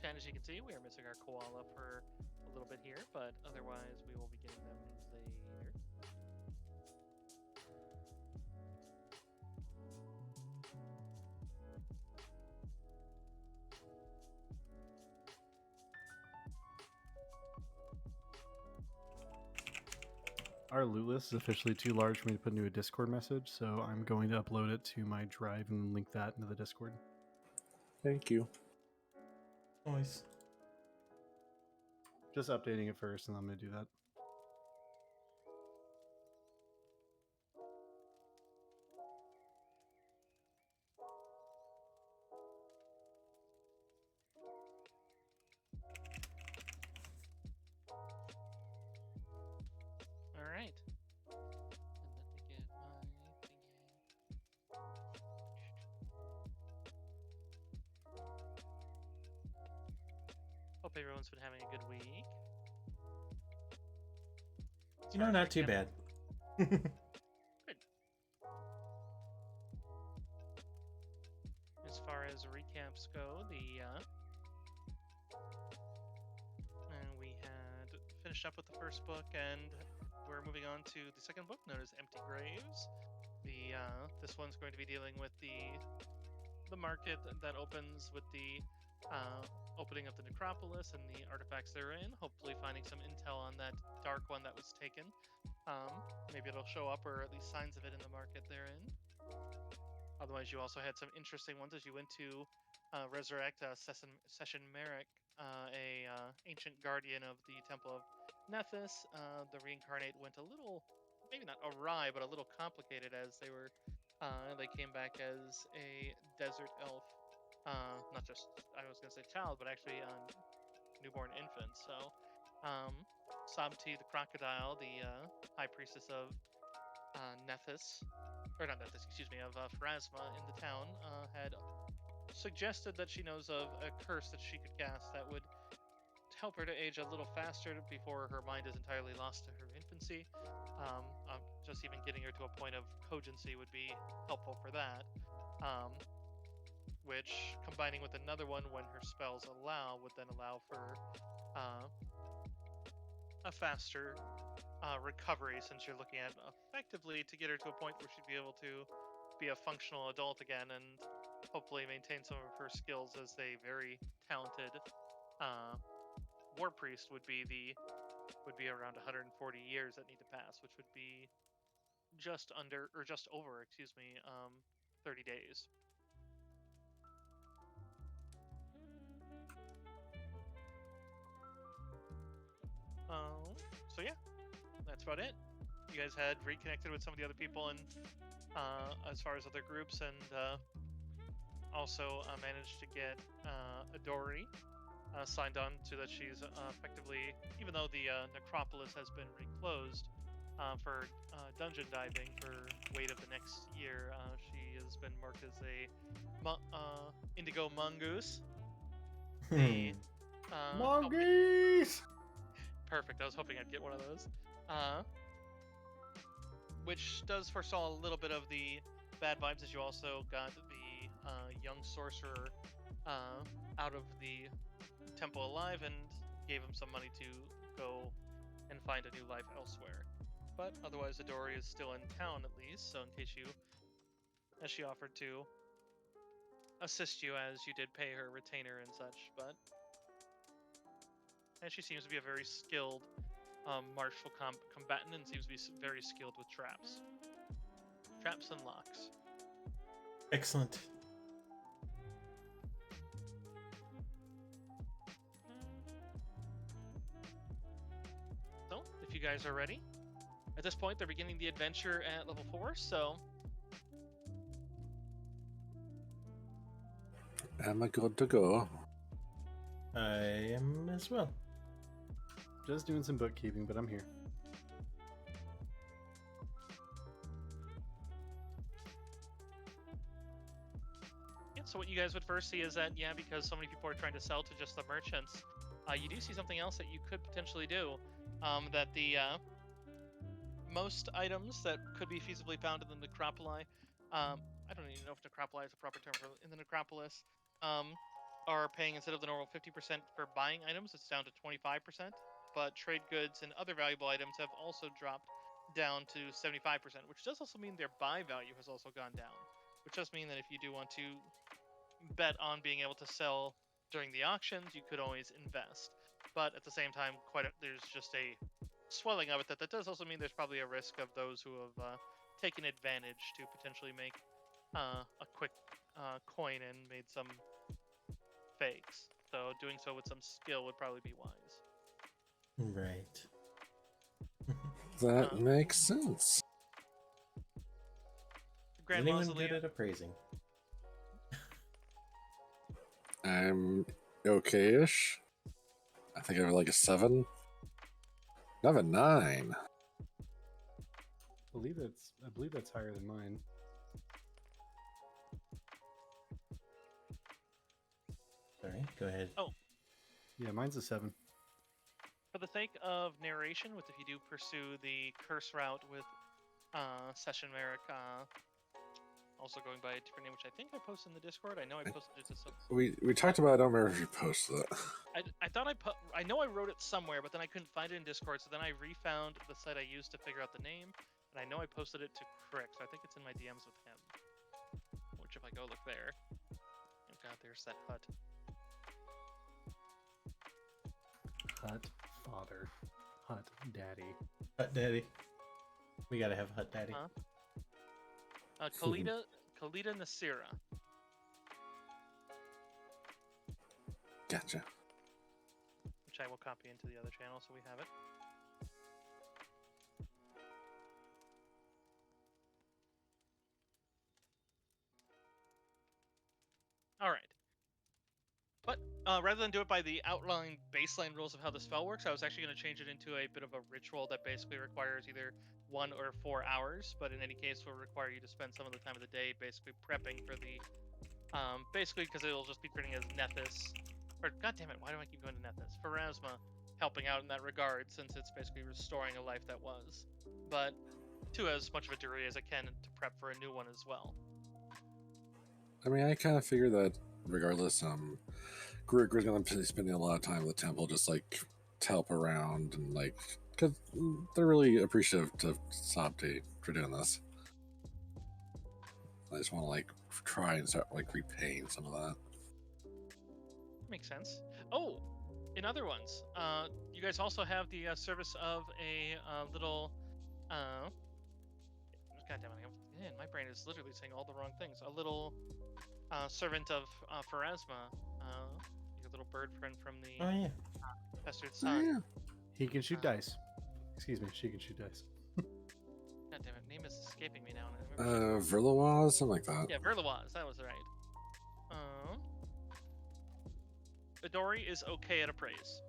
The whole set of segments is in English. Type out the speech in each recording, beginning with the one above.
chat, as you can see, we are missing our koala for a little bit here, but otherwise we will be getting them later. Our loot list is officially too large for me to put into a Discord message, so I'm going to upload it to my drive and link that into the Discord. Thank you. Nice. Just updating it first, and I'm going to do that. All right. And let me get my thingy. Hope everyone's been having a good week. Not too bad. Good. As far as recaps go, and we had finished up with the first book, and we're moving on to the second book, known as Empty Graves. This one's going to be dealing with the market that opens with the opening of the necropolis and the artifacts therein. Hopefully, finding some intel on that dark one that was taken. Maybe it'll show up, or at least signs of it in the market therein. Otherwise, you also had some interesting ones as you went to resurrect Session Merrick, a ancient guardian of the Temple of Nephis. The reincarnate went a little, maybe not awry, but a little complicated, as they came back as a desert elf. Not just, I was going to say child, but actually newborn infant. So, Sabti the crocodile, the high priestess of Nephis, or not Nephis, excuse me, of Pharasma in the town, had suggested that she knows of a curse that she could cast that would help her to age a little faster before her mind is entirely lost to her infancy. Just even getting her to a point of cogency would be helpful for that. Which, combining with another one when her spells allow, would then allow for a faster recovery, since you're looking at effectively to get her to a point where she'd be able to be a functional adult again and hopefully maintain some of her skills as a very talented war priest would be around 140 years that need to pass, which would be just over 30 days. So yeah, that's about it. You guys had reconnected with some of the other people, and as far as other groups, and also managed to get Adori signed on so that she's effectively, even though the necropolis has been reclosed for dungeon diving for wait of the next year, she has been marked as a Indigo Mongoose. Mongeese! Perfect. I was hoping I'd get one of those. Which does forestall a little bit of the bad vibes, as you also got the young sorcerer out of the temple alive and gave him some money to go and find a new life elsewhere. But otherwise, Adori is still in town at least, so in case as she offered to assist you, as you did pay her retainer and such, and she seems to be a very skilled martial combatant, and seems to be very skilled with traps and locks. Excellent. So, if you guys are ready, at this point they're beginning the adventure at level 4, so Am I good to go? I am as well. Just doing some bookkeeping, but I'm here. yeah, so what you guys would first see is that, because so many people are trying to sell to just the merchants, you do see something else that you could potentially do. That the most items that could be feasibly found in the necropoli, I don't even know if necropoli is a proper term in the necropolis, are paying, instead of the normal 50% for buying items, it's down to 25%. But trade goods and other valuable items have also dropped down to 75%, which does also mean their buy value has also gone down. Which does mean that if you do want to bet on being able to sell during the auctions, you could always invest. But at the same time, there's just a swelling of it that does also mean there's probably a risk of those who have taken advantage to potentially make a quick coin and made some fakes. So doing so with some skill would probably be wise. Right. That makes sense. Grand Isn't even good Mausoleum. at appraising. I'm okay-ish. I think I have like a 7. I have a 9. I believe that's higher than mine. Sorry, go ahead. Oh, Yeah, mine's a 7. for the sake of narration, if you do pursue the curse route with Session Merrick, also going by a different name, which I think I posted in the Discord. I know I posted it to some. We talked about it. I don't remember if you posted it. I thought I know I wrote it somewhere, but then I couldn't find it in Discord. So then I refound the site I used to figure out the name, and I know I posted it to Crick. So I think it's in my DMs with him. Which, if I go look there, oh god, there's that hut. Hut father. Hut daddy. Hut Daddy. We gotta have Hut Daddy. Huh? Khalida Nasira. Gotcha. Which I will copy into the other channel so we have it. Alright. But rather than do it by the outline baseline rules of how the spell works, I was actually going to change it into a bit of a ritual that basically requires either 1 or 4 hours, but in any case will require you to spend some of the time of the day basically prepping for the... basically because it'll just be treating as Nethys, or god damn it, why do I keep going to Nethys? Pharasma helping out in that regard, since it's basically restoring a life that was. But to as much of a degree as it can to prep for a new one as well. I mean, I kind of figured that regardless, Gruger's going to be spending a lot of time in the temple just, like, to help around and, like, because they're really appreciative to Sabti for doing this. I just want to, like, try and start, like, repaying some of that. Makes sense. Oh, in other ones, you guys also have the service of a little... God damn it, man, my brain is literally saying all the wrong things. A little servant of Pharasma, your little bird friend from the Oh yeah. Pestered Sun. Yeah. He can shoot dice. Excuse me, she can shoot dice. God damn it, name is escaping me now. And I remember Verlois, something like that. yeah, Verlois, that was right. Midori is okay at appraise.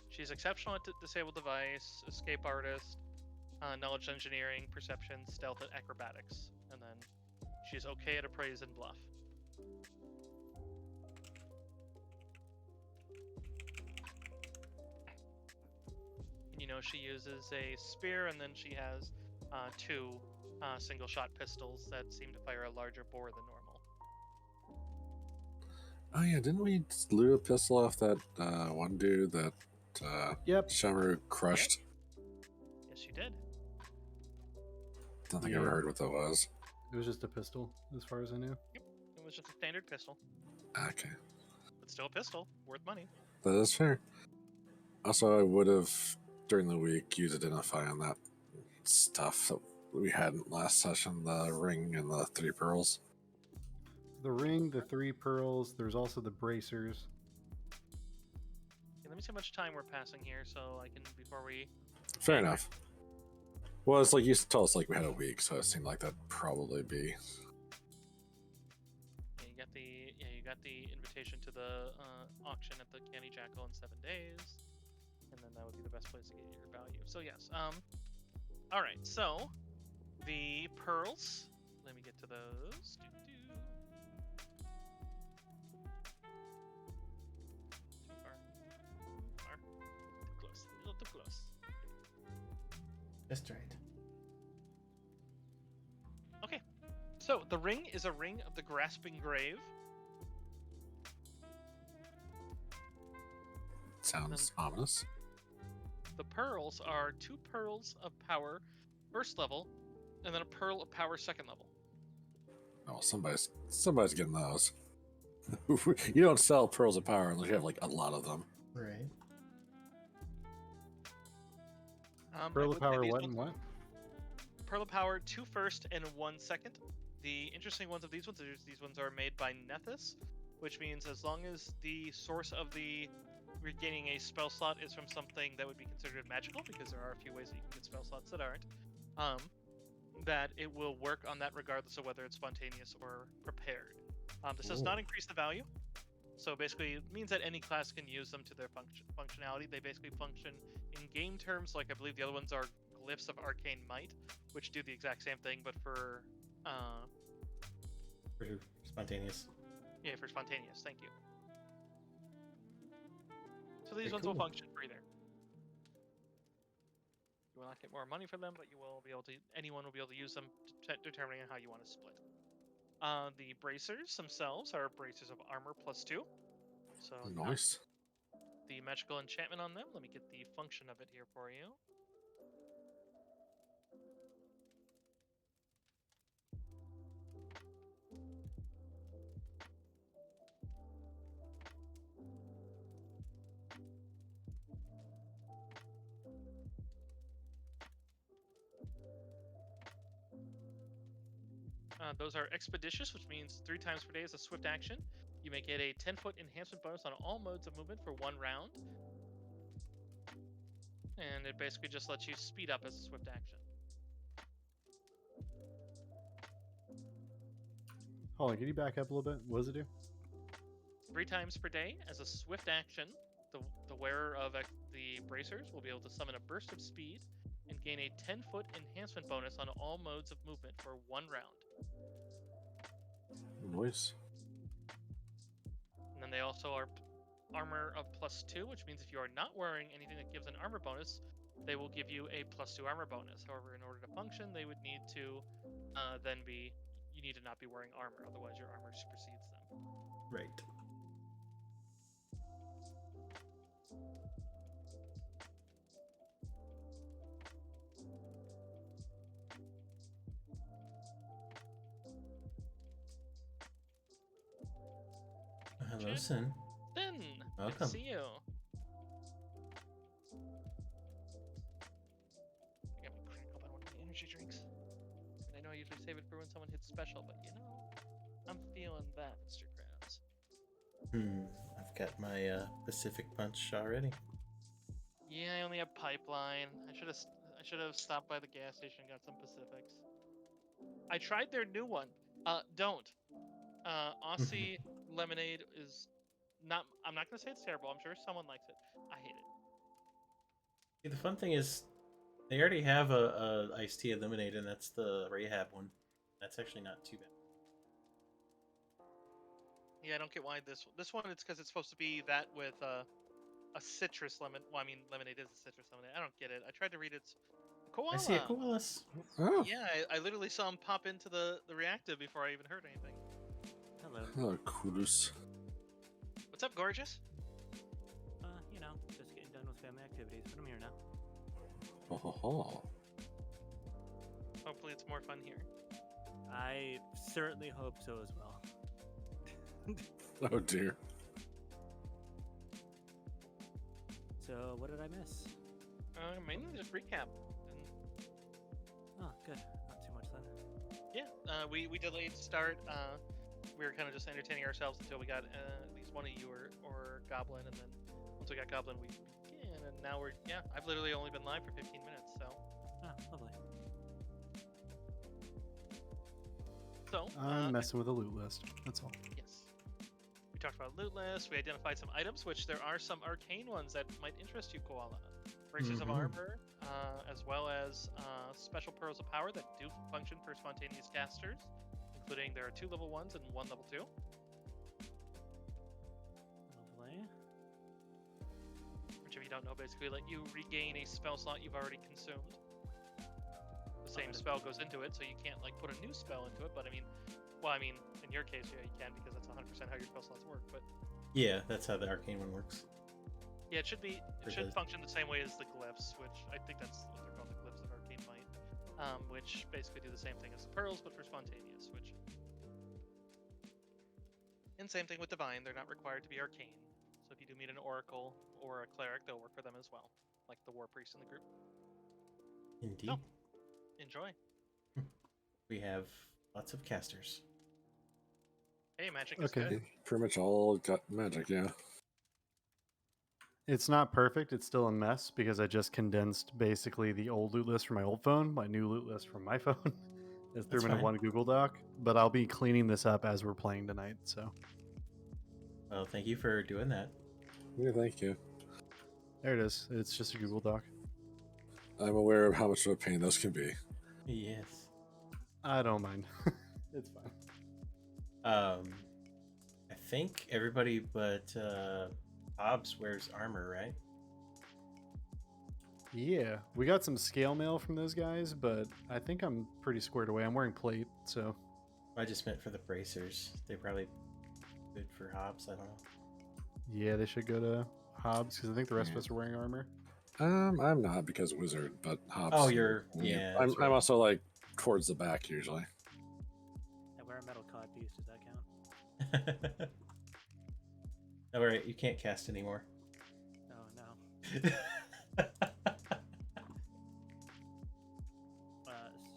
She's exceptional at disable device, escape artist, knowledge engineering, perception, stealth, and acrobatics. And then she's okay at appraise and bluff. You know, she uses a spear, and then she has 2 single-shot pistols that seem to fire a larger bore than normal. Oh yeah, didn't we loot a pistol off that one dude that Yep. Shamaru crushed? Yes, you did. Don't think I ever heard what that was. It was just a pistol, as far as I knew. It was just a standard pistol, Okay, but still a pistol, worth money. that is fair. Also, I would have during the week used Identify on that stuff that we had in last session, the ring and the 3 pearls. The ring, the 3 pearls, there's also the bracers. Okay, let me see how much time we're passing here, so I can, before we... Fair enough. Well, it's like you told us like we had a week, so it seemed like that'd probably be. Yeah, you got the invitation to the auction at the Canny Jackal in 7 days, and then that would be the best place to get your value. So yes, all right. So the pearls. Let me get to those. Too far. Too close. A little too close. Just right. Okay. So the ring is a ring of the Grasping Grave. Sounds ominous. The pearls are 2 pearls of power, first level, and then a pearl of power, second level. Oh, somebody's getting those. You don't sell pearls of power unless you have like a lot of them. Right. I Pearl would of say power, these what ones- and what? Pearl of Power, 2 first and 1 second. The interesting ones of these ones is these ones are made by Nethys, which means as long as the source of the regaining a spell slot is from something that would be considered magical, because there are a few ways that you can get spell slots that aren't, that it will work on that regardless of whether it's spontaneous or prepared. This does not increase the value, so basically it means that any class can use them to their functionality. They basically function in game terms like I believe the other ones are glyphs of arcane might, which do the exact same thing, but for Spontaneous. yeah, for spontaneous. Thank you. So these Very ones will cool. function for either. You will not get more money for them, but you will be able to. Anyone will be able to use them, determining how you want to split. The bracers themselves are bracers of armor +2. So Nice. the magical enchantment on them. Let me get the function of it here for you. Those are expeditious, which means 3 times per day is a swift action. You may get a 10-foot enhancement bonus on all modes of movement for 1 round. And it basically just lets you speed up as a swift action. Hold on, can you back up a little bit? What does it do? 3 times per day as a swift action, the wearer of the bracers will be able to summon a burst of speed and gain a 10-foot enhancement bonus on all modes of movement for 1 round. Nice. And then they also are armor of +2, which means if you are not wearing anything that gives an armor bonus, they will give you a +2 armor bonus. However, in order to function, they would need to you need to not be wearing armor, otherwise your armor supersedes them. Right. Hello, Chat. Sin. Then, good to Welcome. see you. I got me crack open one of the energy drinks. And I know I usually save it for when someone hits special, but you know, I'm feeling that, Mr. Krabs. I've got my Pacific Punch already. Yeah, I only have Pipeline. I should have stopped by the gas station and got some Pacifics. I tried their new one. Don't. Aussie lemonade is not. I'm not gonna say it's terrible. I'm sure someone likes it. I hate it. See, the fun thing is, they already have a iced tea lemonade, and that's the Rahab one. That's actually not too bad. Yeah, I don't get why this one. It's because it's supposed to be that with a citrus lemon. Well, I mean, lemonade is a citrus lemonade. I don't get it. I tried to read its koala. I see a koalas. Oh, Yeah, I literally saw him pop into the reactive before I even heard anything. Hello. hello, kudos. What's up, gorgeous? You know, just getting done with family activities, but I'm here now. Oh, ho, ho. Hopefully, it's more fun here. I certainly hope so as well. Oh dear. So, what did I miss? Mainly just recap. And Oh, good. Not too much then. yeah, we delayed start. We were kind of just entertaining ourselves until we got at least one of you or Goblin, and then once we got Goblin, we began, and now I've literally only been live for 15 minutes, so. Oh, lovely. So, I'm messing with a loot list. That's all. yes. We talked about loot lists, we identified some items, which there are some arcane ones that might interest you, Koala. Bracers of armor, as well as special pearls of power that do function for spontaneous casters, including there are 2 level 1s and 1 level 2. Lovely. Which, if you don't know, basically let you regain a spell slot you've already consumed. The same Okay. spell goes into it, so you can't like put a new spell into it. But I mean, in your case, yeah, you can because that's 100% how your spell slots work. But Yeah, that's how the arcane one works. Yeah, it should be. It For should the- function the same way as the glyphs, which I think that's what they're called, the glyphs of Arcane Might, which basically do the same thing as the pearls, but for spontaneous. And same thing with divine; they're not required to be arcane. So if you do meet an oracle or a cleric, they'll work for them as well, like the war priest in the group. Indeed. No. Enjoy. We have lots of casters. Hey, magic is Okay. good. Pretty much all got magic, yeah. It's not perfect. It's still a mess because I just condensed basically the old loot list from my old phone, my new loot list from my phone. Just threw That's them into fine. one Google Doc. But I'll be cleaning this up as we're playing tonight. So Well, thank you for doing that. Yeah, thank you. there it is. It's just a Google Doc. I'm aware of how much of a pain those can be. Yes. I don't mind. It's fine. I think everybody but Hobbs wears armor, right? Yeah, we got some scale mail from those guys, but I think I'm pretty squared away. I'm wearing plate, so I just meant for the bracers. They probably good for Hobbs. I don't know. yeah, they should go to Hobbs because I think the rest of Yeah. us are wearing armor. I'm not because wizard, but Hobbs. Oh, you're yeah. I'm, that's right. I'm also like towards the back usually. I wear a metal cod piece. Does that count? All right, you can't cast anymore. Oh no.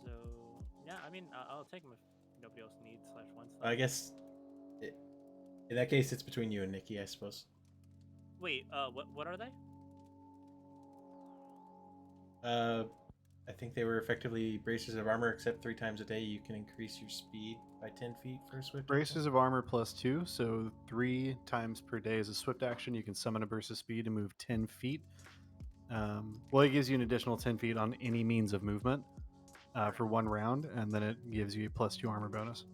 So yeah, I mean, I'll take them if nobody else needs /wants them. I guess in that case, it's between you and Nikki, I suppose. Wait, what are they? I think they were effectively braces of armor, except 3 times a day you can increase your speed by 10 feet for a swift Braces of armor +2, so 3 times per day is a swift action. You can summon a burst of speed and move 10 feet. Well, it gives you an additional 10 feet on any means of movement for 1 round, and then it gives you a +2 armor bonus.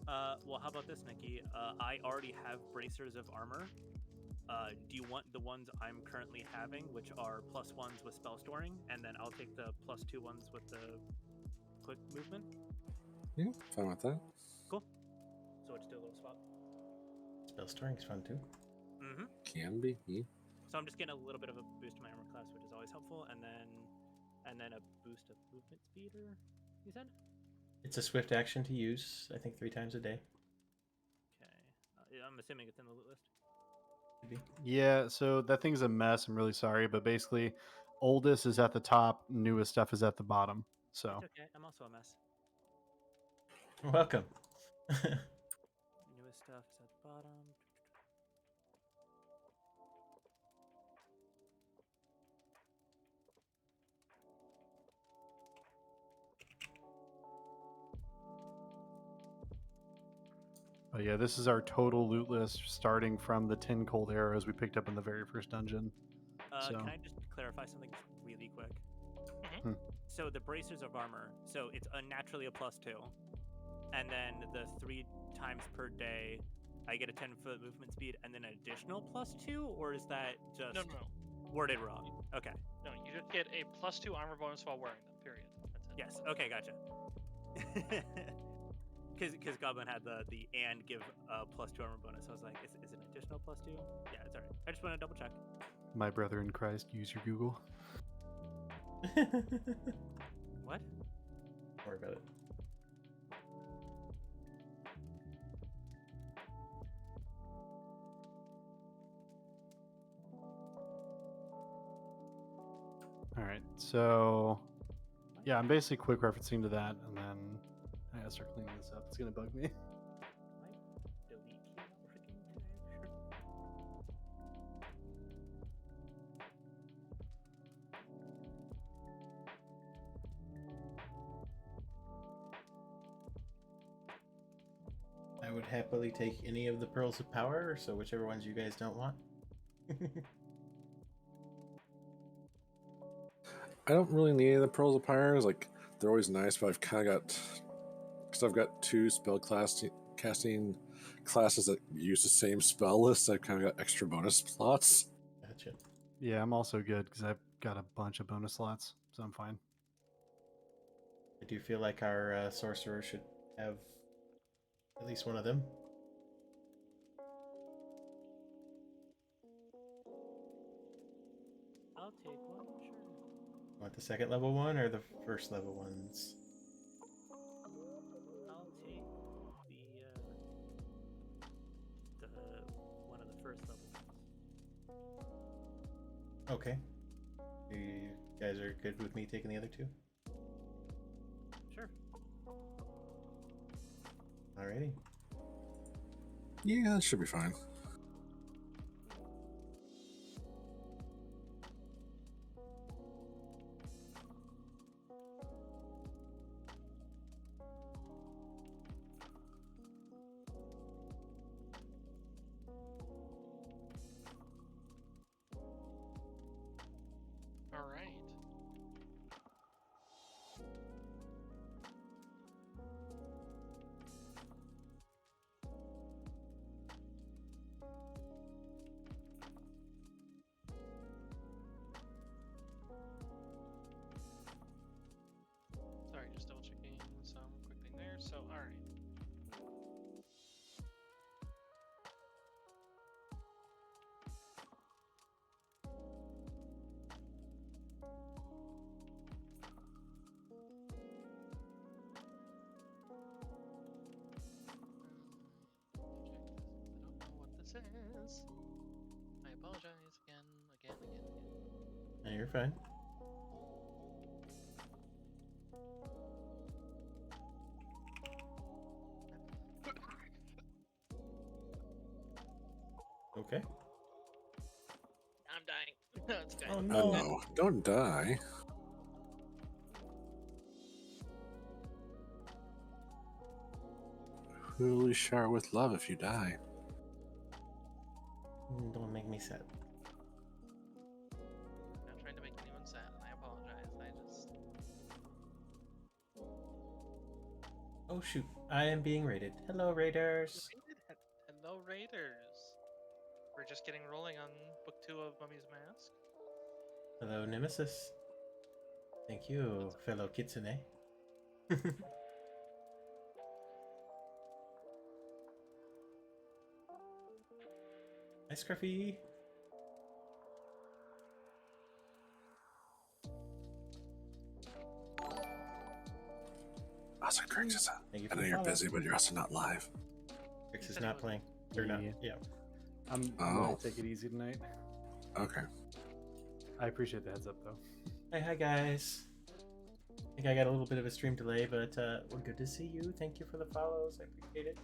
Well, how about this, Nikki? I already have bracers of armor. Do you want the ones I'm currently having, which are +1s with spell storing, and then I'll take the +2 ones with the quick movement? Yeah, fine with that. Cool. So it's still a little swap. Spell storing is fun too. Mm-hmm. Can be. Yeah. So I'm just getting a little bit of a boost to my armor class, which is always helpful, and then a boost of movement speed, or you said? It's a swift action to use, I think 3 times a day. Okay. I'm assuming it's in the loot list. Could be. Yeah, so that thing's a mess. I'm really sorry, but basically, oldest is at the top, newest stuff is at the bottom. So It's okay. I'm also a mess. Welcome. Newest stuff is at the bottom. but yeah, this is our total loot list starting from the 10 cold arrows we picked up in the very first dungeon. So- Can I just clarify something really quick? Hmm. So the bracers of armor, so it's naturally a +2, and then the 3 times per day, I get a 10-foot movement speed, and then an additional +2, or is that just No. worded wrong? Okay. No, you just get a +2 armor bonus while wearing them. Period. That's it. Yes. Okay. Gotcha. Because Goblin had the and give a +2 armor bonus. I was like, is it an additional +2? Yeah, it's alright. I just want to double check. My brother in Christ, use your Google. What? Don't worry about it. All right, so yeah, I'm basically quick referencing to that, and then I gotta start cleaning this up. It's gonna bug me. My delete key not working today? Sure. I would happily take any of the pearls of power, so whichever ones you guys don't want. I don't really need any of the pearls of pyres. Like they're always nice, but I've kind of got because I've got 2 spell casting classes that use the same spell list. I've kind of got extra bonus slots. Gotcha. Yeah, I'm also good because I've got a bunch of bonus slots, so I'm fine. I do feel like our sorcerer should have at least one of them. I'll take one, sure. Want the second level one or the first level ones? I'll take the one of the first level ones. Okay. You guys are good with me taking the other two? Sure. Alrighty. Yeah, that should be fine. All right. Sorry, just double checking some quick thing there. So, all right. I don't know what this is. I apologize again. No, you're fine. Okay. I'm dying. No, it's good. Oh Oh no. no, don't die. Who'll you share with love if you die? Don't make me sad. Not trying to make anyone sad, and I apologize. I just. Oh shoot. I am being raided. Hello, raiders. Hello, Raiders. We're just getting rolling on book 2 of Mummy's Mask. Hello, Nemesis. Thank you, fellow kitsune. Hi, Scruffy. Also, Grix is Thank you I for know the you're follow. busy, but you're also not live. Grix is said not he playing. Or not. Yeah. Yeah. I'm Oh. gonna take it easy tonight. Okay. I appreciate the heads up though. Hi guys. I think I got a little bit of a stream delay, but we're good to see you. Thank you for the follows. I appreciate it.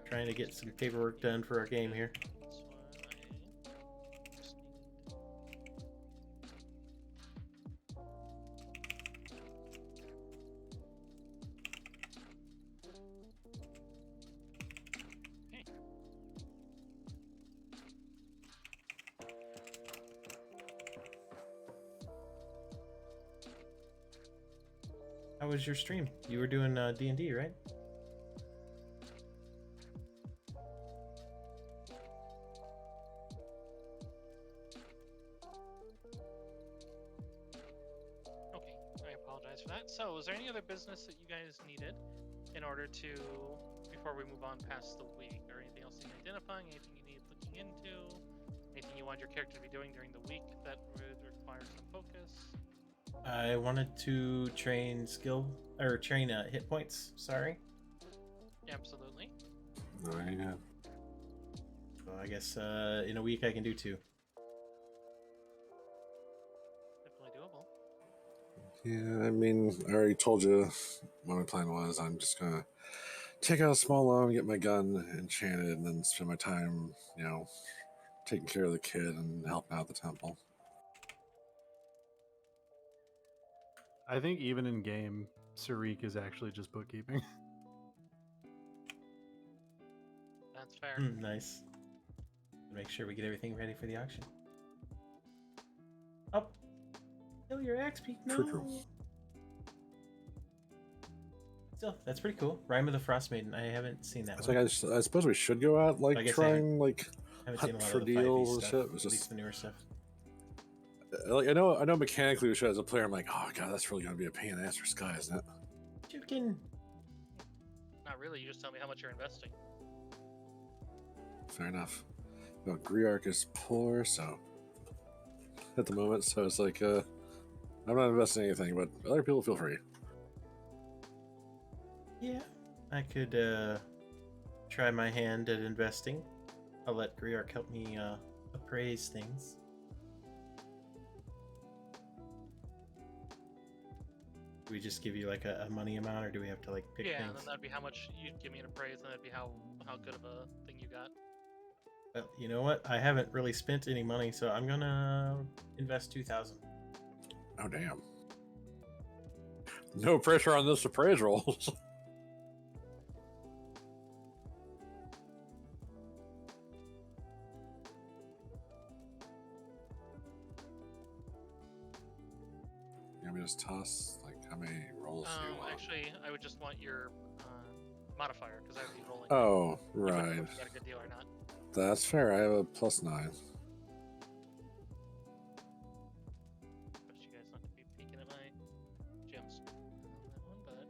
Trying to get some paperwork done for our game here. This one, I just need. Okay. How was your stream? You were doing D&D, right? Okay, I apologize for that. So, is there any other business that you guys needed in order to, before we move on past the week, or anything else you need identifying, anything you need looking into, anything you want your character to be doing during the week that would require some focus? I wanted to train train hit points. Sorry. Absolutely. Oh, yeah. So I guess in a week I can do 2. Definitely doable. Yeah, I mean, I already told you what my plan was. I'm just gonna take out a small loan, get my gun enchanted, and then spend my time, taking care of the kid and helping out the temple. I think even in game, Sarik is actually just bookkeeping. That's fair. Nice. Make sure we get everything ready for the auction. Oh, kill your axe peak. No. True. Still, that's pretty cool. Rime of the Frost Maiden. I haven't seen that It's one. like I suppose we should go out, I guess I trying, I haven't seen a hunt lot for of the 5e deals and stuff. shit. It was At least just the newer stuff. I know mechanically we should as a player. I'm like, oh god, that's really gonna be a pain in the ass for Sky, isn't it? Chicken. Not really. You just tell me how much you're investing. Fair enough. No, Griarch is poor, so at the moment, so it's like I'm not investing anything, but other people feel free. Yeah, I could try my hand at investing. I'll let Griarch help me appraise things. Do we just give you like a money amount, or do we have to like pick Yeah, things? then that'd be how much you'd give me an appraise, and that'd be how good of a thing you got. Well, you know what? I haven't really spent any money, so I'm gonna invest 2,000. Oh damn! No pressure on this appraisal. You want me to just toss like how many rolls do you want? Actually, I would just want your modifier because I would be rolling. Oh, You wouldn't know right. if you got a good deal or not. That's fair. I have a +9. But you guys not to be peeking at my gems on that one, but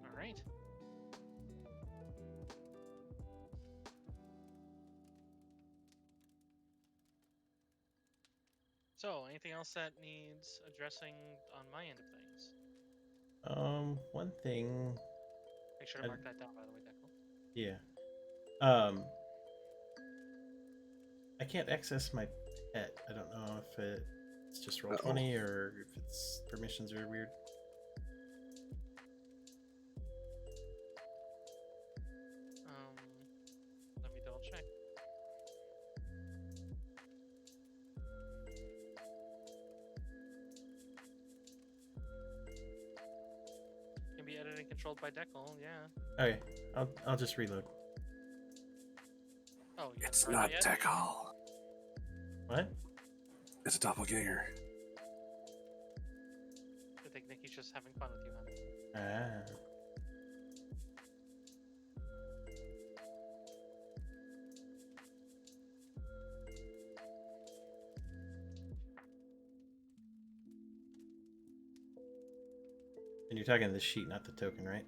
all right. So, anything else that needs addressing on my end of things? One thing. Make sure to mark that down, by the way, Deckle. Yeah. I can't access my pet. I don't know if it's just roll 20 or if its permissions are weird. Let me double check. Can be edited and controlled by Deckle, yeah. Okay, I'll just reload. Oh, you It's haven't not tried that yet? Deckle. What? It's a doppelganger. I think Nikki's just having fun with you, huh? Ah. And you're talking the sheet, not the token, right?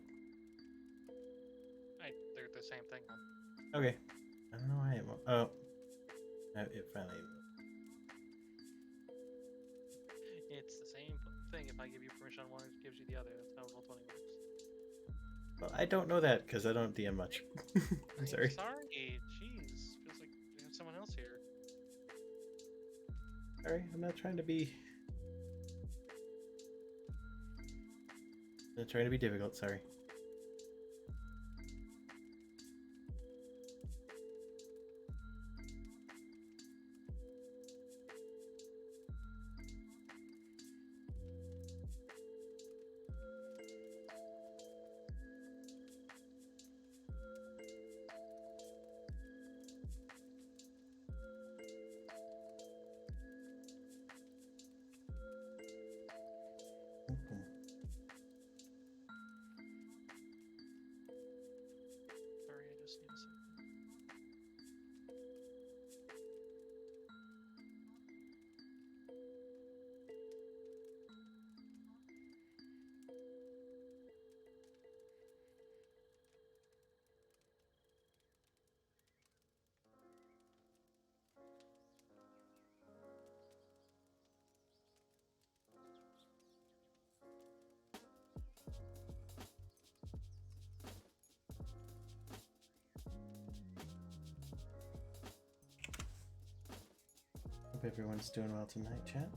They're the same thing, huh? Okay. I don't know why it won't. Oh. It finally. It's the same thing. If I give you permission on one, it gives you the other. That's how Roll20 works. Well, I don't know that because I don't DM much. I'm sorry. Sorry. Jeez. Feels like we have someone else here. Sorry, I'm not trying to be. I'm not trying to be difficult. Sorry. Sorry, I just need a second. Hope everyone's doing well tonight, chat.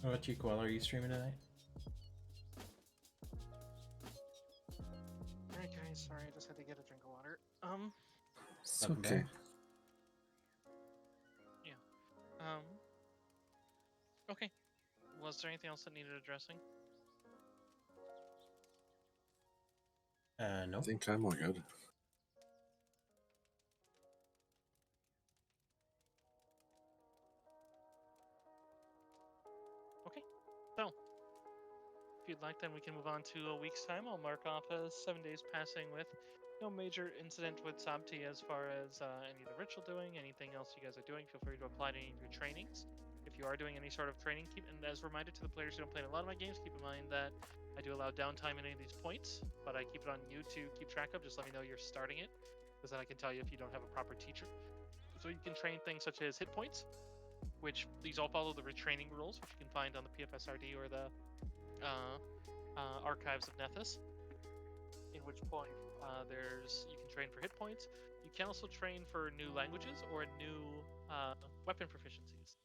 What about you, Koala? Are you streaming tonight? Alright, guys. Sorry, I just had to get a drink of water. It's Nothing okay. bad. Okay. Was there anything else that needed addressing? I No. think I'm all good. Okay. So, if you'd like, then we can move on to a week's time. I'll mark off as 7 days passing with no major incident with Sabti as far as any of the ritual doing, anything else you guys are doing. Feel free to apply to any of your trainings. If you are doing any sort of training, and as a reminder to the players who don't play in a lot of my games, keep in mind that I do allow downtime in any of these points, but I keep it on you to keep track of. Just let me know you're starting it, because then I can tell you if you don't have a proper teacher. So you can train things such as hit points, which these all follow the retraining rules, which you can find on the PFSRD or the Archives of Nethys. In which point you can train for hit points. You can also train for new languages or new weapon proficiencies.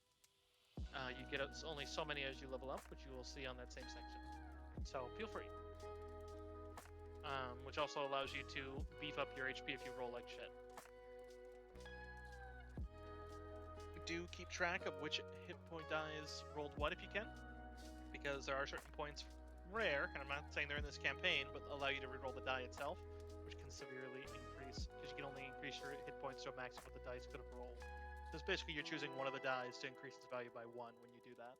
You get only so many as you level up, which you will see on that same section. So feel free. Which also allows you to beef up your HP if you roll like shit. Do keep track of which hit point dies rolled what if you can, because there are certain points rare, and I'm not saying they're in this campaign, but allow you to reroll the die itself, which can severely increase, because you can only increase your hit points to a max of what the dice could have rolled. So it's basically you're choosing one of the dice to increase its value by 1 when you do that.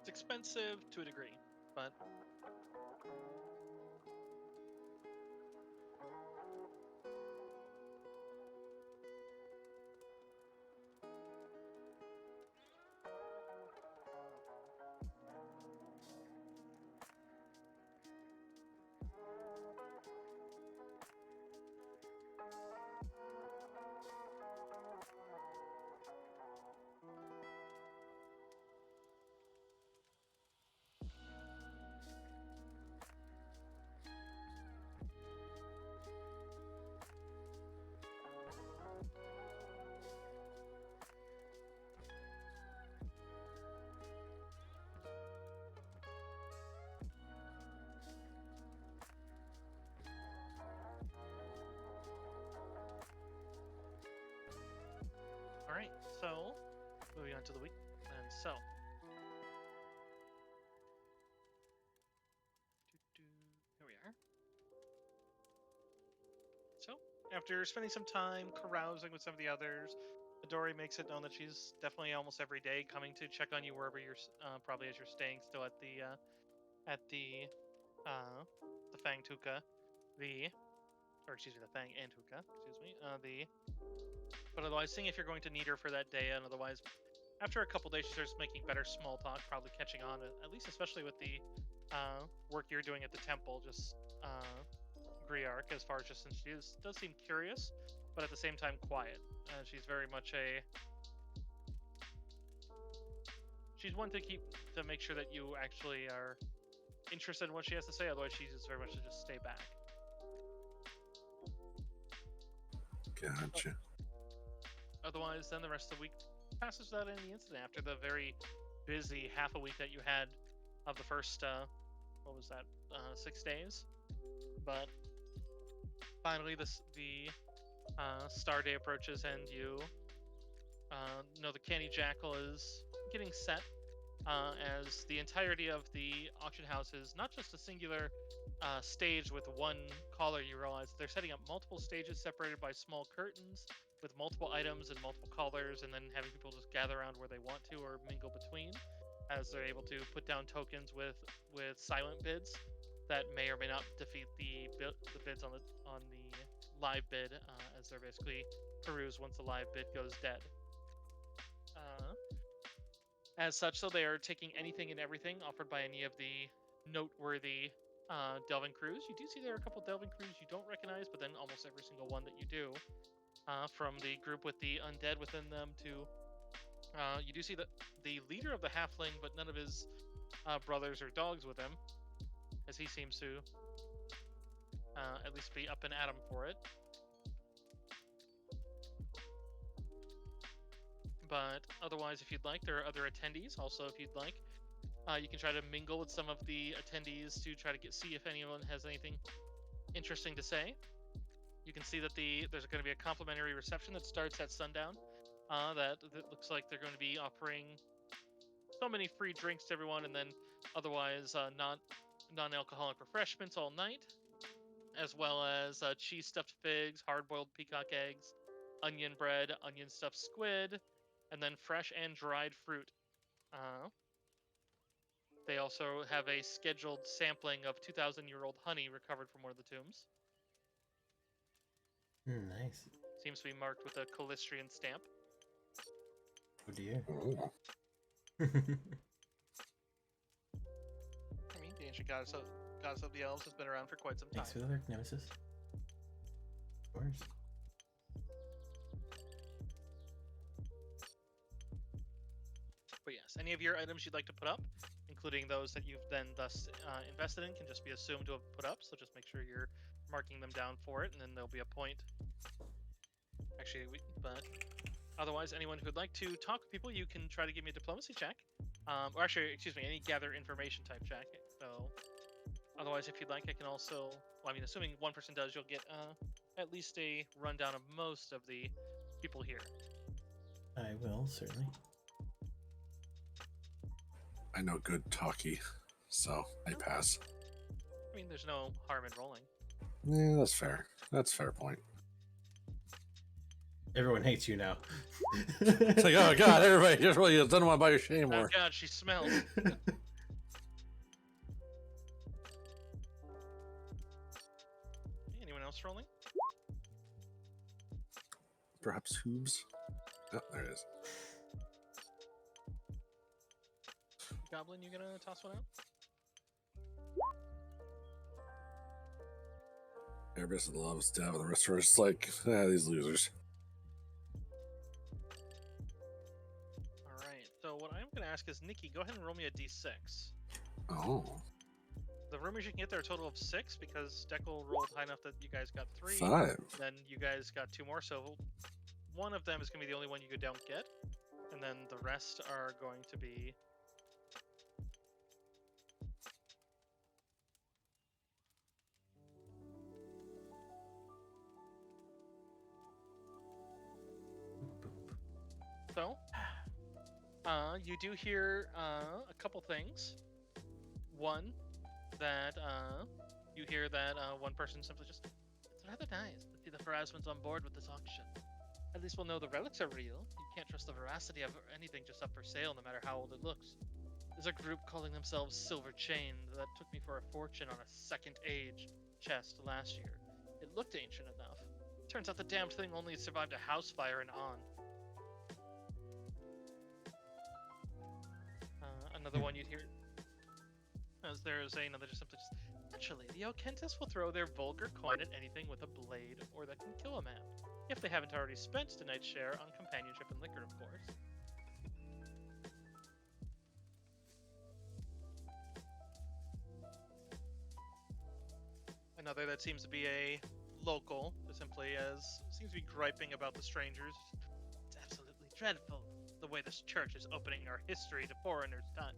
It's expensive to a degree, but alright, so moving on to the week, and so here we are. So, after spending some time carousing with some of the others, Midori makes it known that she's definitely almost every day coming to check on you wherever you're, probably as you're staying still at the Fang Tuka, or excuse me, the Fang and Tuka, excuse me, but otherwise seeing if you're going to need her for that day, and otherwise, after a couple days, she starts making better small talk, probably catching on, at least especially with the work you're doing at the temple, just Griark, as far as just since she does seem curious, but at the same time quiet. She's very much she's one to make sure that you actually are interested in what she has to say. Otherwise, she's just very much to just stay back. Gotcha. Otherwise, then the rest of the week passes without any incident. After the very busy half a week that you had of the first, 6 days, but finally the star day approaches, and you know the Canny Jackal is getting set, as the entirety of the auction house is not just a singular stage with one caller. You realize they're setting up multiple stages separated by small curtains with multiple items and multiple callers, and then having people just gather around where they want to or mingle between, as they're able to put down tokens with silent bids that may or may not defeat the bids on the live bid, as they're basically perused once the live bid goes dead. As such, so they are taking anything and everything offered by any of the noteworthy delving crews. You do see there are a couple delving crews you don't recognize, but then almost every single one that you do, from the group with the undead within them to you do see the leader of the halfling, but none of his brothers or dogs with him, as he seems to at least be up and at 'em for it. But otherwise, if you'd like, there are other attendees. Also, if you'd like, you can try to mingle with some of the attendees to try to see if anyone has anything interesting to say. You can see that there's going to be a complimentary reception that starts at sundown. That looks like they're going to be offering so many free drinks to everyone, and then otherwise non-alcoholic refreshments all night, as well as cheese stuffed figs, hard-boiled peacock eggs, onion bread, onion stuffed squid, and then fresh and dried fruit. They also have a scheduled sampling of 2,000-year-old honey recovered from one of the tombs. Nice. Seems to be marked with a Calistrian stamp. Oh dear. Ooh. I mean, the ancient goddess of the elves has been around for quite some time. Thanks for the alert, Nemesis. Of course. But yes, any of your items you'd like to put up, including those that you've then thus invested in, can just be assumed to have put up. So just make sure you're marking them down for it, and then there'll be a point. Actually, but otherwise, anyone who would like to talk with people, you can try to give me a diplomacy check. Or actually, excuse me, any gather information type check. So otherwise, if you'd like, I can also, well, I mean, assuming one person does, you'll get at least a rundown of most of the people here. I will, certainly. I know good talkie, so I pass. I mean, there's no harm in rolling. Yeah, that's fair. That's a fair point. Everyone hates you now. It's like, oh god, everybody just really doesn't want to buy your shit Oh anymore. god, she smells. Anyone else rolling? Perhaps hooves? Oh, there it is. Goblin, you gonna toss one out? Everybody loves to have the rest are just like, these losers. Alright, so what I'm gonna ask is, Nikki, go ahead and roll me a d6. Oh, The rumors you can get there are a total of 6, because Deckle rolled high enough that you guys got 3. 5. Then you guys got 2 more, so one of them is gonna be the only one you don't get. And then the rest are going to be... So, you do hear a couple things. One, that you hear that one person simply just, it's rather nice to see the Pharasmans on board with this auction. At least we'll know the relics are real. You can't trust the veracity of anything just up for sale, no matter how old it looks. There's a group calling themselves Silver Chain that took me for a fortune on a second age chest last year. It looked ancient enough. Turns out the damned thing only survived a house fire and on. Another one you'd hear, as there's another just simply just, naturally, the Okentis will throw their vulgar coin at anything with a blade or that can kill a man, if they haven't already spent tonight's share on companionship and liquor, of course. Another that seems to be a local, simply as seems to be griping about the strangers. It's absolutely dreadful, the way this church is opening our history to foreigners' time.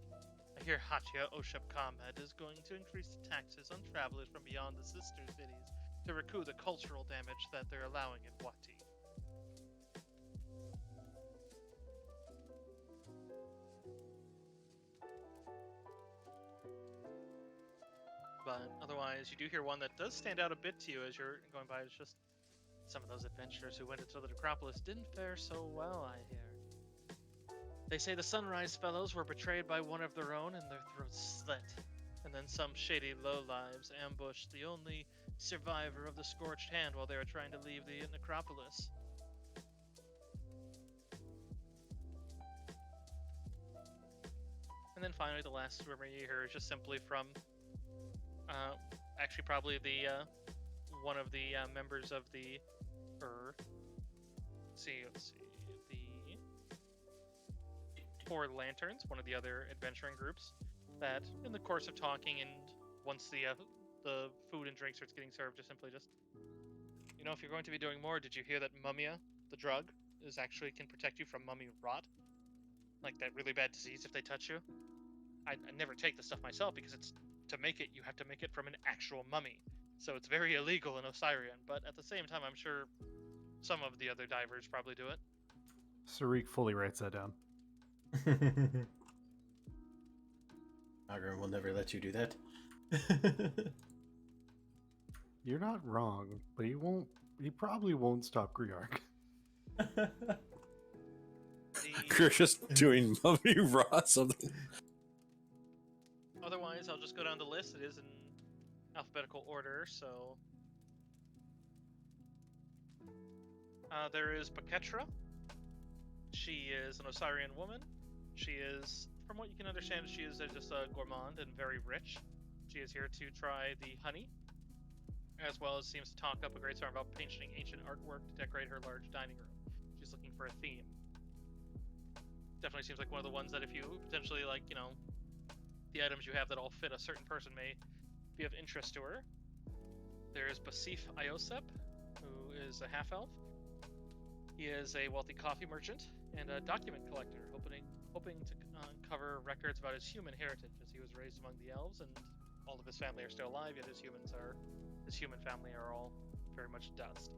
I hear Hatia Oshep Khamed is going to increase the taxes on travelers from beyond the sister cities to recoup the cultural damage that they're allowing in Wati. But otherwise, you do hear one that does stand out a bit to you as you're going by. It's just some of those adventurers who went into the Necropolis didn't fare so well, I hear. They say the Sunrise Fellows were betrayed by one of their own and their throats slit. And then some shady lowlives ambushed the only survivor of the Scorched Hand while they were trying to leave the Necropolis. And then finally, the last rumor you hear is just simply from, actually probably the one of the members of the, let's see, the Four Lanterns, one of the other adventuring groups, that in the course of talking and once the food and drink starts getting served, just simply just, you know, if you're going to be doing more, did you hear that Mumia, the drug, is actually can protect you from mummy rot, like that really bad disease if they touch you. I never take the stuff myself because it's to make it you have to make it from an actual mummy, so it's very illegal in Osirian. But at the same time, I'm sure some of the other divers probably do it. Sarik fully writes that down. Agrim will never let you do that. You're not wrong, but he won't. He probably won't stop Griark. You're just doing mummy raw something. Otherwise, I'll just go down the list. It is in alphabetical order, so there is Paketra. She is an Osirian woman. She is, from what you can understand, she is just a gourmand and very rich. She is here to try the honey, as well as seems to talk up a great story about painting ancient artwork to decorate her large dining room. She's looking for a theme. Definitely seems like one of the ones that if you potentially, like, you know, the items you have that all fit a certain person may be of interest to her. There's Basif Iosep, who is a half-elf. He is a wealthy coffee merchant and a document collector, hoping to uncover records about his human heritage, as he was raised among the elves and all of his family are still alive, yet his human family are all very much dust.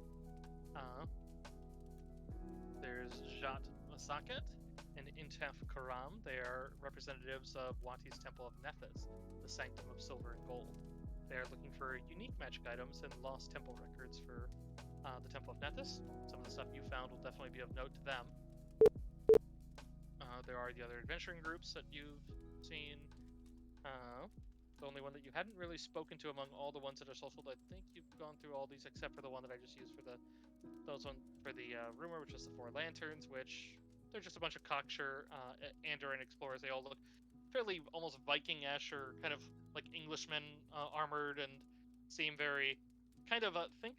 There's Jat Masaket and Intef Karam. They are representatives of Wati's Temple of Nephis, the Sanctum of Silver and Gold. They are looking for unique magic items and lost temple records for the Temple of Nephis. Some of the stuff you found will definitely be of note to them. There are the other adventuring groups that you've seen. The only one that you hadn't really spoken to among all the ones that are social, I think you've gone through all these except for the one that I just used for the rumor, which is the Four Lanterns, which they're just a bunch of cocksure Andoran explorers. They all look fairly almost Viking-ish or kind of like Englishmen armored and seem very kind of think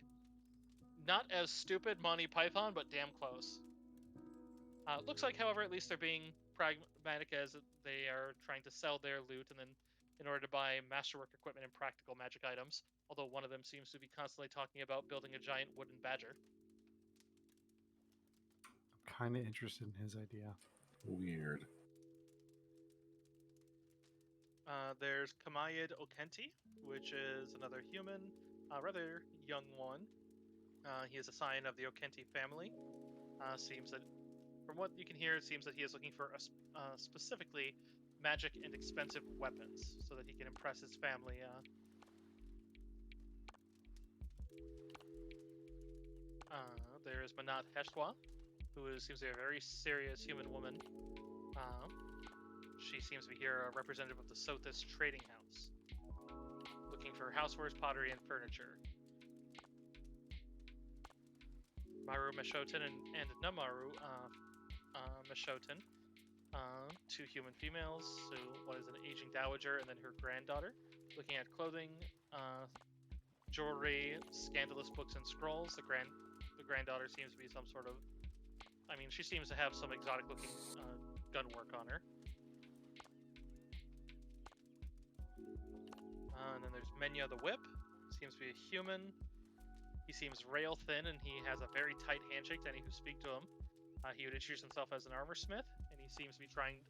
not as stupid Monty Python, but damn close. Looks like, however, at least they're being pragmatic as they are trying to sell their loot and then in order to buy masterwork equipment and practical magic items, although one of them seems to be constantly talking about building a giant wooden badger. I'm kind of interested in his idea. Weird. There's Kamayid Okenti, which is another human, rather young one. He is a scion of the Okenti family. Seems that, from what you can hear, it seems that he is looking for specifically magic and expensive weapons so that he can impress his family. There's Manat Heshwa, who seems to be a very serious human woman. She seems to be here a representative of the Sothis Trading House, looking for housewares, pottery, and furniture. Maru Meshoten and Namaru Meshoten, two human females. So one is an aging dowager and then her granddaughter, looking at clothing, jewelry, scandalous books and scrolls. The granddaughter seems to be some sort of, I mean, she seems to have some exotic looking gun work on her. And then there's Menya the Whip. Seems to be a human. He seems rail thin and he has a very tight handshake to any who speak to him. He would introduce himself as an armor smith, and he seems to be trying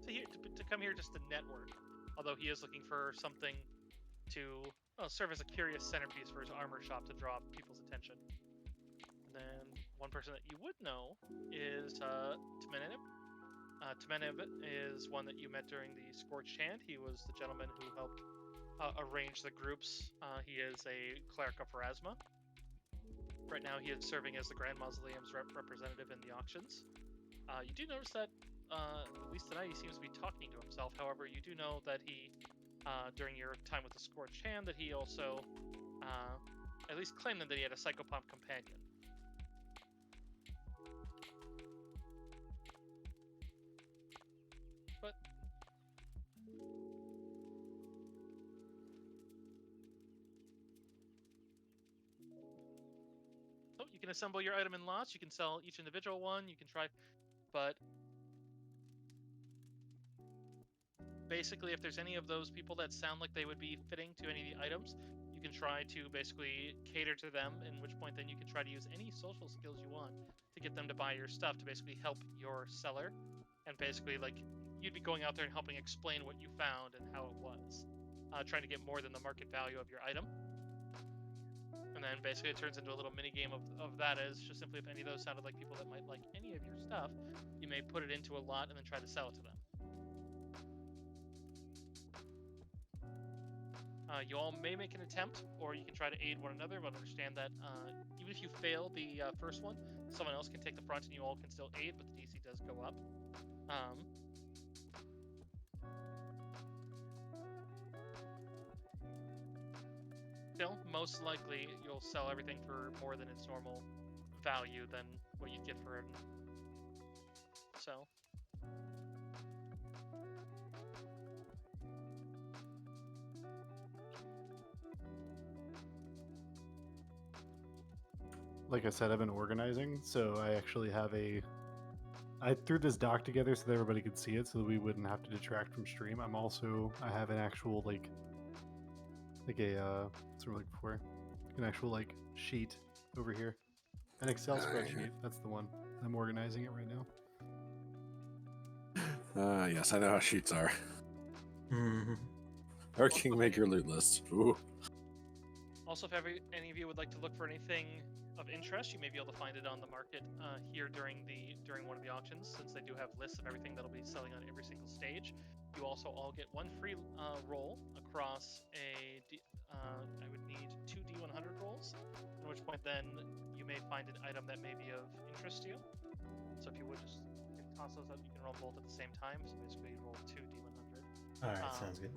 to come here just to network. Although he is looking for something to serve as a curious centerpiece for his armor shop to draw people's attention. And then one person that you would know is Tmeneb. Tmeneb is one that you met during the Scorched Hand. He was the gentleman who helped arrange the groups. He is a cleric of Pharasma. Right now he is serving as the Grand Mausoleum's representative in the auctions. You do notice that, at least tonight, he seems to be talking to himself. However, you do know that he, during your time with the Scorched Hand, that he also at least claimed that he had a psychopomp companion. But you can assemble your item in lots. You can sell each individual one. You can try, but basically, if there's any of those people that sound like they would be fitting to any of the items, you can try to basically cater to them, in which point then you can try to use any social skills you want to get them to buy your stuff to basically help your seller. And basically, like, you'd be going out there and helping explain what you found and how it was, trying to get more than the market value of your item. And then basically it turns into a little mini game of that, as just simply if any of those sounded like people that might like any of your stuff, you may put it into a lot and then try to sell it to them. You all may make an attempt, or you can try to aid one another, but understand that even if you fail the first one, someone else can take the front and you all can still aid, but the DC does go up. Still, most likely you'll sell everything for more than its normal value than what you'd get for it. So. Like I said, I've been organizing, so I actually have I threw this doc together so that everybody could see it, so that we wouldn't have to detract from stream. I have an actual like a what's it looking for? An actual like sheet over here, an Excel spreadsheet. That's the one. I'm organizing it right now. Yes, I know how sheets are. Our Kingmaker loot list. Ooh. Also, if any of you would like to look for anything of interest, you may be able to find it on the market here during one of the auctions, since they do have lists of everything that'll be selling on every single stage. You also all get one free roll across I would need 2 D100 rolls, at which point then you may find an item that may be of interest to you. So if you would just toss those up, you can roll both at the same time. So basically you roll 2 D100. Alright, sounds good.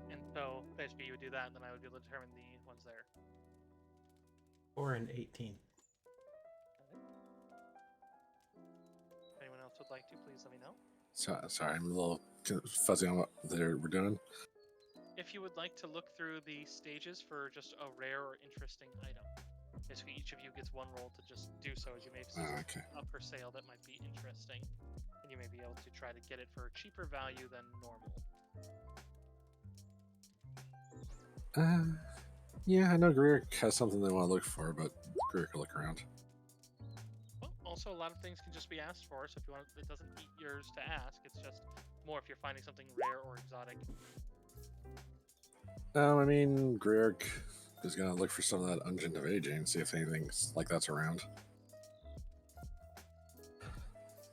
And so basically you would do that, and then I would be able to determine the ones there. 4 and 18. If anyone else would like to, please let me know. Sorry, I'm a little fuzzy on what we're doing. If you would like to look through the stages for just a rare or interesting item, basically each of you gets one roll to just do so, as you may see something up for sale that might be interesting, and you may be able to try to get it for a cheaper value than normal. Yeah, I know Greer has something they want to look for, but Greer can look around. Well, also a lot of things can just be asked for, so if you want, it doesn't eat yours to ask. It's just more if you're finding something rare or exotic. I mean, Greer is gonna look for some of that Unguent of Aging and see if anything like that's around.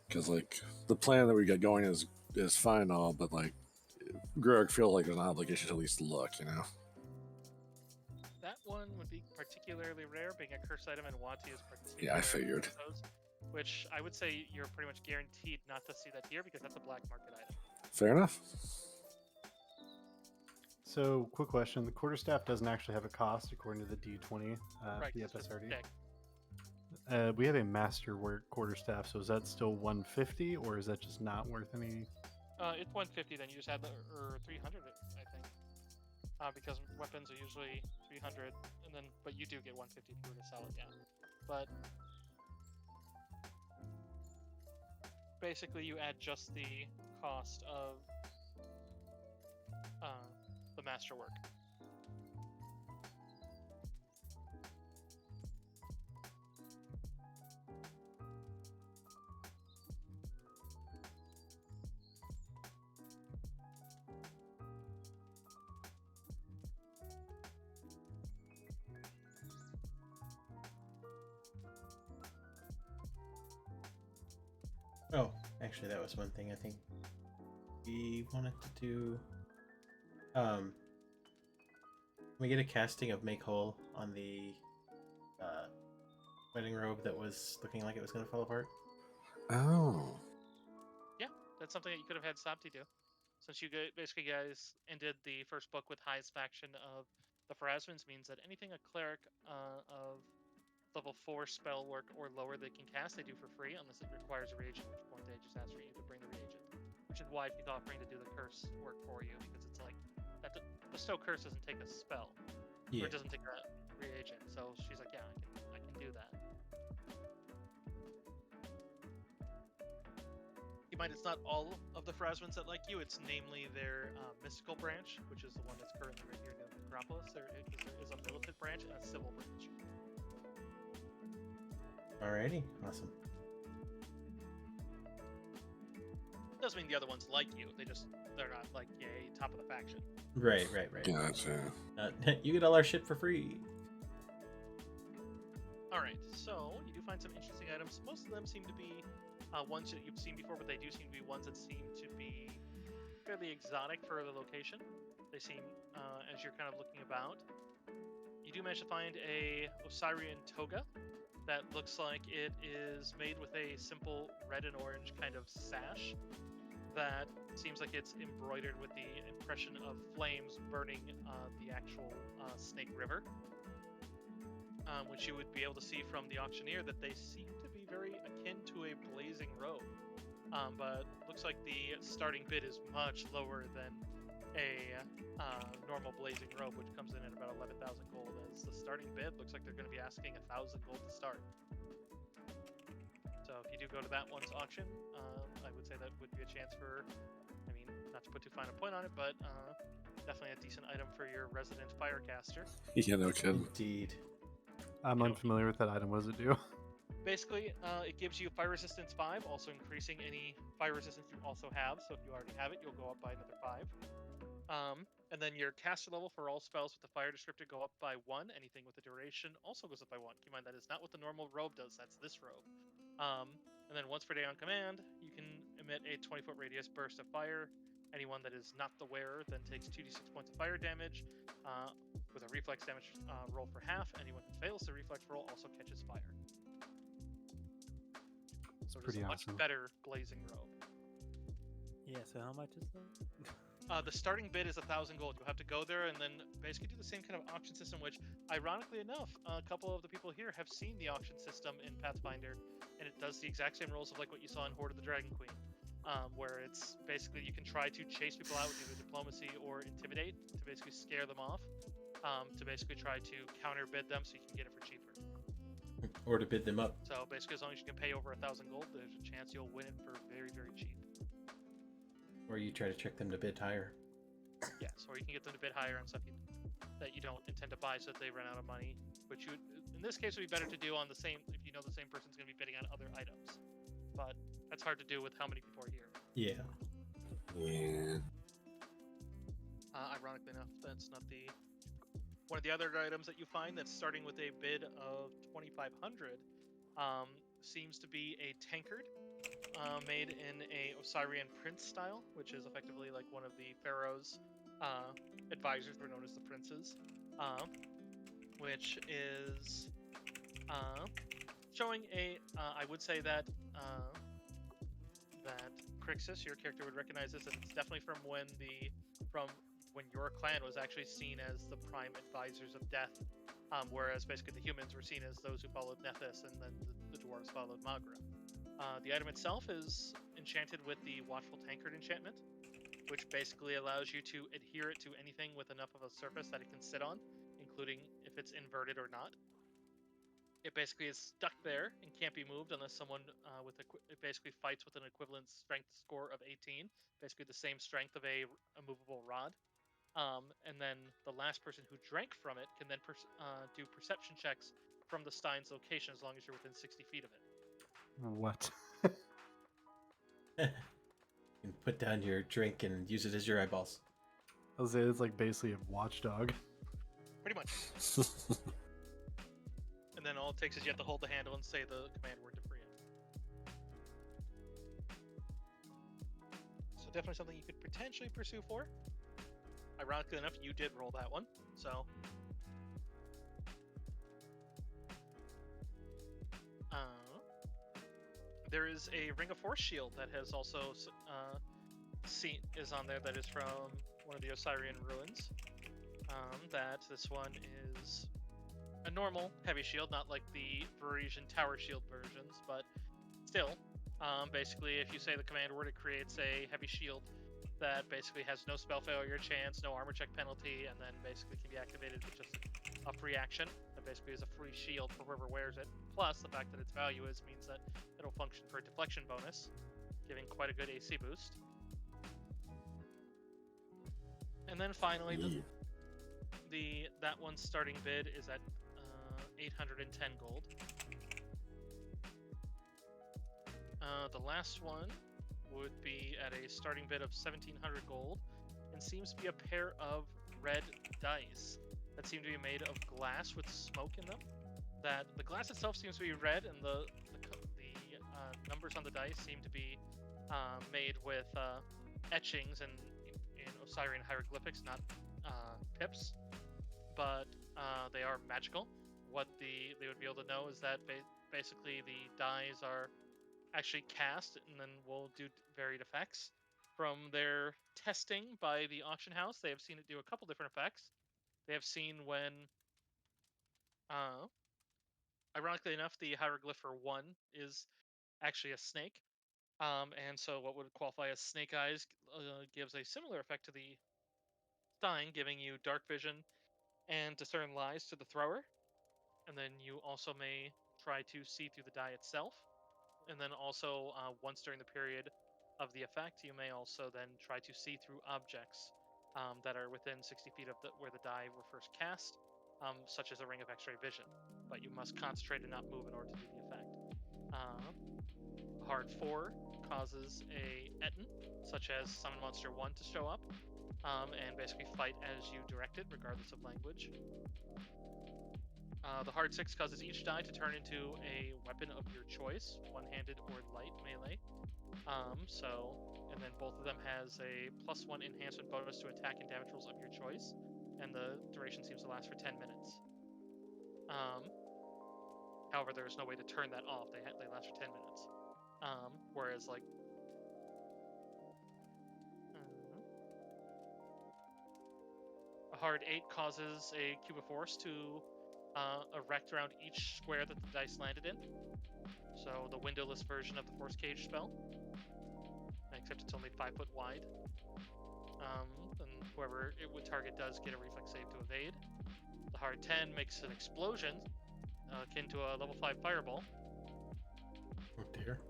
Because like the plan that we got going is fine and all, but like Greer feels like there's an obligation to at least look, you know. That one would be particularly rare, being a curse item, and Wati is particularly Yeah, I figured. those, which I would say you're pretty much guaranteed not to see that here, because that's a black market item. Fair enough. So, quick question: the quarterstaff doesn't actually have a cost according to the D20, Right, the 'cause it's FSRD. deck. We have a masterwork quarterstaff, so is that still 150, or is that just not worth any? It's 150. Then you just add the 300, I think, because weapons are usually 300, and then but you do get 150 if you were to sell it, yeah. But basically, you add just the cost of the masterwork. Oh, actually, that was one thing I think we wanted to do. We get a casting of Make Whole on the wedding robe that was looking like it was going to fall apart. Oh. That's something that you could have had Sabti do, since you basically guys ended the first book with highest faction of the Pharasmans, means that anything a cleric of level 4 spell work or lower they can cast, they do for free, unless it requires a reagent, at which point they just ask for you to bring the reagent. Which is why she's offering to do the curse work for you, because it's like that bestow curse doesn't take a spell, or it doesn't take a reagent. So she's like, yeah, I can do that. in mind, it's not all of the Phrasmans that like you. It's namely their mystical branch, which is the one that's currently right here in the Necropolis. There is a militant branch and a civil branch. Alrighty, awesome. Doesn't mean the other ones like you. They're not like yay top of the faction. Right. Gotcha. You get all our shit for free. All right, so you do find some interesting items. Most of them seem to be ones that you've seen before, but they do seem to be ones that seem to be fairly exotic for the location. They seem, as you're kind of looking about, you do manage to find a Osirian toga that looks like it is made with a simple red and orange kind of sash that seems like it's embroidered with the impression of flames burning the actual Snake River, which you would be able to see from the auctioneer that they seem to be very akin to a blazing robe. But looks like the starting bid is much lower than a normal blazing robe, which comes in at about 11,000 gold. As the starting bid looks like they're going to be asking 1,000 gold to start. So if you do go to that one's auction, I would say that would be a chance for, I mean, not to put too fine a point on it, but definitely a decent item for your resident firecaster. Yeah, no kidding. Indeed. I'm unfamiliar with that item. What does it do? Basically, it gives you fire resistance 5, also increasing any fire resistance you also have. So if you already have it, you'll go up by another 5. And then your caster level for all spells with the fire descriptor go up by 1. Anything with the duration also goes up by 1. Keep in mind that is not what the normal robe does. That's this robe. And then once per day on command, you can emit a 20-foot radius burst of fire. Anyone that is not the wearer then takes 2d6 points of fire damage with a reflex damage roll for half. Anyone who fails the reflex roll also catches fire. So it is pretty a much awesome. better blazing robe. Yeah, so how much is that? The starting bid is 1,000 gold. You'll have to go there and then basically do the same kind of auction system, which, ironically enough, a couple of the people here have seen the auction system in Pathfinder, and it does the exact same rolls of like what you saw in Horde of the Dragon Queen, where it's basically you can try to chase people out with either diplomacy or intimidate to basically scare them off, to basically try to counter bid them so you can get it for cheaper. Or to bid them up. So basically, as long as you can pay over 1,000 gold, there's a chance you'll win it for very, very cheap. Or you try to trick them to bid higher. Yes, or you can get them to bid higher on stuff that you don't intend to buy so that they run out of money, which you, in this case, would be better to do on the same, if you know the same person's going to be bidding on other items. But that's hard to do with how many people are here. Yeah. Yeah. Ironically enough, that's not the... One of the other items that you find that's starting with a bid of 2,500 seems to be a tankard made in a Osirian prince style, which is effectively like one of the pharaoh's advisors were known as the princes, which is showing a I would say that that Crixus, your character, would recognize this, and it's definitely from when your clan was actually seen as the prime advisors of death, whereas basically the humans were seen as those who followed Nethys, and then the dwarves followed Magra. The item itself is enchanted with the Watchful Tankard enchantment, which basically allows you to adhere it to anything with enough of a surface that it can sit on, including if it's inverted or not. It basically is stuck there and can't be moved unless someone it basically fights with an equivalent strength score of 18, basically the same strength of a movable rod. And then the last person who drank from it can then do perception checks from the Stein's location as long as you're within 60 feet of it. What? You can put down your drink and use it as your eyeballs. I was saying it's like basically a watchdog. Pretty much. And then all it takes is you have to hold the handle and say the command word to free it. So definitely something you could potentially pursue for. Ironically enough, you did roll that one, so... there is a Ring of Force shield that has also is on there that is from one of the Osirian ruins. That this one is a normal heavy shield, not like the Varisian tower shield versions, but still, basically if you say the command word, it creates a heavy shield that basically has no spell failure chance, no armor check penalty, and then basically can be activated with just a free action. That basically is a free shield for whoever wears it. Plus, the fact that its value means that it'll function for a deflection bonus. giving quite a good AC boost. And then finally, that one's starting bid is at 810 gold. The last one would be at a starting bid of 1700 gold, and seems to be a pair of red dice that seem to be made of glass with smoke in them. That the glass itself seems to be red, and the numbers on the dice seem to be made with etchings and in Osirian hieroglyphics, not pips. But they are magical. What they would be able to know is that basically the dies are actually cast and then will do varied effects. From their testing by the auction house, they have seen it do a couple different effects. They have seen when, ironically enough, the hieroglyph for 1 is actually a snake. And so what would qualify as snake eyes gives a similar effect to the stein, giving you dark vision and discern lies to the thrower. And then you also may try to see through the die itself. And then also, once during the period of the effect, you may also then try to see through objects that are within 60 feet of where the die were first cast, such as a ring of X-ray vision. But you must concentrate and not move in order to do the effect. Hard 4 causes a Etten, such as Summon Monster 1 to show up, and basically fight as you directed, regardless of language. The hard 6 causes each die to turn into a weapon of your choice, one-handed or light melee. And then both of them has a +1 enhancement bonus to attack and damage rolls of your choice, and the duration seems to last for 10 minutes. However, there is no way to turn that off. They last for 10 minutes. Whereas, like, a hard 8 causes a cube of force to erect around each square that the dice landed in. So the windowless version of the force cage spell, except it's only 5 foot wide. And whoever it would target does get a reflex save to evade. The hard 10 makes an explosion akin to a level 5 fireball. Oh dear.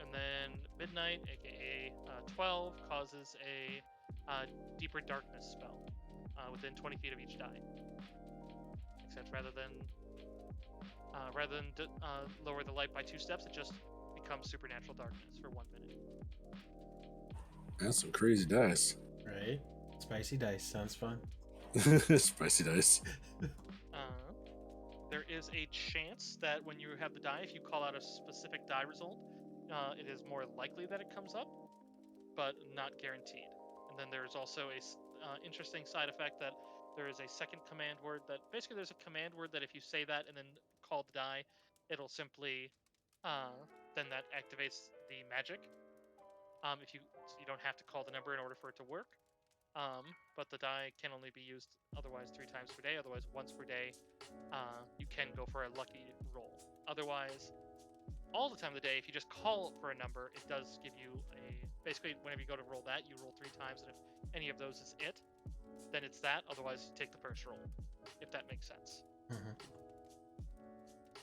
And then midnight, aka 12, causes a deeper darkness spell within 20 feet of each die. Except rather than lower the light by 2 steps, it just becomes supernatural darkness for 1 minute. That's some crazy dice. Right? Spicy dice sounds fun. Spicy dice. There is a chance that when you have the die, if you call out a specific die result, it is more likely that it comes up, but not guaranteed. And then there's also a interesting side effect that there is a second command word that basically there's a command word that if you say that and then call the die, it'll simply then that activates the magic. If you don't have to call the number in order for it to work. But the die can only be used otherwise 3 times per day. Otherwise, once per day, you can go for a lucky roll. Otherwise, all the time of the day, if you just call for a number, it does give you basically whenever you go to roll that, you roll 3 times, and if any of those is it, then it's that. Otherwise, you take the first roll, if that makes sense. Mm-hmm.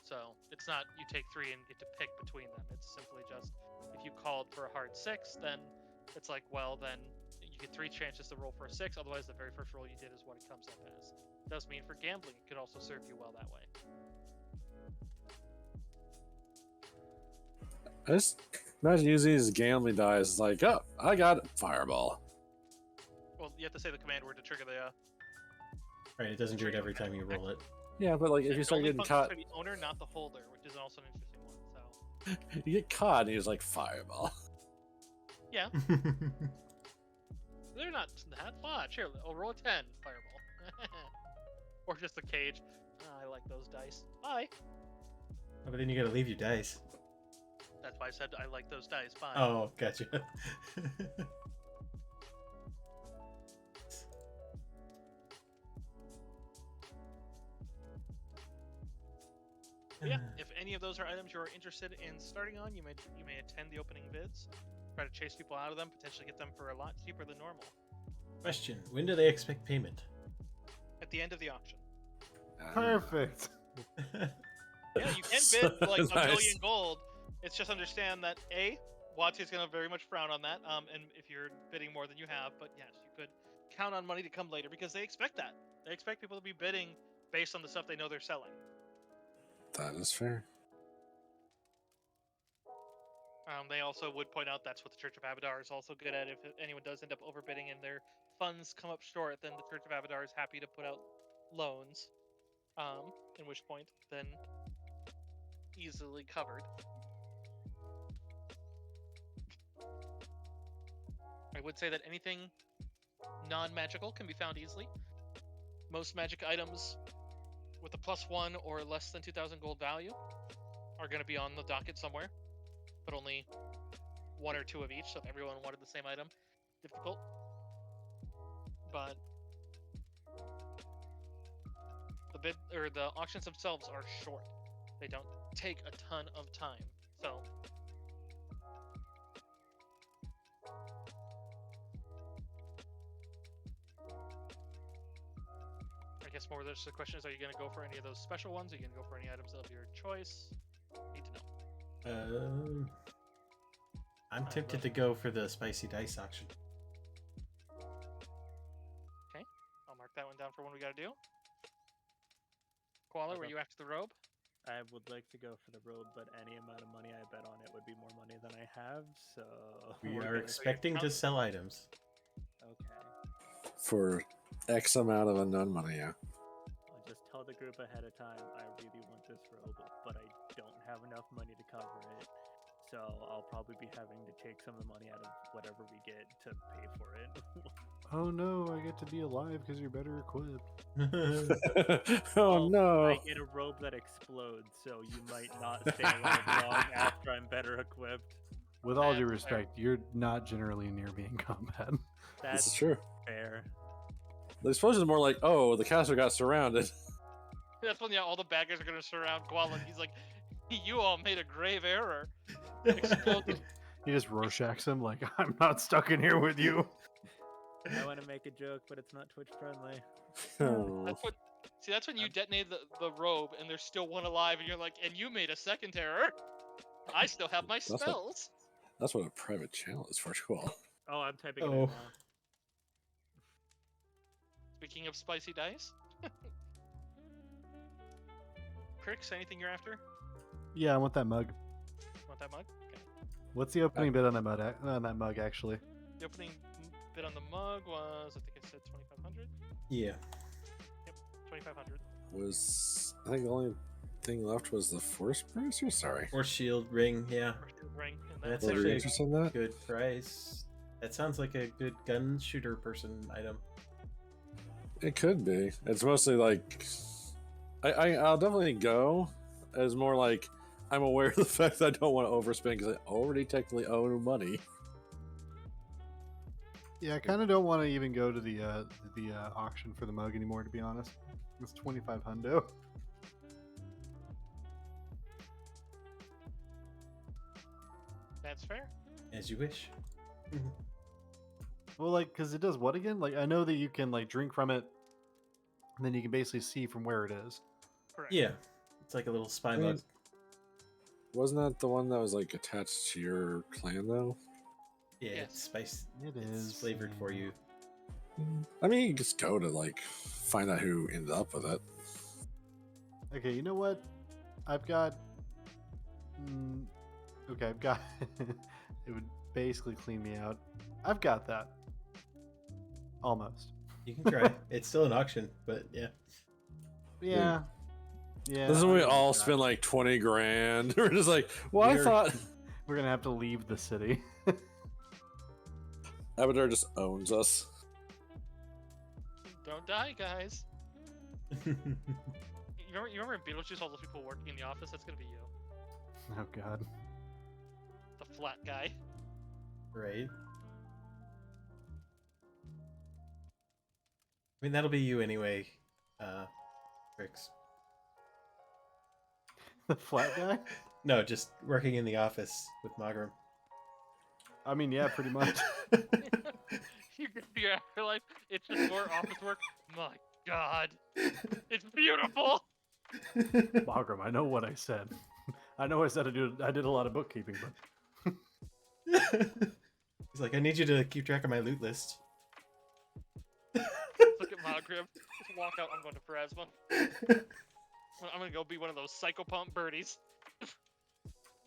So it's not you take 3 and get to pick between them. It's simply just if you called for a hard 6, then it's like, well, then you get 3 chances to roll for a 6. Otherwise, the very first roll you did is what it comes up as. It does mean for gambling, it could also serve you well that way. I just imagine using these gambling dice like, oh, I got it. Fireball. Well, you have to say the command word to trigger the. Right, it doesn't do it every time you roll it. Yeah, but like if it you start only getting functions caught, for the owner, not the holder, which is also an interesting one. So you get caught and he's like, fireball. yeah, they're not that much. Here, I'll roll a 10 fireball, or just a cage. I like those dice. Bye. Oh, but then you gotta leave your dice. That's why I said I like those dice. Bye. Oh, gotcha. Yeah, if any of those are items you are interested in starting on, you may attend the opening bids, try to chase people out of them, potentially get them for a lot cheaper than normal. Question: when do they expect payment? At the end of the auction. Perfect. Yeah, you can bid like a million gold. It's just understand that A, Watsi is going to very much frown on that. And if you're bidding more than you have, but yes, you could count on money to come later because they expect that. They expect people to be bidding based on the stuff they know they're selling. That is fair. They also would point out that's what the Church of Abadar is also good at. If anyone does end up overbidding and their funds come up short, then the Church of Abadar is happy to put out loans. In which point, then easily covered. I would say that anything non-magical can be found easily. Most magic items with a +1 or less than 2,000 gold value are going to be on the docket somewhere, but only 1 or 2 of each. So if everyone wanted the same item, difficult. But the bid or the auctions themselves are short. They don't take a ton of time. So I guess more or less the question is, are you going to go for any of those special ones? Are you going to go for any items of your choice? Need to know. I'm tempted to go for the spicy dice auction. Okay, I'll mark that one down for when we got to do. Koala, were you after the robe? I would like to go for the robe, but any amount of money I bet on it would be more money than I have, so... We We're are gonna- expecting to sell items. Okay. For X amount of unknown money, yeah. I'll just tell the group ahead of time, I really want this robe, but I don't have enough money to cover it. So I'll probably be having to take some of the money out of whatever we get to pay for it. Oh no, I get to be alive because you're better equipped. Oh Well, no. I get a robe that explodes, so you might not stay alive long after I'm better equipped. With all due That's respect, you're not generally near me in combat. This is That's true. fair. The explosion is more like, oh, the castle got surrounded. That's when all the bad guys are going to surround Koala, and he's like, you all made a grave error. Explode. He just Rorschachs him like, I'm not stuck in here with you. I want to make a joke, but it's not Twitch friendly. Oh. That's when you detonate the robe, and there's still one alive, and you're like, and you made a second error. I still have my what- spells. That's what a private channel is for, cool. Oh, I'm typing it Oh. in now. Speaking of spicy dice. Crix, anything you're after? Yeah, I want that mug. Want that mug? Okay. What's the opening bid on that mug actually? The opening bid on the mug was, I think I said 2,500. Yeah. 2,500. I think the only thing left was the force bracer? Sorry. Or shield ring, yeah. Or shield ring, and That's Were that's you actually a interested in that? good price. That sounds like a good gun shooter person item. It could be. It's mostly like I'll definitely go as more like I'm aware of the fact that I don't want to overspend because I already technically owe money. Yeah, I kind of don't want to even go to the auction for the mug anymore, to be honest. It's 25 hundo. That's fair. As you wish. Well, like, because it does what again? Like, I know that you can like drink from it, and then you can basically see from where it is. Correct. Yeah. It's like a little spy I mean, mug. Wasn't that the one that was like attached to your clan though? Yeah, Yes. it's spice. It It's is flavored for you. I mean, you just go to like find out who ended up with it. Okay, you know what? I've got. Okay, I've got. It would basically clean me out. I've got that. Almost. You can try. It's still an auction, but yeah. Yeah. Yeah. This is when we I'll all do that. spend like 20 grand. We're just like, well, I We're- thought We're gonna have to leave the city. Abadar just owns us. Don't die, guys. You remember in Beetlejuice, all those people working in the office? That's gonna be you. Oh God. The flat guy. Right. I mean, that'll be you anyway, Rix. The flat guy. No, just working in the office with Magram. I mean, yeah, pretty much. You get to your afterlife. It's just more office work. My God, it's beautiful. Bagram, I know what I said. I know I said I did a lot of bookkeeping, but He's like, I need you to keep track of my loot list. Look at Magrib. Just walk out. I'm going to Pharasma. I'm gonna go be one of those psychopomp birdies.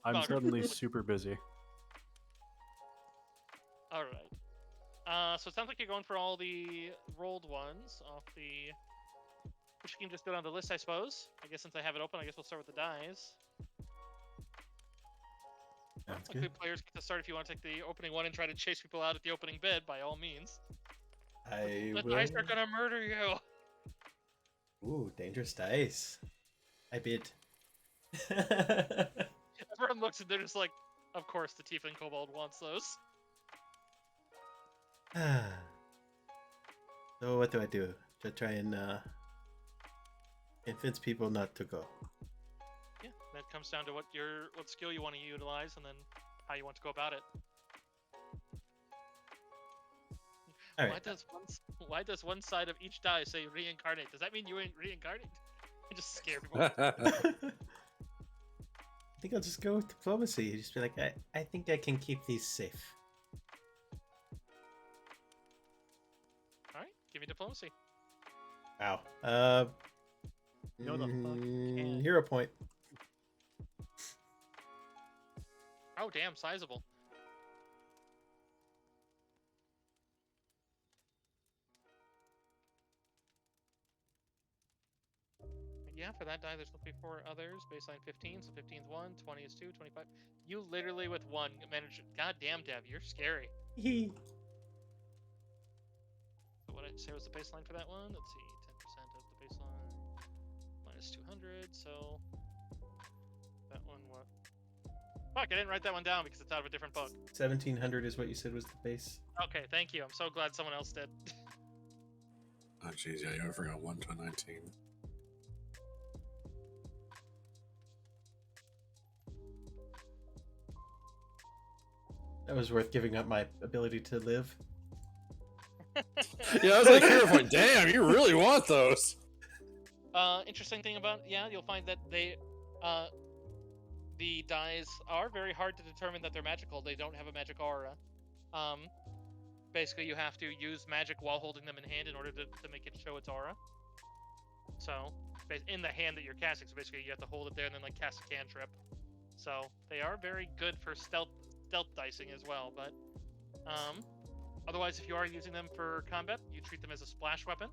I'm Magrib. suddenly super busy. All right. So it sounds like you're going for all the rolled ones off the. Which you can just go down the list, I suppose. I guess since I have it open, I guess we'll start with the dice. Sounds Okay, good. players get to start if you want to take the opening one and try to chase people out at the opening bid, by all means. I The will. dice are gonna murder you. Ooh, dangerous dice. I bid. Everyone looks and they're just like, of course, the Tiefling Kobold wants those. So what do I do to try and convince people not to go? Yeah, that comes down to what skill you want to utilize and then how you want to go about it. All Why right. does one side of each die say reincarnate? Does that mean you ain't reincarnate? I just scare people. I think I'll just go with diplomacy. Just be like, I think I can keep these safe. All right, give me diplomacy. Wow. No, the fuck you can't. Hero point. Oh, damn, sizable. Yeah, for that die, there's supposed to be 4 others. Baseline 15, so 15 is 1, 20 is 2, 25. You literally, with 1, managed. Goddamn, Dev, you're scary. Hee. So what I say was the baseline for that one? Let's see, 10% of the baseline minus 200, so that one what? Fuck, I didn't write that one down because it's out of a different book. 1700 is what you said was the base. Okay, thank you. I'm so glad someone else did. Oh, jeez, yeah, I forgot 1 to 19. That was worth giving up my ability to live. Yeah, I was like, hero point. Damn, you really want those. Interesting thing about, yeah, you'll find that the dies are very hard to determine that they're magical. They don't have a magic aura. Basically, you have to use magic while holding them in hand in order to make it show its aura. So, in the hand that you're casting, so basically you have to hold it there and then like cast a cantrip. So they are very good for stealth dicing as well. But otherwise, if you are using them for combat, you treat them as a splash weapon.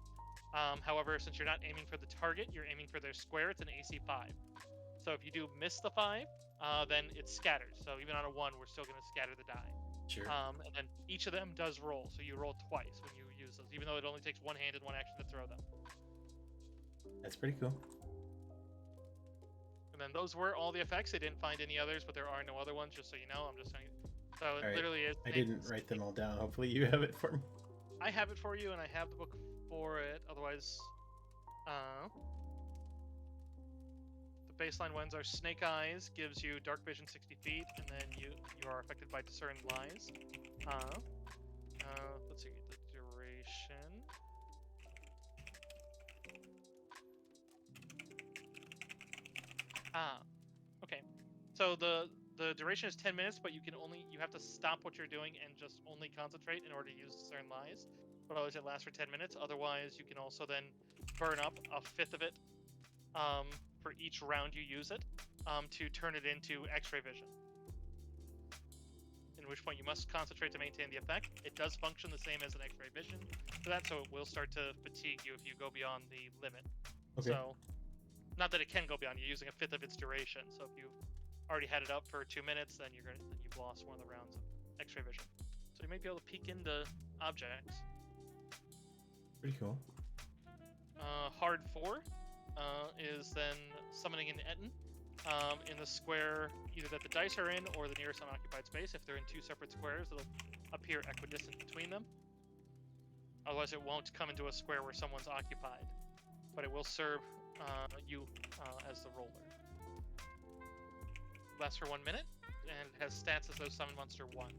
However, since you're not aiming for the target, you're aiming for their square. It's an AC 5. So if you do miss the 5, then it scatters. So even on a 1, we're still going to scatter the die. Sure. And then each of them does roll. So you roll twice when you use those, even though it only takes one hand and one action to throw them. That's pretty cool. And then those were all the effects. They didn't find any others, but there are no other ones, just so you know. I'm just saying. So it Alright. literally is. I didn't write them all down. Hopefully you have it for me. I have it for you, and I have the book for it. Otherwise, the baseline ones are Snake Eyes, gives you Dark Vision 60 feet, and then you are affected by Discern Lies. Let's see the duration. Okay. So the duration is 10 minutes, but you have to stop what you're doing and just only concentrate in order to use Discern Lies. But otherwise it lasts for 10 minutes. Otherwise, you can also then burn up a fifth of it for each round you use it to turn it into X-ray vision. In which point you must concentrate to maintain the effect. It does function the same as an X-ray vision for that, so it will start to fatigue you if you go beyond the limit. Okay. So, not that it can go beyond. You're using a fifth of its duration. So if you've already had it up for 2 minutes, then you've lost one of the rounds of X-ray vision. So you might be able to peek into objects. Pretty cool. Hard 4 is then summoning an Etten in the square either that the dice are in or the nearest unoccupied space. If they're in 2 separate squares, it'll appear equidistant between them. Otherwise, it won't come into a square where someone's occupied, but it will serve you as the roller. Lasts for 1 minute and has stats as though Summon Monster 1.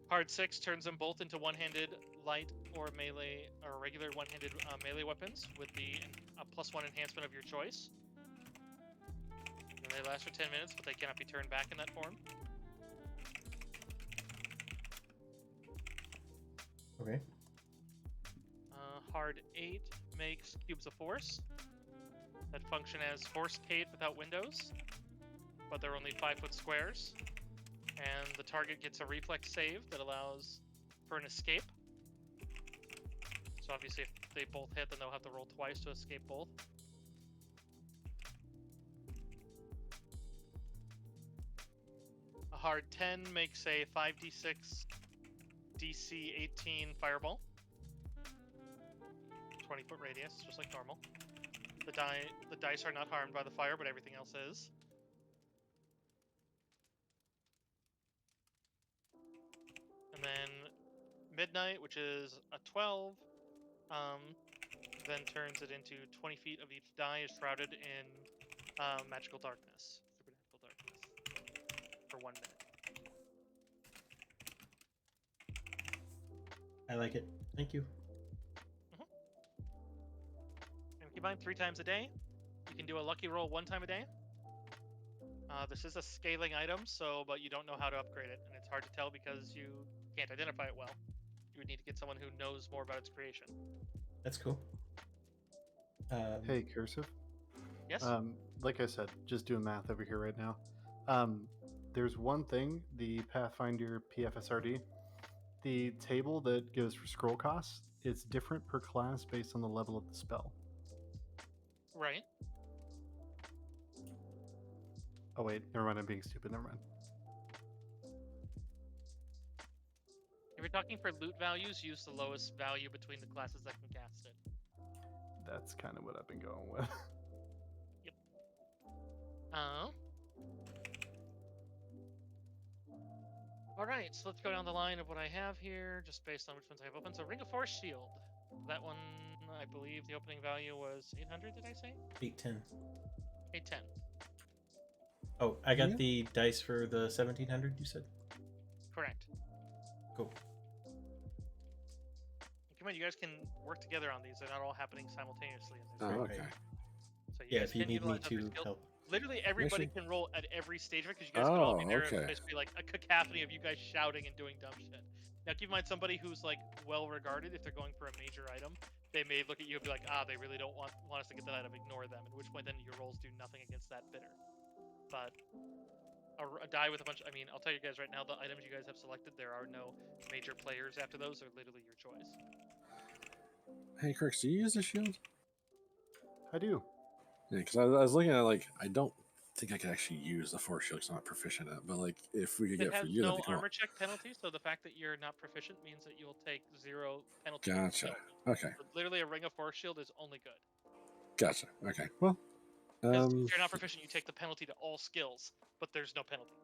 Hard 6 turns them both into one-handed light or melee or regular one-handed melee weapons with the +1 enhancement of your choice. And They last for 10 minutes, but they cannot be turned back in that form. Okay. Hard 8 makes cubes of force that function as force cave without windows, but they're only 5-foot squares. And the target gets a reflex save that allows for an escape. So obviously if they both hit, then they'll have to roll twice to escape both. A hard 10 makes a 5d6 DC 18 fireball. 20-foot radius, just like normal. The dice are not harmed by the fire, but everything else is. And then midnight, which is a 12, then turns it into 20 feet of each die is shrouded in magical darkness, supernatural darkness, for 1 minute. I like it. Thank you. And keep in mind, 3 times a day. You can do a lucky roll 1 time a day. This is a scaling item, but you don't know how to upgrade it, and it's hard to tell because you can't identify it well. You would need to get someone who knows more about its creation. That's cool. Hey, Cursive. Yes? Like I said, just doing math over here right now. There's one thing, the Pathfinder PFSRD, the table that goes for scroll costs, it's different per class based on the level of the spell. Right. Oh wait, never mind, I'm being stupid, never mind. If you're talking for loot values, use the lowest value between the classes that can cast it. That's kind of what I've been going with. Yep. Alright, so let's go down the line of what I have here, just based on which ones I have open. So Ring of Force Shield. That one, I believe the opening value was 800, did I say? 810. 810. Oh, I got Yeah. the dice for the 1700. You said. Correct. Cool. Come on, you guys can work together on these. They're not all happening simultaneously in this. Oh, Right, okay. right. So you Yeah, guys if you can need me utilize other to skills. help. Literally everybody Actually- can roll at every stage of it because you guys can all be Oh, there. okay. It's basically like a cacophony of you guys shouting and doing dumb shit. Now keep in mind, somebody who's like well regarded, if they're going for a major item, they may look at you and be like, they really don't want us to get that item, ignore them. At which point then your rolls do nothing against that bidder. But a die with a bunch, I'll tell you guys right now, the items you guys have selected, there are no major players after those. They're literally your choice. Hey, Kirk, do you use the shield? I do. Yeah, because I was looking at I don't think I could actually use the force shield because I'm not proficient at it. But if we could It get has for you, no that'd be cool. armor check penalty, so the fact that you're not proficient means that you'll take 0 penalty. Gotcha. So, Okay, literally, a Ring of Force Shield is only good. gotcha. Okay, well, Because if you're not proficient, you take the penalty to all skills, but there's no penalty.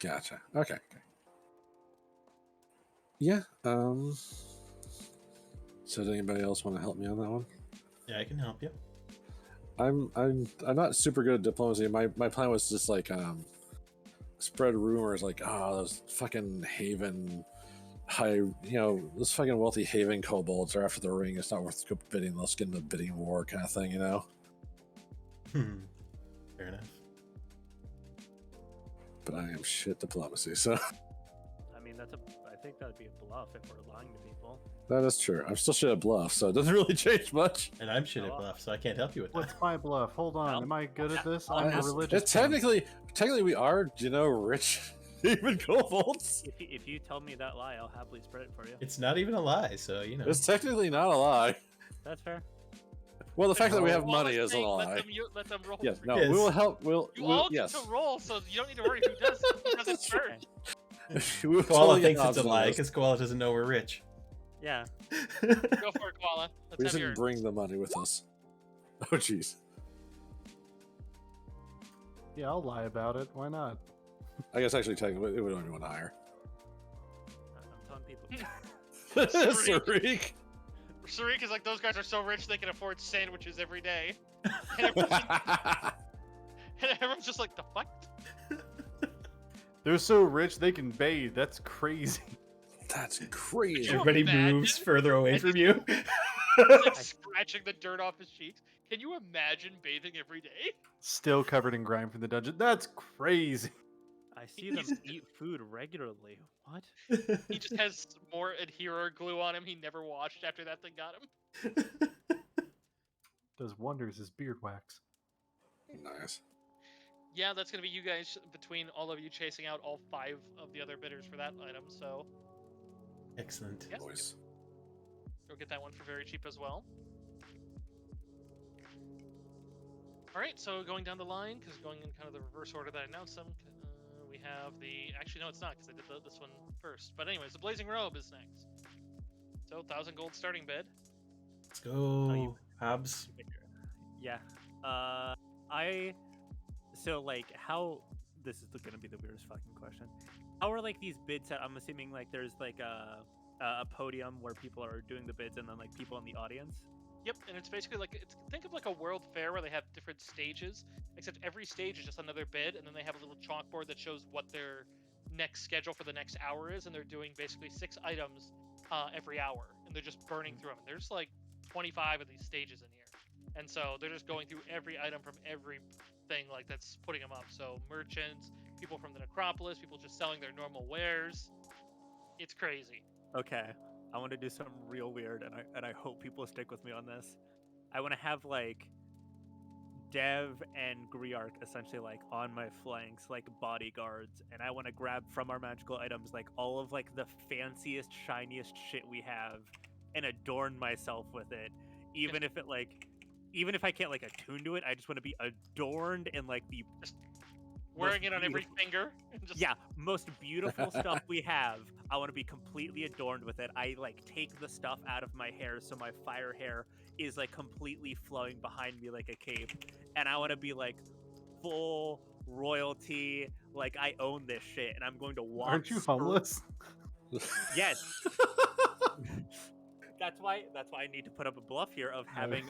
gotcha. Okay. Yeah. So, does anybody else want to help me on that one? Yeah, I can help you. I'm not super good at diplomacy. My plan was just spread rumors those fucking Haven those fucking wealthy Haven kobolds are after the ring. It's not worth bidding. Let's get in the bidding war kind of thing, Fair enough. But I am shit diplomacy, so I think that'd be a bluff if we're lying to people. that is true. I'm still shit at bluff, so it doesn't really change much. And I'm shit at Oh. bluff, so I can't help you with that. What's my bluff? Hold on, Well, am I good at this? I'll I'm a ask- religious. It's technically we are, rich Haven kobolds. If you tell me that lie, I'll happily spread it for you. It's not even a lie, so It's technically not a lie. That's fair. Well, the fact that we have All I'm money is a saying, lie. Let them roll. Yes, for no, you. Yes. we will help. You all get yes. to roll, so you don't need to worry who does it first. We will Koala totally get thinks it's a knobs on lie this. because Koala doesn't know we're rich. Yeah. Go for it, Koala. We Let's just have your. didn't bring the money with us. Oh, jeez. Yeah, I'll lie about it. Why not? I guess actually technically it would only want to hire. I'm telling people. Sarik. Sarik is like, those guys are so rich they can afford sandwiches every day. And everyone's just like, the fuck? They're so rich they can bathe. That's crazy. That's crazy. Can you Everybody imagine? moves further away And from you. He's like scratching the dirt off his cheeks. Can you imagine bathing every day? Still covered in grime from the dungeon. That's crazy. I see them eat food regularly. What? He just has more adherer glue on him he never washed after that thing got him. Does wonders as beard wax. Nice. Yeah, that's gonna be you guys between all of you chasing out all 5 of the other bidders for that item. So Excellent. yes, Boys. you'll get that one for very cheap as well. All right, so going down the line, because going in kind of the reverse order that I announced them, we have the. Actually, no, it's not, because I did this one first. But anyways, the Blazing Robe is next. So 1,000 gold starting bid. Let's go, you- Habs. Yeah. So like how this is gonna be the weirdest fucking question. How are like these bids set? I'm assuming like there's like a podium where people are doing the bids and then like people in the audience. Yep, and it's basically like think of like a world fair where they have different stages, except every stage is just another bid, and then they have a little chalkboard that shows what their next schedule for the next hour is, and they're doing basically 6 items every hour, and they're just burning through them. There's like 25 of these stages in here, and so they're just going through every item from every thing like that's putting them up. So merchants, people from the necropolis, people just selling their normal wares. It's crazy. Okay. I want to do something real weird, and I hope people stick with me on this. I want to have like Dev and Griark essentially like on my flanks, like bodyguards, and I want to grab from our magical items like all of like the fanciest, shiniest shit we have, and adorn myself with it. Even if I can't like attune to it, I just want to be adorned in like the Wearing it on every beautiful- finger. And just, yeah, most beautiful stuff we have. I want to be completely adorned with it. I like take the stuff out of my hair so my fire hair is like completely flowing behind me like a cape, and I want to be like full royalty, like I own this shit, and I'm going to walk. Aren't you homeless? Yes. That's why I need to put up a bluff here of having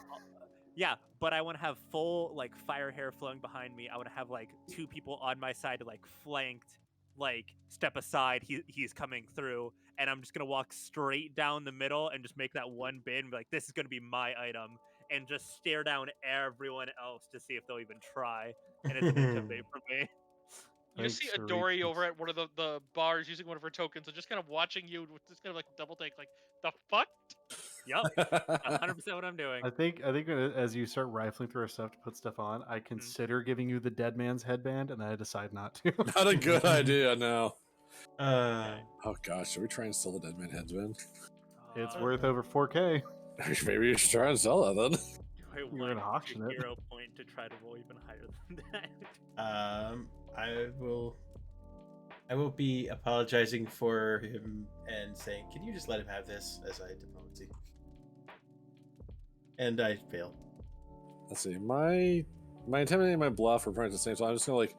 yeah, but I want to have full like fire hair flowing behind me. I want to have like 2 people on my side like flanked, like step aside, he's coming through, and I'm just gonna walk straight down the middle and just make that one bid and be like, this is gonna be my item, and just stare down everyone else to see if they'll even try. And it's an intimidate for me. You just see Thanks, Adori Reeves. over at one of the bars using one of her tokens and just kind of watching you with this kind of like double take, like, the fuck? Yep, 100% what I'm doing. I think as you start rifling through our stuff to put stuff on, I consider giving you the dead man's headband, and then I decide not to. Not a good idea, no. Uh, Oh gosh, should we try and sell the dead man headband? It's worth over 4K. Maybe you should try and sell that then. Do I You're want gonna auction a it. hero point to try to roll even higher than that? I will be apologizing for him and saying, "Can you just let him have this?" As I diplomacy, and I fail. Let's see, my intimidate and my bluff are pretty the same. So I'm just gonna like,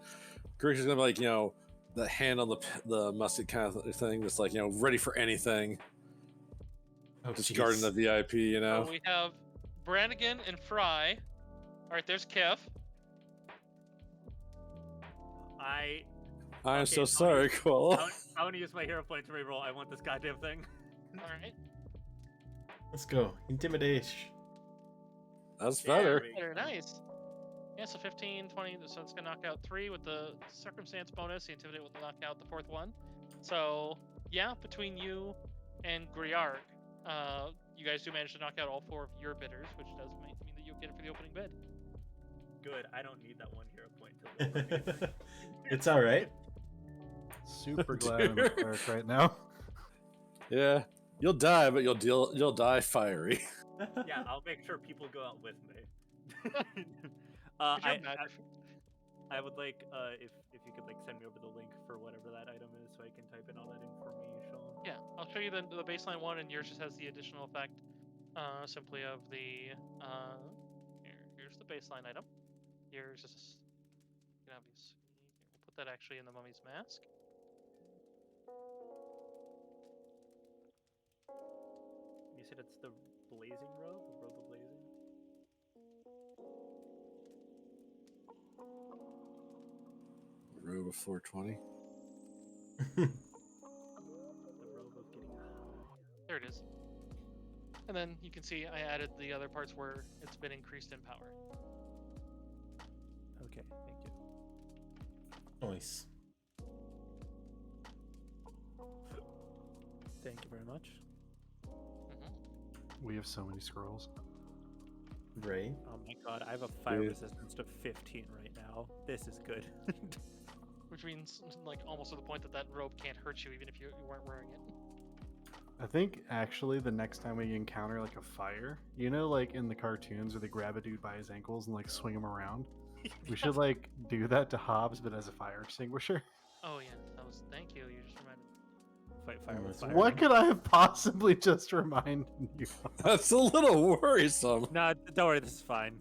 Griggs is gonna be like, the hand on the musket kind of thing, that's like, ready for anything. Oh, Just jeez. guarding the VIP, So we have Brannigan and Fry. All right, there's Kef. I'm Okay, so I'll sorry, use- Quill. I want to use my hero point to reroll. I want this goddamn thing. All right, Let's go. Intimidation. That's There better. we very go. nice. Yeah, so 15, 20, so it's gonna knock out 3 with the circumstance bonus. The intimidate will knock out the 4th one. So yeah, between you and Griark, you guys do manage to knock out all 4 of your bidders, which does mean that you get it for the opening bid. Good. I don't need that one hero point to roll for me. It's all right. Super glad I'm a cleric right now. Yeah, you'll die, but you'll die fiery. Yeah, I'll make sure people go out with me. Could you imagine? I would like if you could like send me over the link for whatever that item is, so I can type in all that information. Yeah, I'll show you the baseline one, and yours just has the additional effect, simply of the. Here's the baseline item. Yours is gonna be. We'll put that actually in the mummy's mask. You said it's the blazing robe, the robe of blazing. Robe of 420. The robe of getting high. There it is. And then you can see I added the other parts where it's been increased in power. Okay, thank you. Nice. Thank you very much. We have so many scrolls. Right. Oh my god, I have a fire Yeah. resistance to 15 right now. This is good. Which means, like, almost to the point that that robe can't hurt you even if you weren't wearing it. I think actually the next time we encounter like a fire, you know, like in the cartoons where they grab a dude by his ankles and like swing him around, we should like do that to Hobbs, but as a fire extinguisher. Oh yeah, that was. Thank you. You just reminded me. Fight fire with That's fire. What could I have possibly just reminded you of? That's a little worrisome. No, don't worry, this is fine.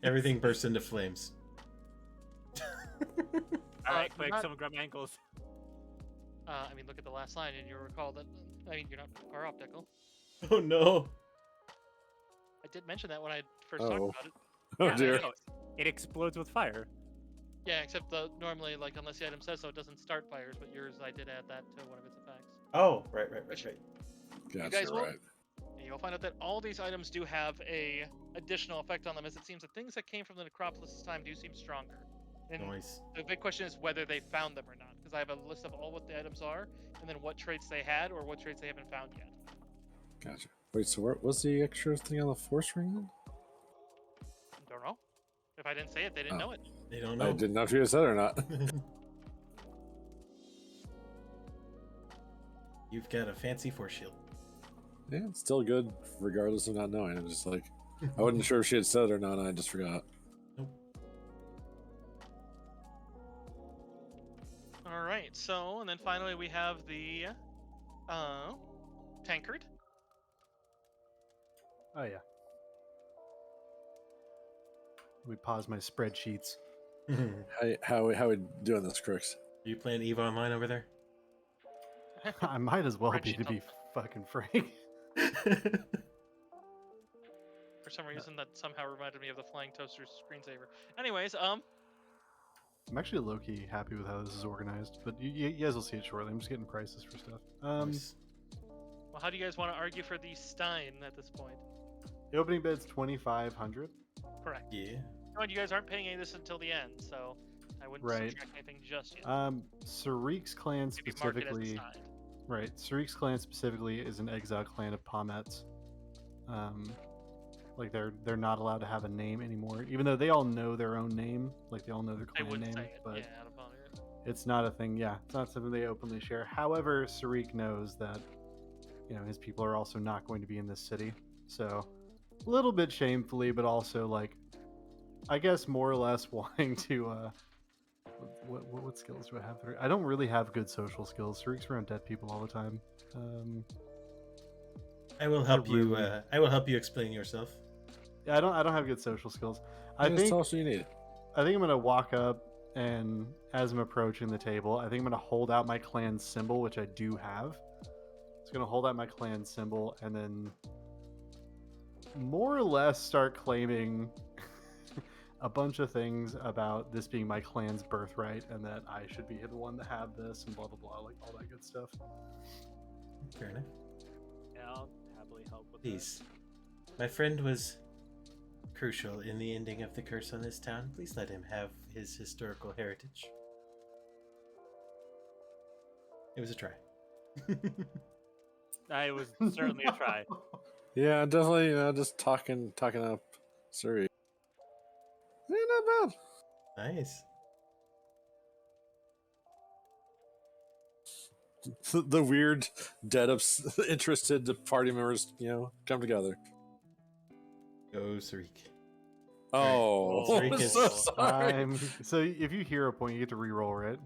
Everything bursts into flames. Alright, you're quick, not- someone grab my ankles. I mean, look at the last line, and you'll recall that. I mean, you're not far off, Deckle. Oh no. I did mention that when I first talked Oh. about it. Oh Yeah, dear. no, it explodes with fire. Yeah, except normally, like, unless the item says so, it doesn't start fires. But yours, I did add that to one of its effects. Oh, right. Gotcha, guys will- right. And you'll find out that all these items do have a additional effect on them, as it seems that things that came from the necropolis this time do seem stronger. And Nice. the big question is whether they found them or not, because I have a list of all what the items are, and then what traits they had or what traits they haven't found yet. Gotcha. Wait, so what was the extra thing on the force ring then? Don't know. If I didn't say it, they didn't Oh. know it. They don't know. I didn't know if you had said it or not. You've got a fancy force shield. Yeah, it's still good regardless of not knowing. I'm just like, I wasn't sure if she had said it or not, and I just forgot. All right. So, and then finally we have the tankard. Oh yeah. We pause my spreadsheets. How we doing this, Crooks? You playing EVE Online over there? I might as well be, Spreadsheet to be fucking frank. For some reason, that somehow reminded me of the Flying Toaster's screensaver. Anyways, I'm actually low-key happy with how this is organized, but you guys will see it shortly. I'm just getting prices for stuff. Nice. well, how do you guys want to argue for the Stein at this point? The opening bid's 2,500. Correct. Yeah. No, you guys aren't paying any of this until the end, so I wouldn't Right. subtract anything just yet. Sarik's clan Maybe mark it as a specifically. Stein. Right. Sarik's clan specifically is an exiled clan of Pomets. Like they're not allowed to have a name anymore, even though they all know their own name. Like they all know their I clan wouldn't name, say it. but Yeah, out of honor. it's not a thing. Yeah, it's not something they openly share. However, Sarik knows that his people are also not going to be in this city, so a little bit shamefully, but also like I guess more or less wanting to. What skills do I have? I don't really have good social skills. Sarik's around dead people all the time. I will help you. really- I will help you explain yourself. Yeah, I don't have good social skills. I That's think all you need. I'm gonna walk up and as I'm approaching the table, I think I'm gonna hold out my clan symbol, which I do have. It's gonna hold out my clan symbol and then more or less start claiming a bunch of things about this being my clan's birthright and that I should be the one to have this and blah blah blah, like all that good stuff. Fair enough. Yeah, I'll happily help with Please. My friend was crucial in the ending of the curse on this town. Please let him have his historical heritage. It was a try. that. It was certainly a try. Yeah, definitely. Just talking up Suri. Yeah, not bad. Nice. The weird, dead interested party members, come together. Go, Sarik. Oh, Oh, I'm Sarik is- so sorry. So if you hear a point, you get to re-roll, right?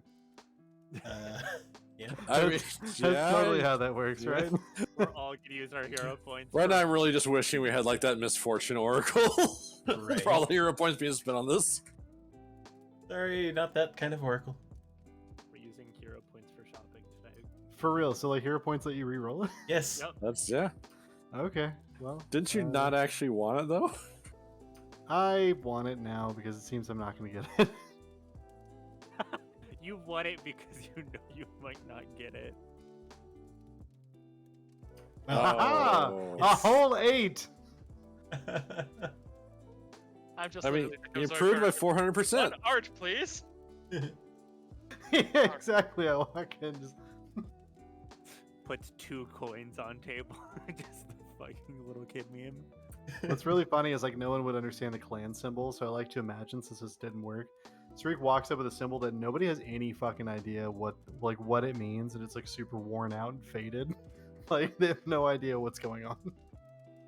Yeah. I mean, That's yeah, totally how that works, yeah. right? We're all gonna use our hero points. Right for- now, I'm really just wishing we had like that misfortune oracle Right. for all the hero points being spent on this. Sorry, not that kind of oracle. We're using hero points for shopping today. For real. So like hero points let you re-roll it. Yes. Yep. That's yeah. Okay. Well, Didn't you Uh, not actually want it though? I want it now because it seems I'm not going to get it. You want it because you know you might not get it. Aha! Oh. A whole 8. I'm just. I mean, literally you thinking, improved by sorry, 400%. one art, please. Yeah, exactly. I walk in just. Puts 2 coins on table. Just the fucking little kid meme. What's really funny is like no one would understand the clan symbol, so I like to imagine since this didn't work. Sarik walks up with a symbol that nobody has any fucking idea what it means, and it's like super worn out and faded. Like they have no idea what's going on.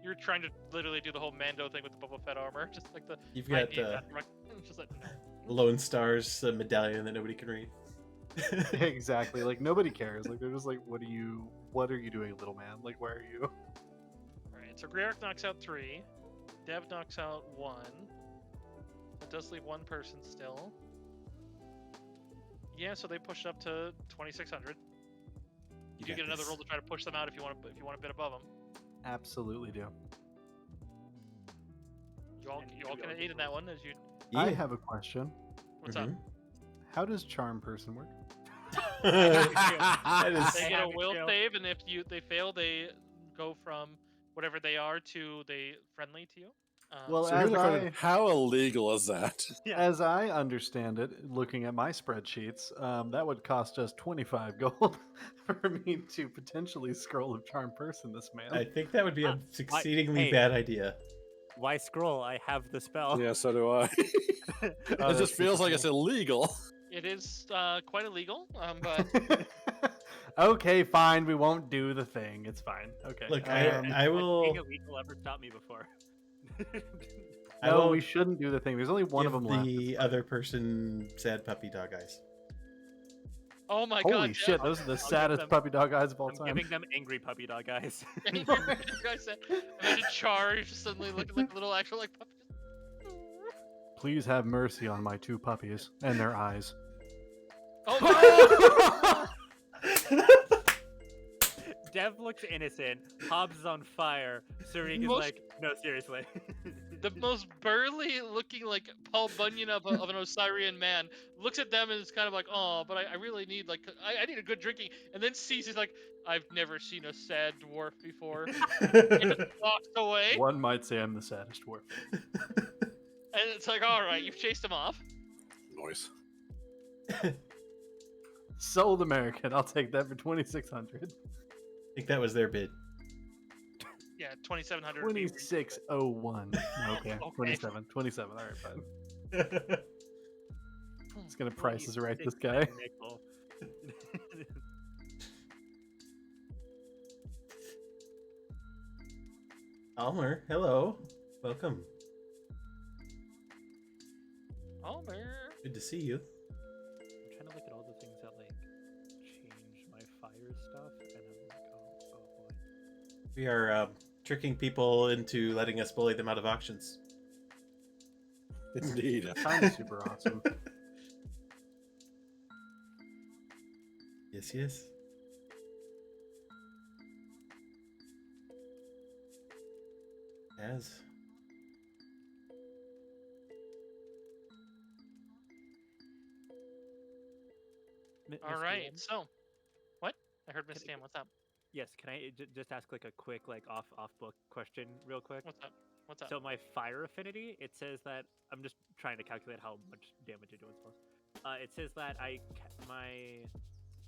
You're trying to literally do the whole Mando thing with the Boba Fett armor, just like the. You've I got need that. Just like no. Lone Star's medallion that nobody can read. Exactly. Like nobody cares. Like they're just like, what are you doing, little man? Like where are you? Alright, so Greyark knocks out 3. Dev knocks out 1. That does leave 1 person still. Yeah, so they pushed up to 2,600. You do got get another this. roll to try to push them out if you want a bit above them. Absolutely do. You all And can aid in that one as you. I have a question. What's up? How does charm person work? That is They I get a have a will kill. save, and if they fail, they go from whatever they are to they friendly to you. Well, So here's as the question, I how illegal is that? as I understand it, looking at my spreadsheets, that would cost us 25 gold for me to potentially scroll of charm person this man. I think that would be a exceedingly hey. bad idea. Why scroll? I have the spell. Yeah, so do I. Oh, It that's just feels super like it's illegal. It is quite illegal, but Okay, fine. We won't do the thing. It's fine. Okay. Look, Um, I will. Being illegal ever stopped me before. I no, will we shouldn't do the thing. There's only one of give them left. the other person sad puppy dog eyes. oh my Holy god! shit, those are the I'll give saddest them- puppy dog eyes of all I'm time. giving them angry puppy dog eyes. I said, imagine Charge suddenly looking like a little actual like puppy. Please have mercy on my 2 puppies and their eyes. Oh my! Dev looks innocent. Hobbs is on fire. Sarik is Most- like, no, seriously. The most burly looking like Paul Bunyan of an Osirian man looks at them and is kind of like, oh, but I really need like I need a good drinking, and then sees he's like, I've never seen a sad dwarf before, and just walks away. One might say I'm the saddest dwarf. And it's like, all right, you've chased him off. Noise. Sold American. I'll take that for 2,600. I think that was their bid. Yeah, 2,700. 2601. Okay, 27. 27. All right, fine. It's gonna price us right, this guy. Nickel. Almer, hello. Welcome. Oh man. Good to see you. I'm trying to look at all the things that like change my fire stuff, and I'm like, oh boy. We are tricking people into letting us bully them out of auctions. Indeed. Kind of super awesome. Yes, yes. As. All Mr. right. Lim? So, what? I heard Miss Tam. What's up? Yes, can I just ask like a quick like off book question real quick? What's up? What's up? So my fire affinity, it says that I'm just trying to calculate how much damage it does. It says that my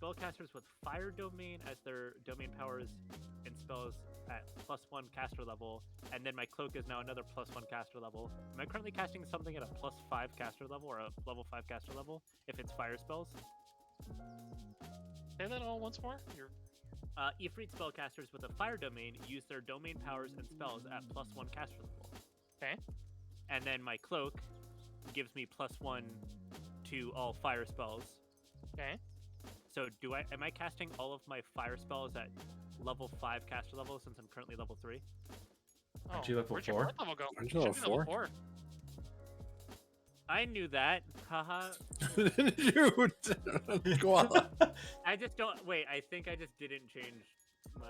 spellcasters with fire domain as their domain powers and spells at +1 caster level, and then my cloak is now another +1 caster level. Am I currently casting something at a +5 caster level or a level 5 caster level if it's fire spells? Say that all once more. Ifrit spellcasters with a fire domain use their domain powers and spells at +1 caster level. Okay. And then my cloak gives me +1 to all fire spells. Okay. So am I casting all of my fire spells at level 5 caster level since I'm currently level 3? Oh, Aren't you level where'd your 4? birth level go? Aren't You you should level be 4? I knew that. Haha. Go on. I just don't wait, I think I just didn't change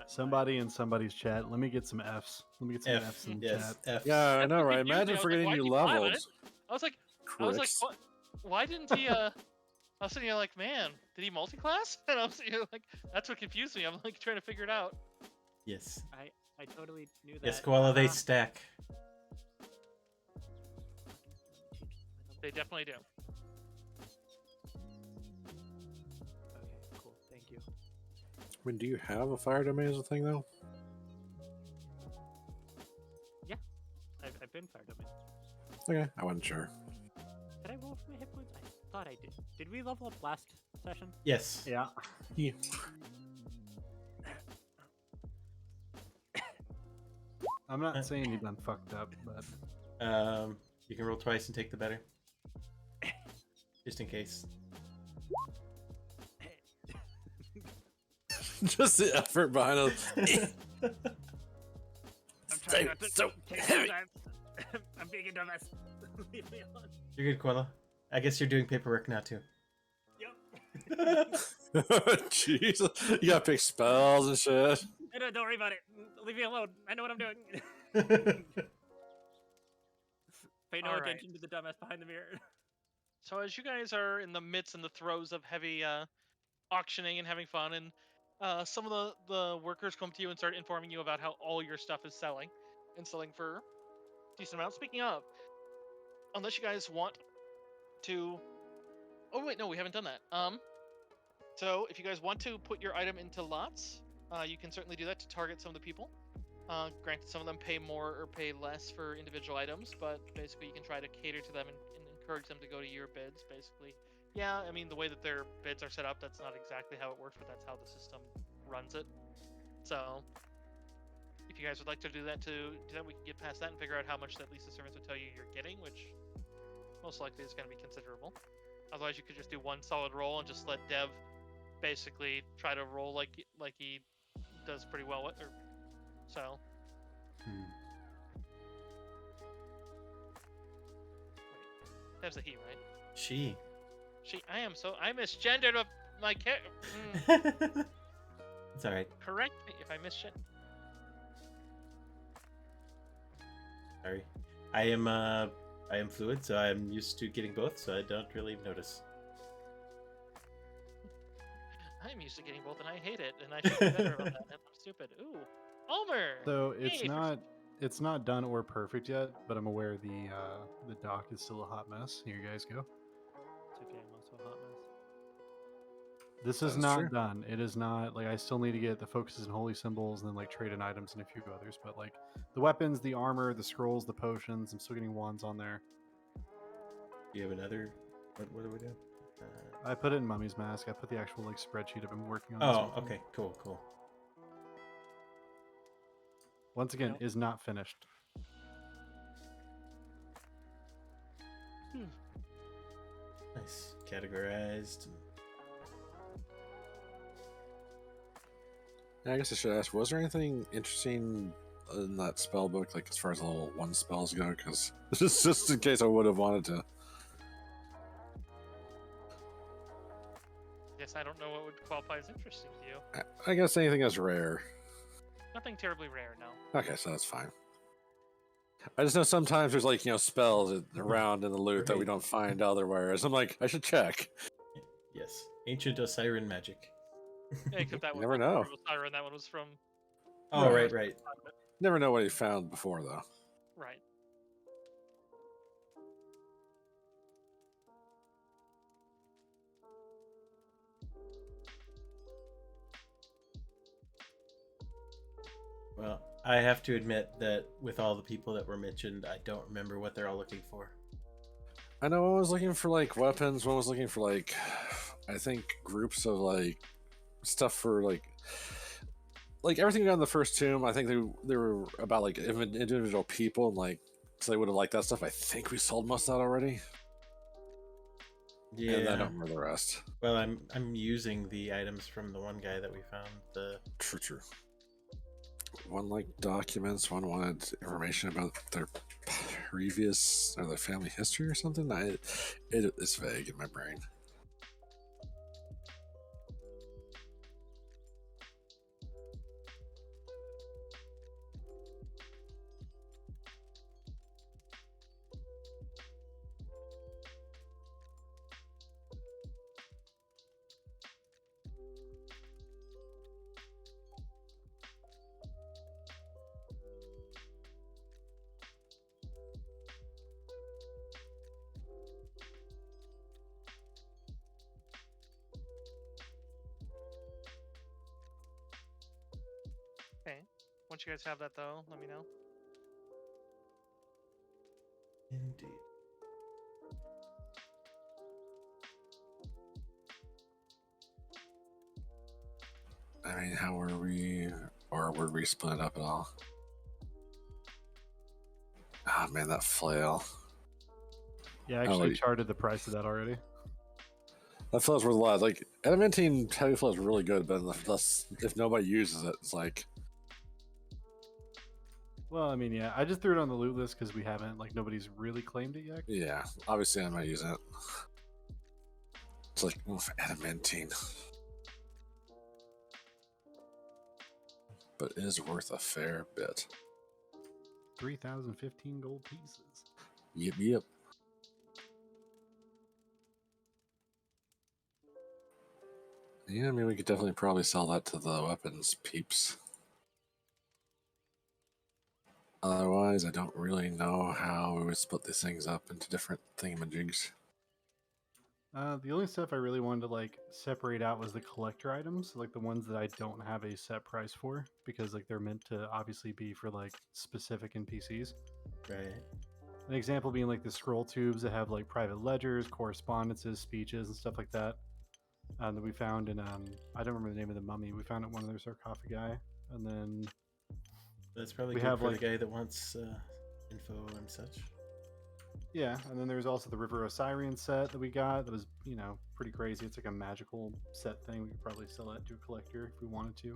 Somebody in somebody's chat. Let me get some Fs. Let me get some F. Fs in Yes, chat. F. Yeah, I know, That's right? confusing. Imagine I was like, forgetting why you did you lie about leveled. it? I was like, Cricks. what? Why didn't he? I was sitting here like, man, did he multi-class? And I was sitting here like, that's what confused me. I'm like trying to figure it out. Yes. I totally knew that. Yes, Koala, they Ah. stack. They definitely do. Okay, cool. Thank you. I mean, do you have a fire domain as a thing though? Yeah, I've been fire domain. Okay, I wasn't sure. Did I roll for my hit points? I thought I did. Did we level up last session? Yes. Yeah. Yeah. I'm not saying you've done fucked up, but You can roll twice and take the better. Just in case. Just the effort behind it. I'm trying not to so take heavy. sometimes. I'm being a dumbass. Leave me alone. You're good, Koala. I guess you're doing paperwork now too. Yep. Jeez, you gotta pick spells and shit. No, don't worry about it. Leave me alone. I know what I'm doing. Pay no All right. attention to the dumbass behind the mirror. So as you guys are in the midst and the throes of heavy auctioning and having fun, and some of the workers come to you and start informing you about how all your stuff is selling, and selling for decent amounts. Speaking of, unless you guys want to, oh wait, no, we haven't done that. So if you guys want to put your item into lots, you can certainly do that to target some of the people. Granted, some of them pay more or pay less for individual items, but basically you can try to cater to them and encourage them to go to your bids, basically. Yeah, I mean, the way that their bids are set up, that's not exactly how it works, but that's how the system runs it. So, if you guys would like to do that, we can get past that and figure out how much that Lisa servants would tell you you're getting, which most likely is going to be considerable. Otherwise, you could just do one solid roll and just let Dev basically try to roll like he does pretty well with, so. Dev's a he, right? She. I misgendered of my character. It's alright. Correct me if I misgender. Sorry. I am fluid, so I'm used to getting both, so I don't really notice. I'm used to getting both, and I hate it, and I should be better about that. And I'm stupid. Ooh, Homer. so it's Yay, it's not done or perfect yet. But I'm aware the dock is still a hot mess. Here you guys go. It's okay, I'm also a hot mess. This is That's not true. done. It is not like I still need to get the focuses and holy symbols, and then like trade in items and a few others. But like the weapons, the armor, the scrolls, the potions, I'm still getting wands on there. Do you have another? What do we do? I put it in Mummy's Mask. I put the actual like spreadsheet I've been working on. Oh, okay, cool. Once again, Nope. is not finished. Nice. Categorized. Yeah, I guess I should ask, was there anything interesting in that spell book, like as far as the level 1 spells go? Because just in case I would have wanted to. Yes, I don't know what would qualify as interesting to you. I guess anything that's rare. Nothing terribly rare, no. Okay, so that's fine. I just know sometimes there's like, spells around in the loot that we Right. don't find otherwise. I'm like, I should check. Yes. Ancient Osiran magic. Yeah, except that You one. never know. Siren, that one was from. Oh, Right. right. Never know what he found before, though. Right. Well, I have to admit that with all the people that were mentioned, I don't remember what they're all looking for. I know one was looking for like weapons, one was looking for like, I think groups of like stuff for like everything on the first tomb. I think they were about like individual people, and like so they would have liked that stuff. I think we sold most of that already. Yeah. And I don't remember the rest. Well, I'm using the items from the one guy that we found. The True. One like documents, one wanted information about their previous or their family history or something. It's vague in my brain. Okay. Once you guys have that, though, let me know. Indeed. I mean, how were we, or were we split up at all? Ah, man, that flail. Yeah, I actually charted the price of that already. That flail's worth a lot. Like, adamantine heavy flail is really good, but if nobody uses it, it's like... Well, I mean, yeah, I just threw it on the loot list because we haven't, like, nobody's really claimed it yet. Yeah, obviously I'm not using it. It's like, oof, adamantine. But it is worth a fair bit. 3,015 gold pieces. Yep. Yeah, I mean, we could definitely probably sell that to the weapons peeps. Otherwise, I don't really know how we would split these things up into different thingamajigs. The only stuff I really wanted to like separate out was the collector items, like the ones that I don't have a set price for, because like they're meant to obviously be for like specific NPCs. Right. An example being like the scroll tubes that have like private ledgers, correspondences, speeches, and stuff like that. That we found in I don't remember the name of the mummy. We found it in one of their sarcophagi, and then That's probably we good have, for like- the guy that wants info and such. yeah, and then there's also the River Osirian set that we got. That was pretty crazy. It's like a magical set thing. We could probably sell that to a collector if we wanted to.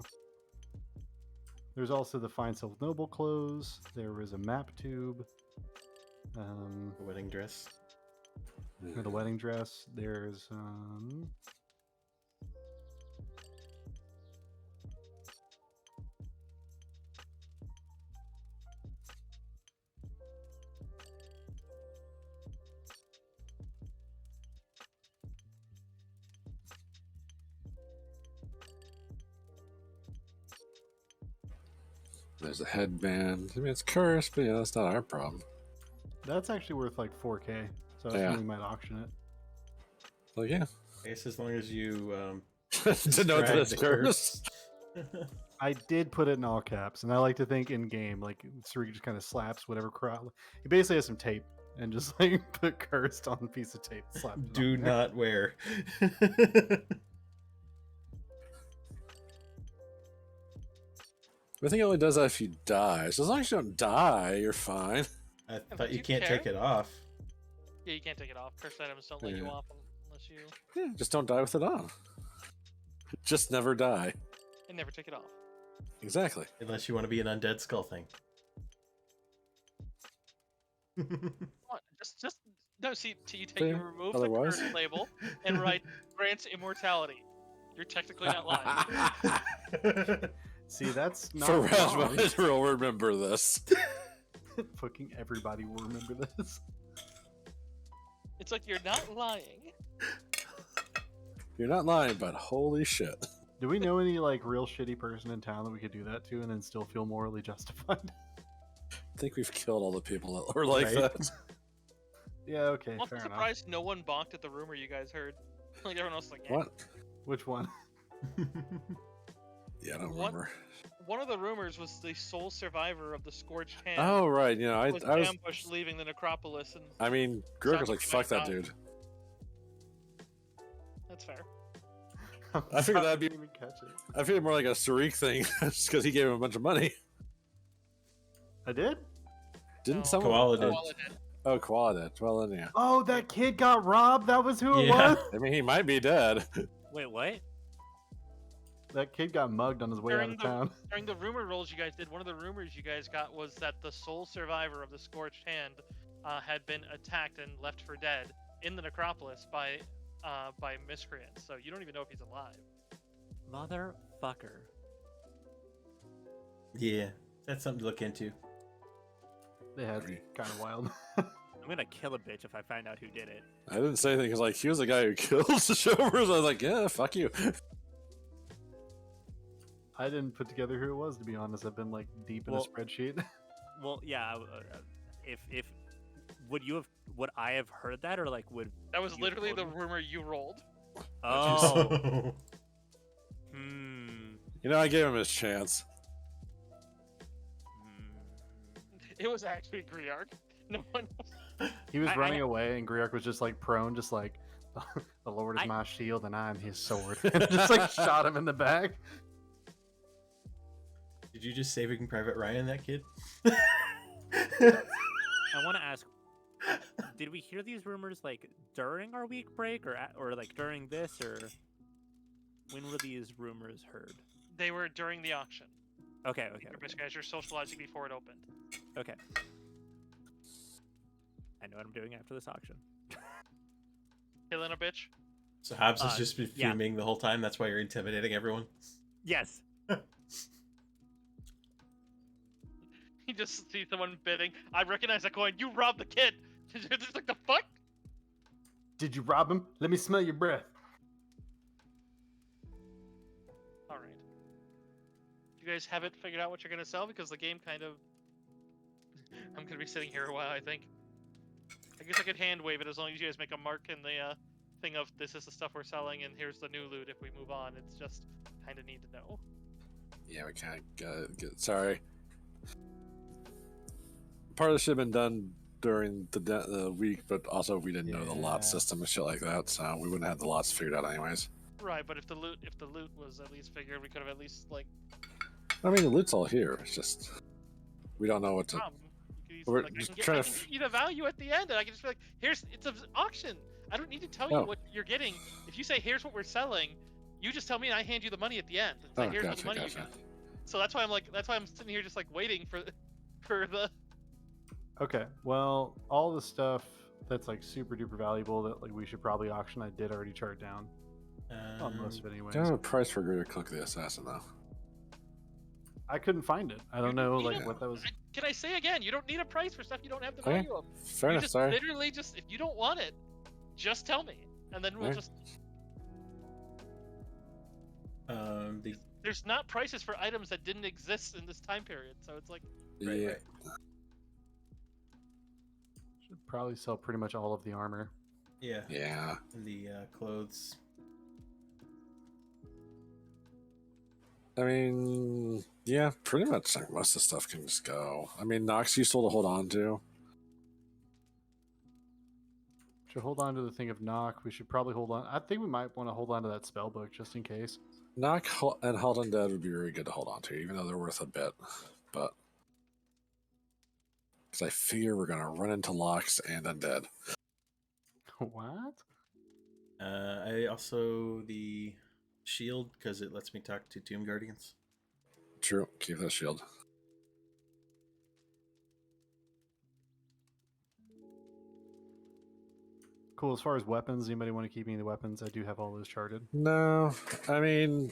There's also the Fine Silk Noble clothes. There was a map tube. The wedding dress. For the wedding dress. There's There's a headband. I mean, it's cursed, but yeah, that's not our problem. that's actually worth like 4K. So I Yeah. think we might auction it. Well, yeah. I guess as long as you To know that describe it's the cursed. I did put it in all caps, and I like to think in game, like Suri just kind of slaps whatever crowd. He basically has some tape and just like put cursed on a piece of tape. Slapped it Do on there. not wear. I think it only does that if you die. So as long as you don't die, you're fine. I but thought do you you can't care? take it off. Yeah, you can't take it off. Cursed items don't let you Yeah. off unless you Yeah, just don't die with it on. Just never die. and never take it off. Exactly. Unless you want to be an undead skull thing. Come on, just no. See, you Fair. you remove Otherwise- the cursed label and write grants immortality. You're technically not lying. See, that's not For wrong. Rasmus, we'll remember this. Fucking everybody will remember this. It's like you're not lying. You're not lying, but holy shit. Do we know any like real shitty person in town that we could do that to and then still feel morally justified? I think we've killed all the people that were like Right? that. Yeah, okay, I'm fair enough. surprised no one balked at the rumor you guys heard. Like everyone else, was like, yeah. What? Which one? Yeah, I don't What? remember. One of the rumors was the sole survivor of the scorched hand Oh, right. You know, I was was. ambushed leaving the necropolis, and I mean, Greg was like, Sounds like fuck he that might dude. that's fair. I figured that'd be- I didn't even catch it. I feel more like a Sarik thing just because he gave him a bunch of money. I did? Didn't No. someone? Koala did. Koala did. Oh, Koala did. Well, then, yeah. Oh, that kid got robbed. That was who it Yeah. was. I mean, he might be dead. Wait, what? That kid got mugged on his way out During of the- town. During the rumor rolls you guys did, one of the rumors you guys got was that the sole survivor of the scorched hand had been attacked and left for dead in the necropolis by miscreants. So you don't even know if he's alive. Motherfucker. Yeah, that's something to look into. They had Very- kind of wild. I'm gonna kill a bitch if I find out who did it. I didn't say anything because, like, he was the guy who killed the Showers. I was like, yeah, fuck you. I didn't put together who it was, to be honest. I've been like deep in Well- a spreadsheet. Well, yeah. If would I have heard that, or like would? That was You literally the told me? rumor you rolled. Oh. Hmm. You know, I gave him his chance. It was actually Griark. No one. He was I- running away, and Griark was just like prone, just like, the Lord is I- my shield, and I am his sword. And just like shot him in the back. Did you just Saving Private Ryan that kid? I want to ask, did we hear these rumors like during our week break, or like during this, or when were these rumors heard? They were during the auction. Okay. As you're socializing before it opened. Okay. I know what I'm doing after this auction. Killing a bitch. So Hobbs has Uh, just been yeah. fuming the whole time. That's why you're intimidating everyone. Yes. You just see someone bidding. I recognize that coin. You robbed the kid. Just like the fuck. Did you rob him? Let me smell your breath. All right. You guys haven't figured out what you're gonna sell because the game kind of. I'm gonna be sitting here a while. I think. I guess I could hand wave it as long as you guys make a mark in the thing of this is the stuff we're selling and here's the new loot. If we move on, it's just kind of need to know. Yeah, we can't get. Sorry. Part of this should have been done during the week, but also we didn't know the lot Yeah. system and shit like that, so we wouldn't have the lots figured out anyways. Right, but if the loot was at least figured, we could have at least like I mean, the loot's all here. It's just we don't know what to. problem. You could We're easily, just I trying can to get you the value at the end, and I can just be like, it's an auction. I don't need to tell you Oh. what you're getting. If you say here's what we're selling, you just tell me and I hand you the money at the end. It's Oh, like here's all the gotcha, money gotcha. you got. So that's why I'm sitting here just like waiting for the. Okay, well, all the stuff that's like super duper valuable that like we should probably auction, I did already chart down on most of it anyways. Do you have a price for Greater Cloak of the Assassin though? I couldn't find it. I don't You know need like a- what that was. Can I say again? You don't need a price for stuff you don't have the Okay. value of. Fair You enough. just Sorry. literally just if you don't want it, just tell me, and then we'll Okay. just. The There's not prices for items that didn't exist in this time period, so it's like. right, Yeah. right. Should probably sell pretty much all of the armor. Yeah. Yeah. And the clothes. I mean, yeah, pretty much like most of the stuff can just go. I mean, Nox useful to hold on to. Should hold on to the thing of knock. We should probably hold on. I think we might want to hold on to that spell book just in case. Nock and Halt Undead would be very good to hold on to, even though they're worth a bit. But because I figure we're gonna run into locks and undead. What? I also the shield because it lets me talk to Tomb Guardians. True. Keep that shield. Cool. As far as weapons, anybody want to keep any of the weapons? I do have all those charted. No, I mean,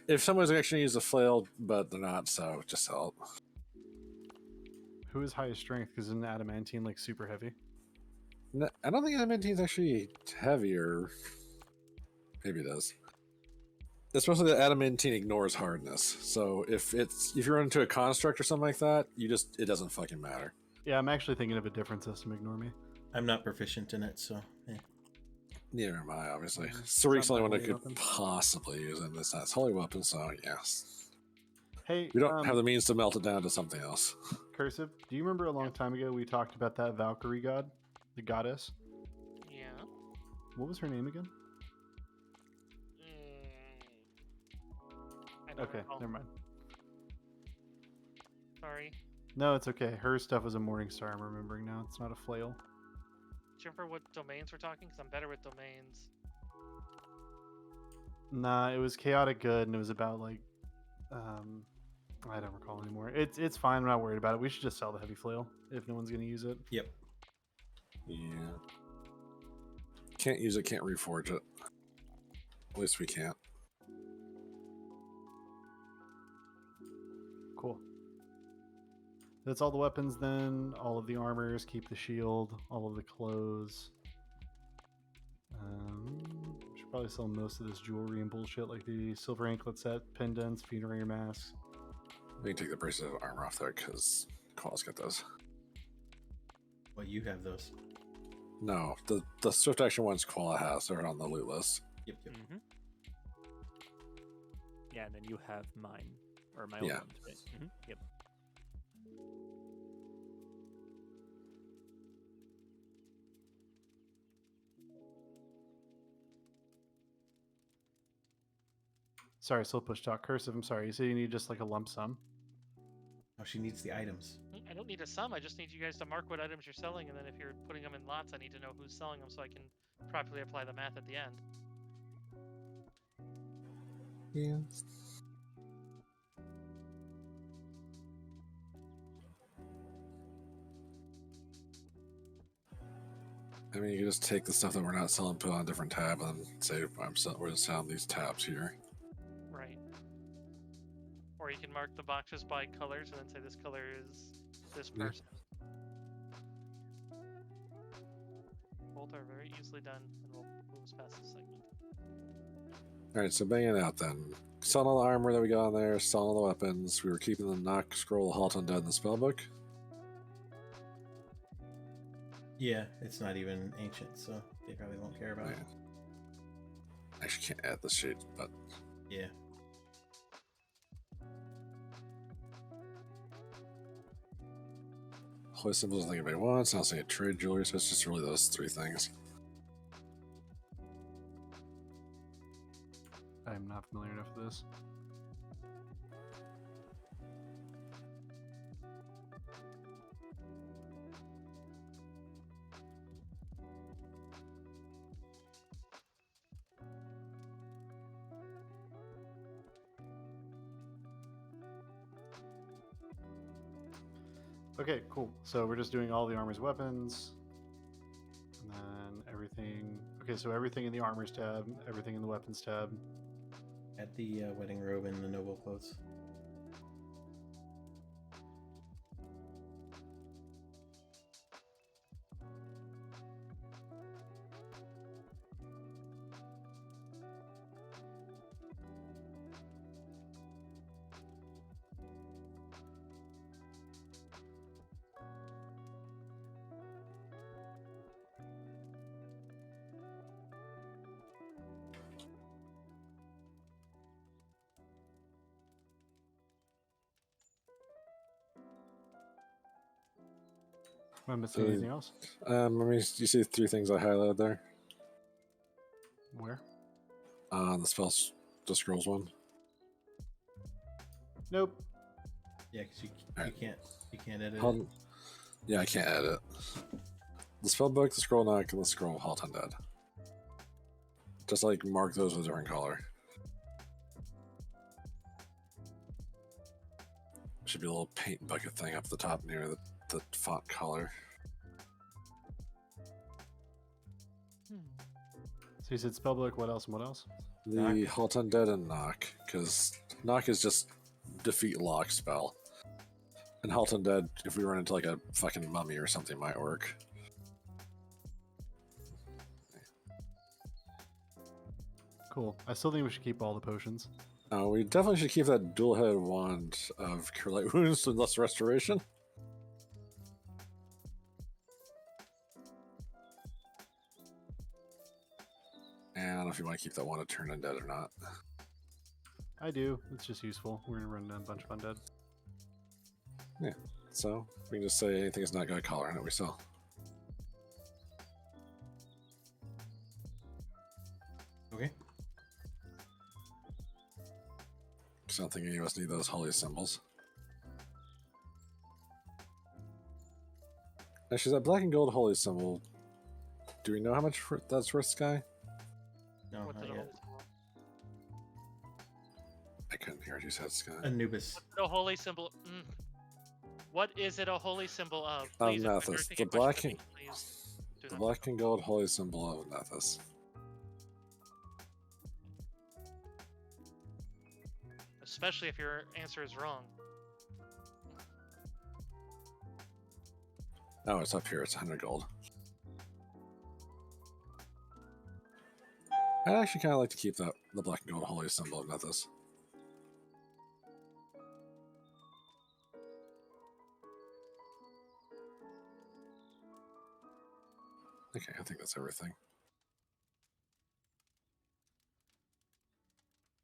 if someone's actually use a flail, but they're not, so just sell it. Who is highest strength? Because isn't adamantine like super heavy? No, I don't think adamantine's actually heavier. Maybe it is. Especially the adamantine ignores hardness. So if you run into a construct or something like that, it doesn't fucking matter. Yeah, I'm actually thinking of a different system. Ignore me. I'm not proficient in it, so yeah. Neither am I, obviously. Mm, Sarik's the not only one my that holy could weapon. possibly use it. It's not its holy weapon, so yes. Hey, We don't have the means to melt it down to something else. Cursive. Do you remember a long time ago we talked about that Valkyrie god, the goddess? Yeah. What was her name again? I don't Okay, recall. never mind. Sorry. No, it's okay. Her stuff was a Morning Star. I'm remembering now. It's not a flail. Do you remember what domains we're talking? Because I'm better with domains. Nah, it was chaotic good, and it was about like, I don't recall anymore. It's fine. I'm not worried about it. We should just sell the heavy flail if no one's gonna use it. Yep. Yeah. Can't use it, can't reforge it. At least we can't. Cool. That's all the weapons then. All of the armors. Keep the shield. All of the clothes. Should probably sell most of this jewelry and bullshit like the silver anklet set, pendants, funerary masks. We can take the braces of armor off there because Qual's got those. Well, you have those. No, the swift action ones Qual has. They're on the loot list. Yep, yep. Mm-hmm. Yeah, and then you have mine or my old Yeah. ones, right? Mm-hmm. Yep. Sorry, still push talk. Cursive, I'm sorry. You say you need just like a lump sum? Oh, she needs the items. I don't need a sum. I just need you guys to mark what items you're selling, and then if you're putting them in lots, I need to know who's selling them so I can properly apply the math at the end. Yeah. I mean, you can just take the stuff that we're not selling, put it on a different tab, and then say we're selling these tabs here. Right. Or you can mark the boxes by colors and then say this color is this Yeah. person. Both are very easily done, and we'll move past this segment. All right, so bang it out then. Selling all the armor that we got on there, selling all the weapons. We were keeping the knock, scroll, halt, undead in the spellbook. Yeah, it's not even ancient, so they probably won't care about it. I actually can't add this sheet, but Yeah. holy symbols, I think everybody wants. I also get trade jewelry, so it's just really those three things. I'm not familiar enough with this. Okay, cool. So we're just doing all the armor's weapons. And then everything... Okay, so everything in the armors tab, everything in the weapons tab. Add the wedding robe and the noble clothes. Am I missing anything else? I mean, you see three things I highlighted there Where? on the scrolls one. Nope. Yeah, because you Alright. can't edit Halt- it. Yeah, I can't edit. The spellbook, the scroll knock, and the scroll halt undead. Just like mark those with a different color. Should be a little paint bucket thing up the top near the font color. So you said spellbook, what else and what else? The Knock. halt undead and knock, because knock is just defeat lock spell. And halt undead, if we run into like a fucking mummy or something, might work. Cool. I still think we should keep all the potions. We definitely should keep that dual-headed wand of Cure Light Wounds and less restoration. And I don't know if you want to keep that one to turn undead or not. I do. It's just useful. We're gonna run down a bunch of undead. So we can just say anything that's not got a collar in it we sell. Okay. Because I don't think any of us need those holy symbols. Actually, that black and gold holy symbol, do we know how much that's worth, Sky? No, What not did a yet. holy symbol? I couldn't hear what you said, Sky. Anubis. What's a holy symbol? What is it a holy symbol of? Of Please, if you're Nethys. asking a The question black to me, and please do the not. black and gold holy symbol of Nethys. Especially if your answer is wrong. Oh, it's up here. It's 100 gold. I'd actually kind of like to keep the black and gold holy symbol of Nethys. Okay, I think that's everything.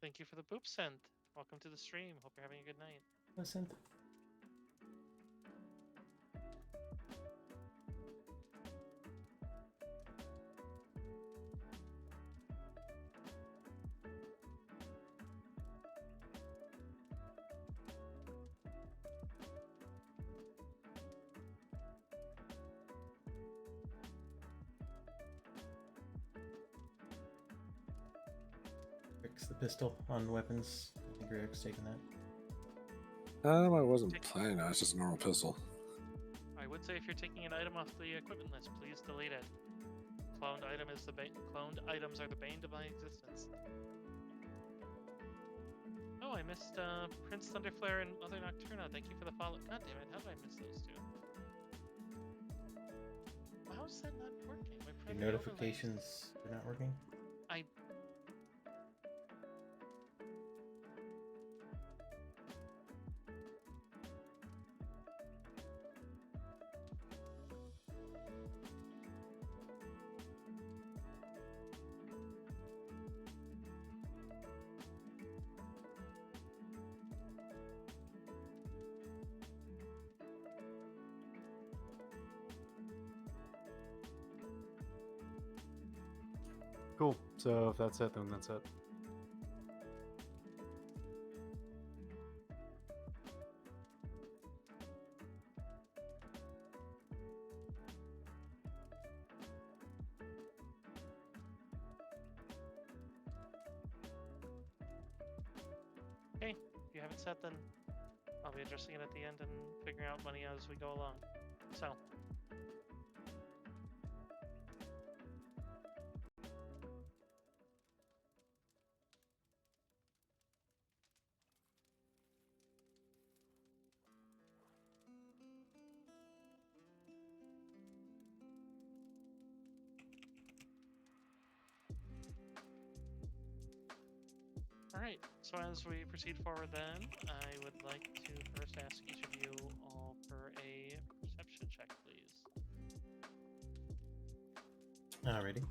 Thank you for the boop send. Welcome to the stream. Hope you're having a good night. Listen. takes the pistol on weapons. I think Ryuk's taking that. I wasn't planning on it. It's just a normal pistol. I would say if you're taking an item off the equipment list, please delete it. Cloned items are the bane of my existence. Oh, I missed Prince Thunderflare and Mother Nocturna. Thank you for the follow. God damn it, how did I miss those two? How's that not working? My Your primary overlays- notifications are not working? I. Cool. So if that's it, then that's it. Okay, if you haven't set, then I'll be addressing it at the end and figuring out money as we go along. So. Alright, so as we proceed forward then, I would like to first ask each of you all for a perception check, please. Alrighty.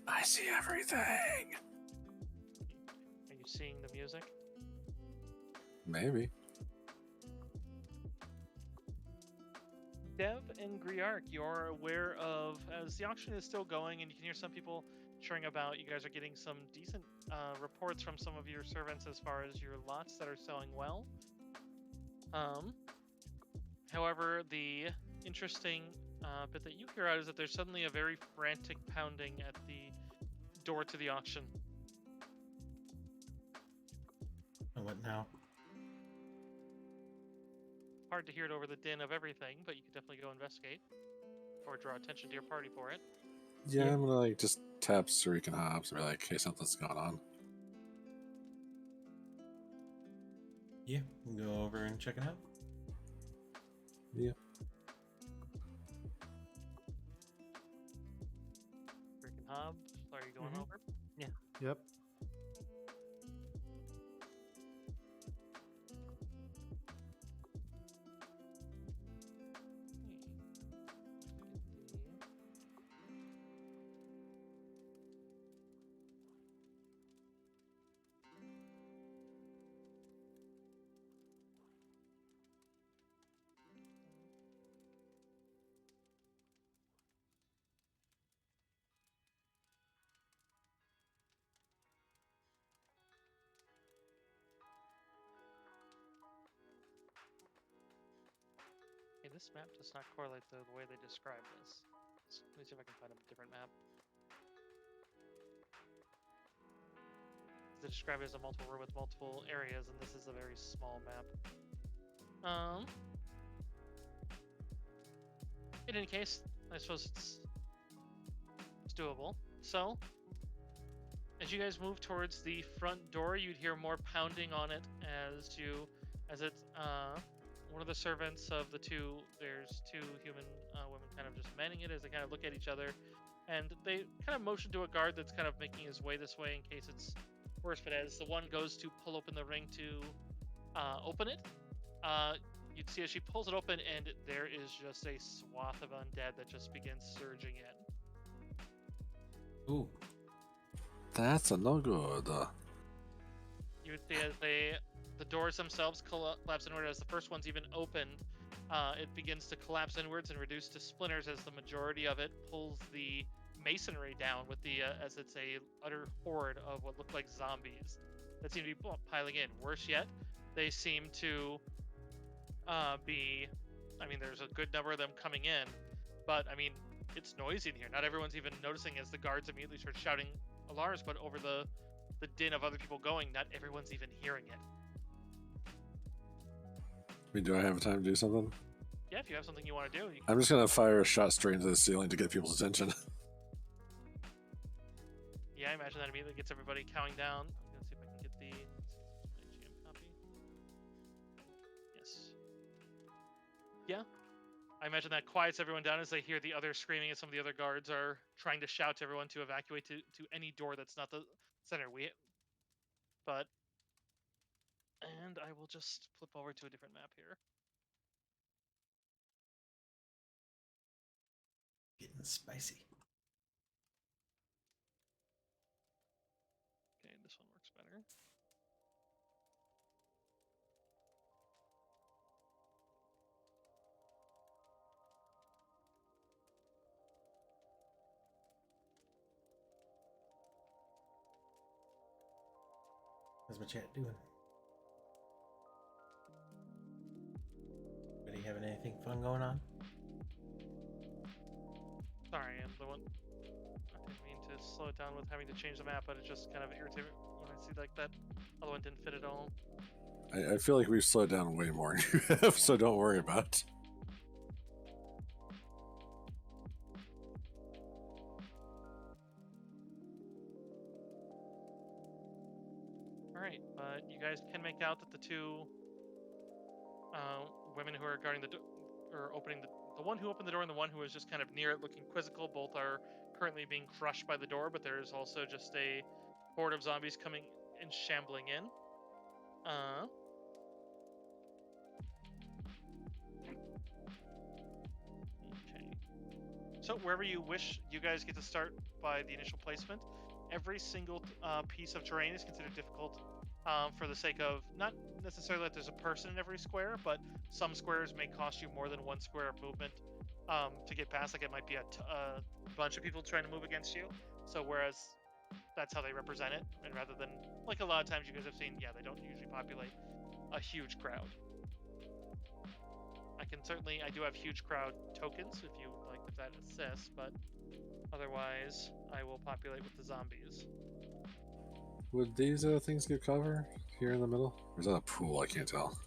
I see everything. Are you seeing the music? Maybe. Dev and Griark, you're aware of, as the auction is still going, and you can hear some people chirring about, you guys are getting some decent reports from some of your servants as far as your lots that are selling well. However, the interesting bit that you hear out is that there's suddenly a very frantic pounding at the door to the auction. And what now? Hard to hear it over the din of everything, but you could definitely go investigate or draw attention to your party for it. Yeah, Yeah. I'm gonna like just tap Surik and Hobbs and be like, hey, something's going on. Yeah, we can go over and check it out. Yeah. Freaking Hobbs, are you going Mhm. over? Yep. Okay, this map does not correlate to the way they describe this. Let me see if I can find a different map. They describe it as a multiple room with multiple areas, and this is a very small map. In any case, I suppose it's doable. So, as you guys move towards the front door, you'd hear more pounding on it as it's one of the servants of the two. There's two human women kind of just manning it as they kind of look at each other, and they kind of motion to a guard that's kind of making his way this way in case it's worse. But as the one goes to pull open the ring to open it, you'd see as she pulls it open, and there is just a swath of undead that just begins surging in. Ooh. That's a no good. You would see as the doors themselves collapse inward. As the first one's even opened, it begins to collapse inwards and reduce to splinters as the majority of it pulls the masonry down with the as it's a utter horde of what look like zombies that seem to be piling in. Worse yet, they seem to be. I mean, there's a good number of them coming in, but I mean, it's noisy in here. Not everyone's even noticing as the guards immediately start shouting alarms, but over the din of other people going, not everyone's even hearing it. I mean, do I have time to do something? Yeah, if you have something you want to do, I'm just gonna fire a shot straight into the ceiling to get people's attention. yeah, I imagine that immediately gets everybody counting down. I'm gonna see if I can get the GM copy. Yes. Yeah. I imagine that quiets everyone down as they hear the others screaming as some of the other guards are trying to shout to everyone to evacuate to any door that's not the center. And I will just flip over to a different map here. Getting spicy. Okay, this one works better. How's my chat doing? Anybody having anything fun going on? Sorry, I'm the one. I didn't mean to slow it down with having to change the map, but it just kind of irritated when I see like that other one didn't fit at all. I feel like we've slowed down way more than you have, so don't worry about it. Alright, but you guys can make out that the two women who are guarding the door, or opening the one who opened the door and the one who was just kind of near it looking quizzical, both are currently being crushed by the door, but there's also just a horde of zombies coming and shambling in. Okay. So wherever you wish, you guys get to start by the initial placement. Every single piece of terrain is considered difficult for the sake of not necessarily that there's a person in every square, but some squares may cost you more than one square of movement to get past. Like it might be a bunch of people trying to move against you. So whereas that's how they represent it, and rather than like a lot of times you guys have seen, yeah, they don't usually populate a huge crowd. I do have huge crowd tokens if you would like, if that assists, but otherwise I will populate with the zombies. Would these things get cover here in the middle? Or is that a pool? I can't tell.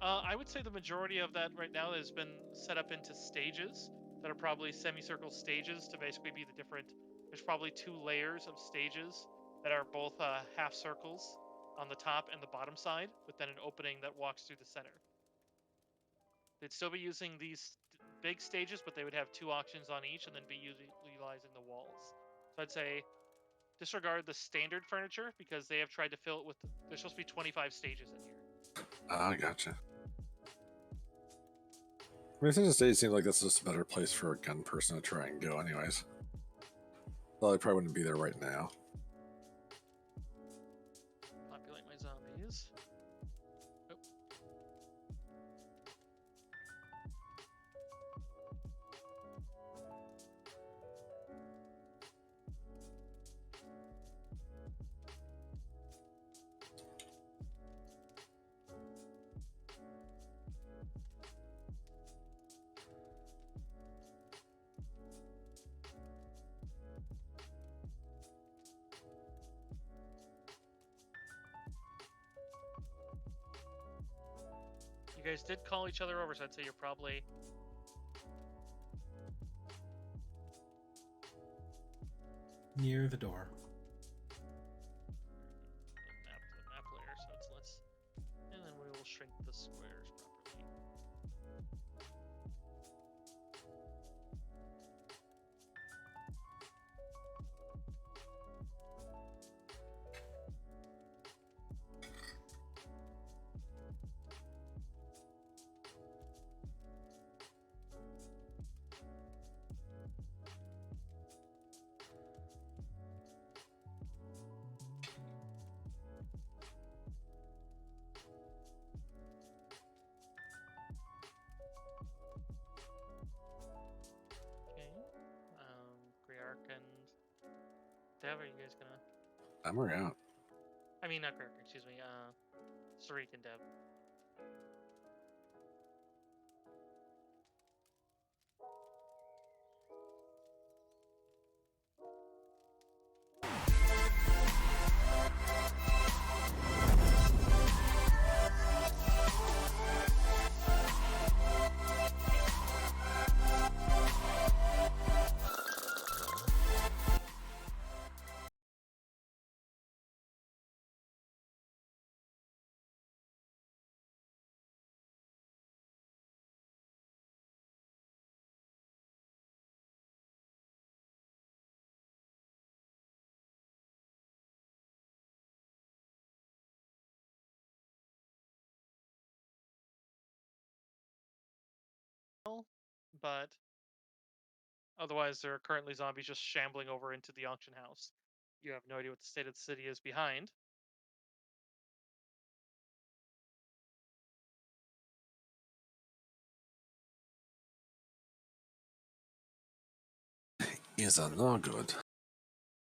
I would say the majority of that right now has been set up into stages that are probably semicircle stages to basically be the different. There's probably 2 layers of stages that are both half circles on the top and the bottom side, with then an opening that walks through the center. They'd still be using these big stages, but they would have 2 auctions on each and then be utilizing the walls. So I'd say disregard the standard furniture because they have tried to fill it with. There's supposed to be 25 stages in here. Ah, gotcha. I mean, since the stage seems like that's just a better place for a gun person to try and go, anyways. Well, I probably wouldn't be there right now. Populate my zombies. Oh. You guys did call each other over, so I'd say you're probably. Near the door. The map layer, so it's less. And then we will shrink the squares properly. Griark and Dev, are you guys gonna? I'm already out. I mean, not Kirk, excuse me. Sarik and Dev. But otherwise, there are currently zombies just shambling over into the auction house. You have no idea what the state of the city is behind. Is a no good.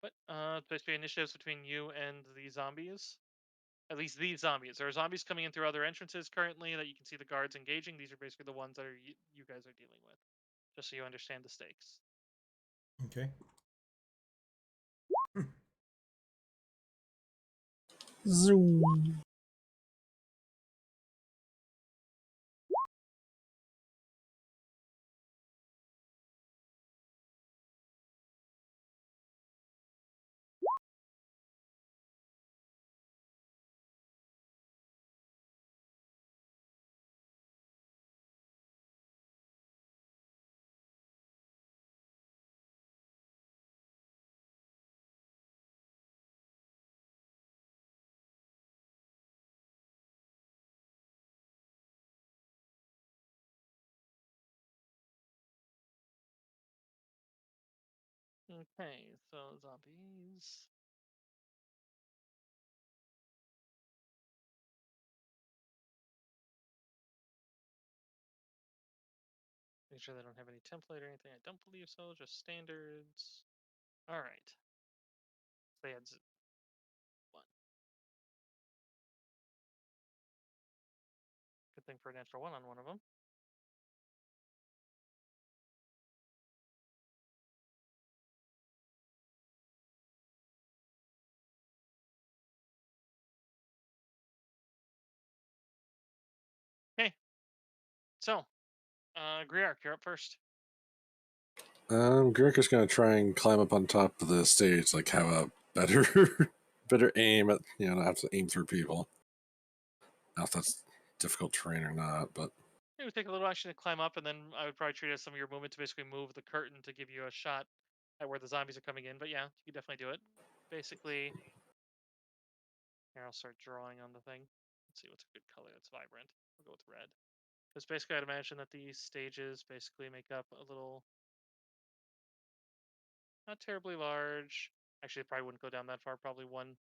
But basically initiatives between you and the zombies. At least these zombies. There are zombies coming in through other entrances currently that you can see the guards engaging. These are basically the ones that are you guys are dealing with, just so you understand the stakes. Okay. Zoom. Okay, so zombies. Make sure they don't have any template or anything. I don't believe so. Just standards. All right. They had one. Good thing for a natural one on one of them. Okay. So, Griark, you're up first. Gurka's gonna try and climb up on top of the stage, like have a better, better aim at, not have to aim through people. I don't know if that's difficult terrain or not, but It would take a little action to climb up, and then I would probably treat it as some of your movement to basically move the curtain to give you a shot at where the zombies are coming in. But yeah, you could definitely do it. Basically, here I'll start drawing on the thing. Let's see what's a good color that's vibrant. We'll go with red. Because basically, I'd imagine that these stages basically make up a little, not terribly large. Actually, it probably wouldn't go down that far. Probably one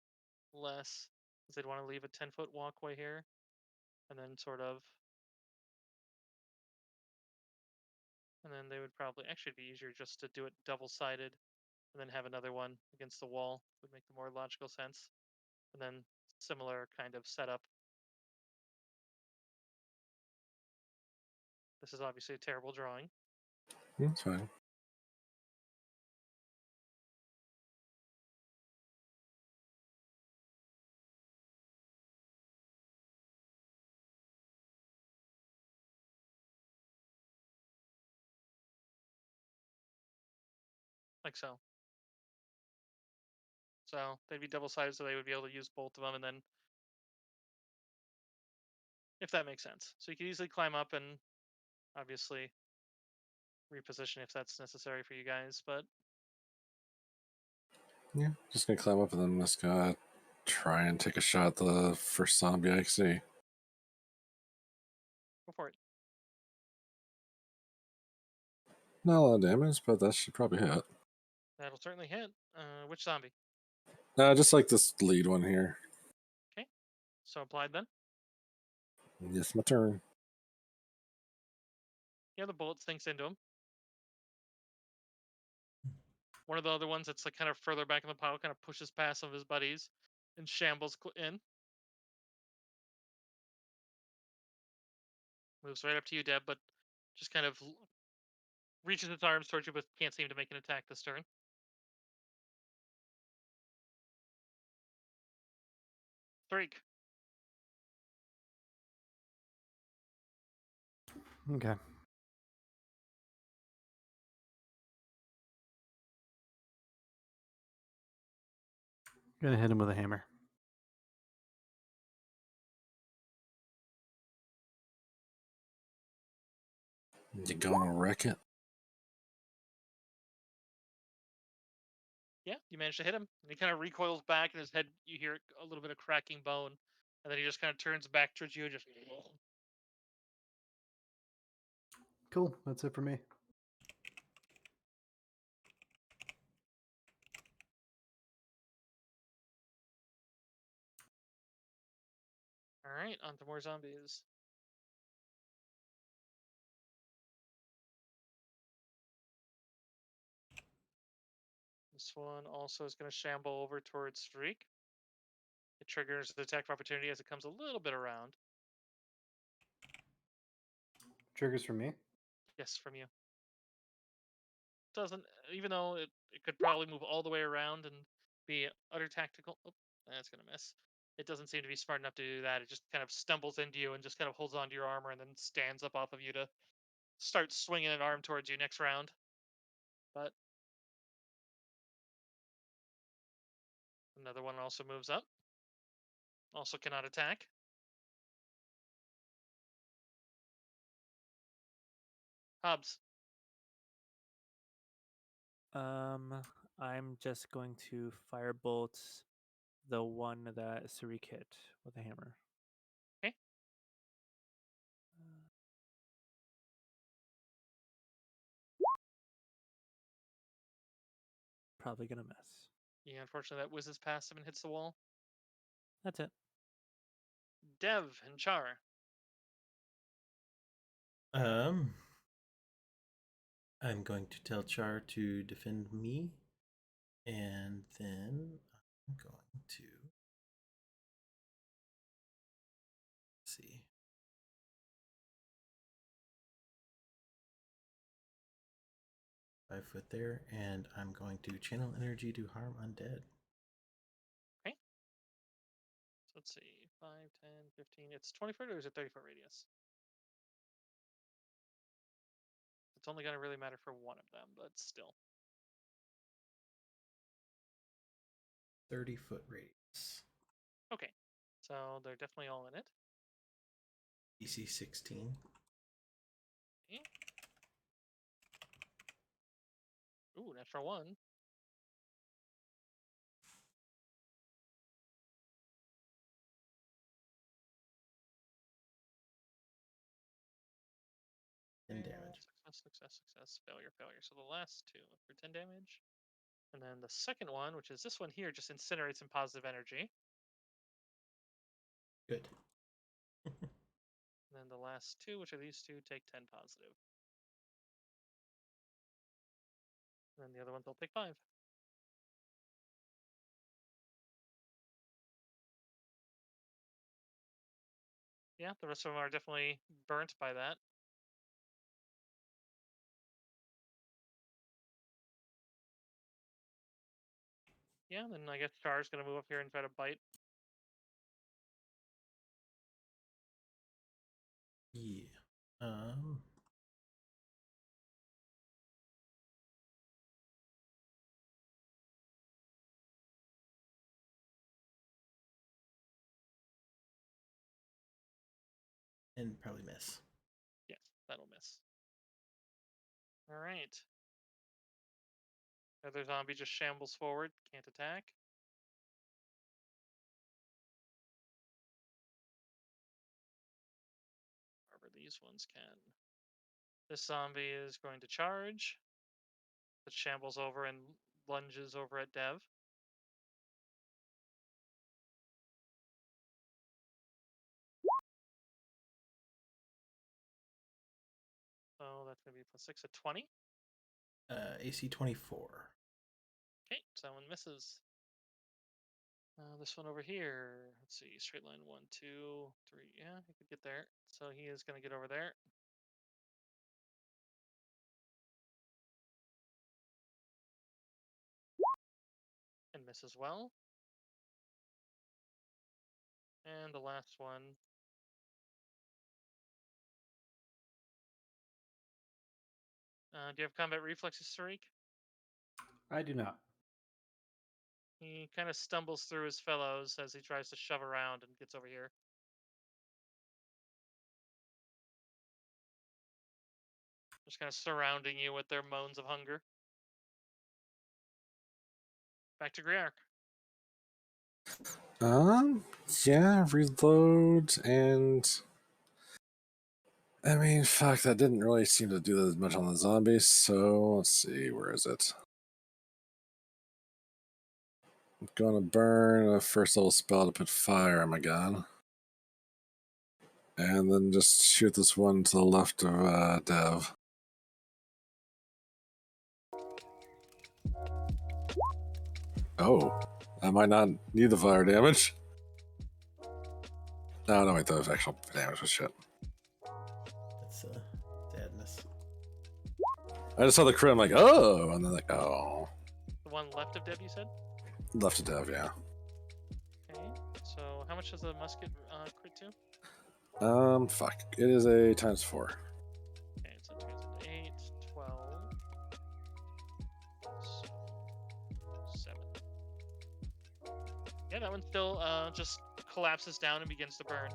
less, because they'd want to leave a 10-foot walkway here, and then sort of, and then they would probably actually it'd be easier just to do it double-sided, and then have another one against the wall. Would make the more logical sense, and then similar kind of setup. This is obviously a terrible drawing. it's fine. Like so. So they'd be double-sided, so they would be able to use both of them, and then, if that makes sense. So you could easily climb up and obviously reposition if that's necessary for you guys, but Yeah, just gonna climb up and then just gonna try and take a shot at the first zombie I see. go for it. Not a lot of damage, but that should probably hit. That'll certainly hit. Which zombie? Just like this lead one here. Okay. So applied then. Yes, my turn. Yeah, the bullet sinks into him. One of the other ones that's like kind of further back in the pile kind of pushes past some of his buddies, and shambles in. Moves right up to you, Deb, but just kind of reaches its arms towards you, but can't seem to make an attack this turn. Streak. Okay. Gonna hit him with a hammer. You gonna wreck it? Yeah, you manage to hit him. And he kind of recoils back, and his head, you hear a little bit of cracking bone. And then he just kind of turns back towards you and just. Cool. That's it for me. Alright, on to more zombies. This one also is going to shamble over towards Streak. It triggers the attack of opportunity as it comes a little bit around. Triggers from me. Yes, from you. Doesn't, even though it could probably move all the way around and be utter tactical. Oh, that's going to miss. It doesn't seem to be smart enough to do that. It just kind of stumbles into you and just kind of holds onto your armor and then stands up off of you to start swinging an arm towards you next round. But another one also moves up. Also cannot attack. Hobbs. I'm just going to firebolt the one that Sarik hit with a hammer. Okay. Probably gonna miss. Yeah, unfortunately that whizzes past him and hits the wall. That's it. Dev and Char. I'm going to tell Char to defend me, and then I'm going to see. .5 foot there, and I'm going to channel energy to harm undead. Okay. So let's see. 5, 10, 15. It's 20 foot or is it 30 foot radius? It's only going to really matter for one of them, but still. 30-foot radius. Okay. So they're definitely all in it. DC 16. Okay. Ooh, natural one. And damage. Success, failure, failure. So the last two for 10 damage. And then the second one, which is this one here, just incinerates some positive energy. Good. And then the last two, which are these two, take 10 positive. And then the other ones will take 5. Yeah, the rest of them are definitely burnt by that. Yeah, then I guess Char's gonna move up here and try to bite. Yeah. And probably miss. Yes, that'll miss. Alright. Other zombie just shambles forward, can't attack. However, these ones can. This zombie is going to charge. It shambles over and lunges over at Dev. So that's going to be +6 at 20. AC 24. Okay, so that one misses. This one over here. Let's see. Straight line 1, 2, 3. Yeah, he could get there. So he is going to get over there. And miss as well. And the last one. Do you have combat reflexes, Sarik? I do not. He kind of stumbles through his fellows as he tries to shove around and gets over here. Just kind of surrounding you with their moans of hunger. Back to Griark. Yeah, reload, and I mean, fuck, that didn't really seem to do as much on the zombies, so let's see, where is it? I'm gonna burn a first level spell to put fire on my gun. And then just shoot this one to the left of Dev. Oh, I might not need the fire damage. No, wait, the actual damage was shit. That's sadness. I just saw the crit, I'm like, oh, and then like, oh. The one left of Deb, you said? Left of Dev, yeah. Okay. So how much does the musket crit to? Fuck. It is a ×4. Okay, so it turns into 8, 12. So 7. Yeah, that one still just collapses down and begins to burn.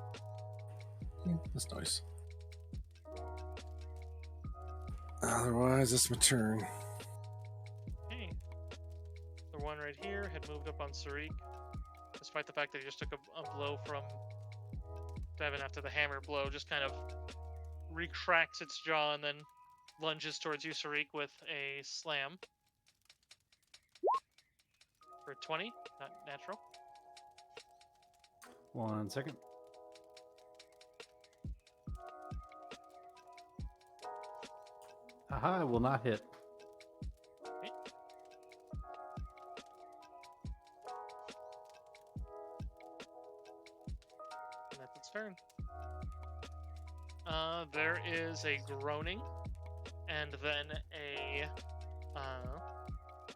That's nice. Otherwise, it's my turn. Okay. The one right here had moved up on Sarik, despite the fact that he just took a blow from Devin after the hammer blow, just kind of retracts its jaw and then lunges towards you, Sarik, with a slam. For 20, not natural. 1 second. Aha, I will not hit. Okay. And that's its turn. There is a groaning, and then a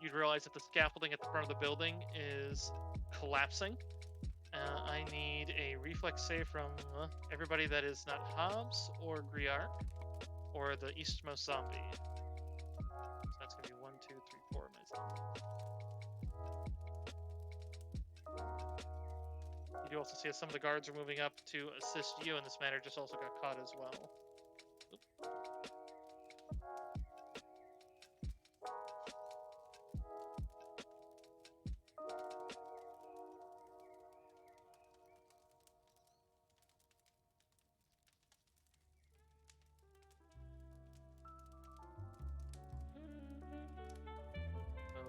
you'd realize that the scaffolding at the front of the building is collapsing. I need a reflex save from everybody that is not Hobbs or Griark or the eastmost zombie. So that's going to be 1, 2, 3, 4 of my zombies. You do also see as some of the guards are moving up to assist you in this matter, just also got caught as well. Oop.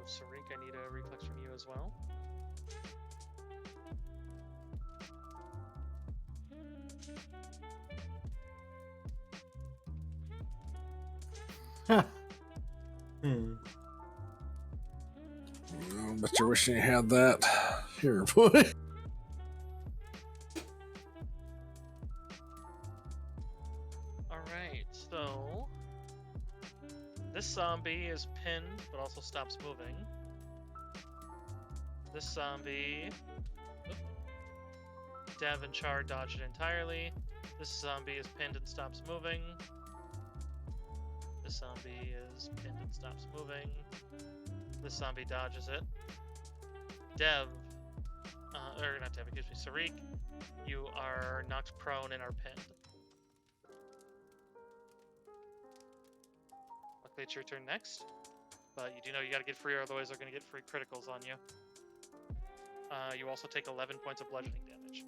So, Sarik, I need a reflex from you as well. Oh, but you're wishing you had that. Here, boy. Alright, so this zombie is pinned but also stops moving. This zombie, Dev and Char dodge it entirely. This zombie is pinned and stops moving. This zombie is pinned and stops moving. This zombie dodges it. Dev, or not Dev, excuse me, Sarik, you are knocked prone and are pinned. Luckily it's your turn next, but you do know you gotta get free, or otherwise they're gonna get free criticals on you. You also take 11 points of bludgeoning damage.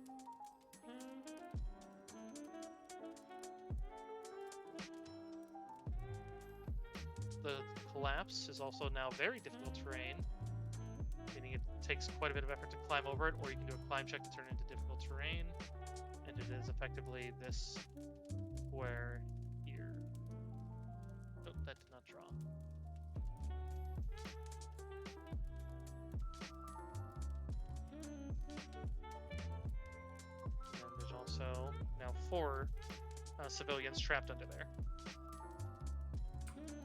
The collapse is also now very difficult terrain, meaning it takes quite a bit of effort to climb over it, or you can do a climb check to turn it into difficult terrain, and it is effectively this square here. Oh, that did not draw. now 4 civilians trapped under there.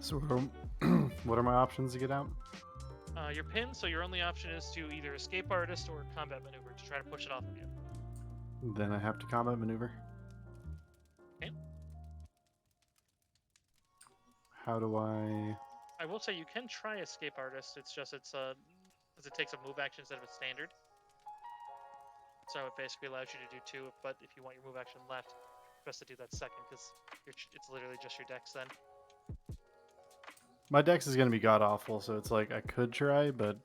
So what are my options to get out? You're pinned, so your only option is to either escape artist or combat maneuver to try to push it off of you. Then I have to combat maneuver. Okay. How do I? I will say you can try escape artist. It's just because it takes a move action instead of a standard. So it basically allows you to do 2, but if you want your move action left, best to do that second because it's literally just your dex then. My dex is gonna be god awful, so it's like I could try, but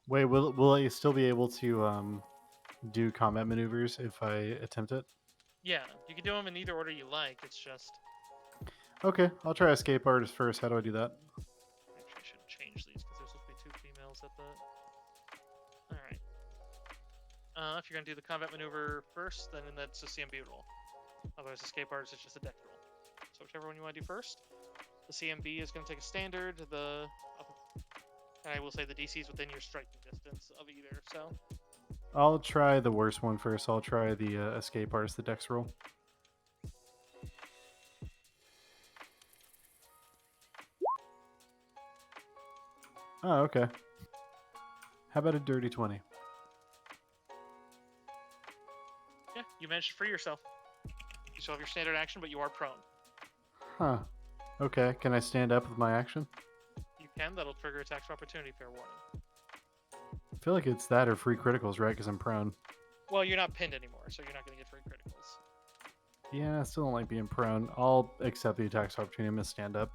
wait, will I still be able to do combat maneuvers if I attempt it? Yeah, you can do them in either order you like. It's just Okay, I'll try escape artist first. How do I do that? actually I should change these because there's supposed to be 2 females at the. All right. If you're gonna do the combat maneuver first, then that's a CMB roll. Otherwise, escape artist is just a dex roll. So whichever one you want to do first. The CMB is going to take a standard. And I will say the DC is within your striking distance of either. So I'll try the worst one first. I'll try the escape artist, the dex roll. Oh, okay. How about a dirty 20? yeah, you managed to free yourself. You still have your standard action, but you are prone. Huh. Okay, can I stand up with my action? You can. That'll trigger attacks of opportunity. Fair warning. I feel like it's that or free criticals, right? Because I'm prone. Well, you're not pinned anymore, so you're not going to get free criticals. Yeah, I still don't like being prone. I'll accept the attacks of opportunity. I'm gonna stand up.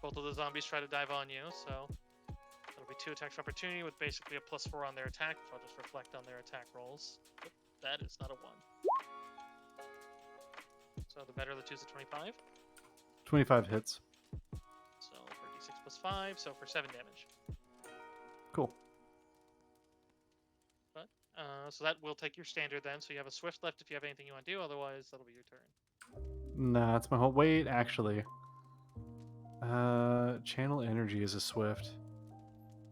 Both of the zombies try to dive on you, so that'll be 2 attacks of opportunity with basically a +4 on their attack, which I'll just reflect on their attack rolls. But that is not a 1. So the better of the 2 is a 25. 25 hits. So for d6 + 5, so for 7 damage. Cool. But so that will take your standard then. So you have a swift left if you have anything you want to do. Otherwise, that'll be your turn. Nah, that's my whole. Wait, actually. Channel energy is a swift.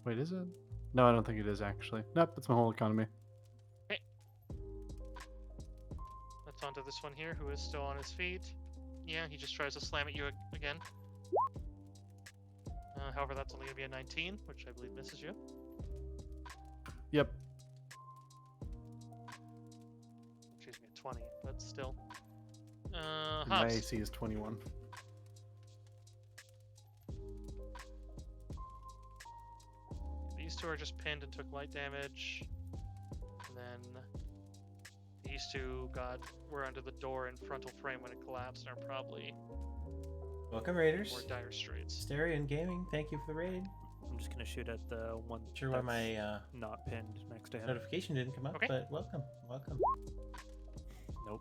Wait, is it? No, I don't think it is actually. Nope, that's my whole economy. That's onto this one here, who is still on his feet. Yeah, he just tries to slam at you again. However, that's only going to be a 19, which I believe misses you. Yep. Excuse me, a 20, but still. My Hops. AC is 21. These 2 are just pinned and took light damage. And then these 2 were under the door in frontal frame when it collapsed and are probably Welcome, more Raiders. dire straits. Stereo Gaming, thank you for the raid. I'm just gonna shoot at the one Sure why that's my not pinned next to him. notification didn't come up, Okay. but welcome. Nope.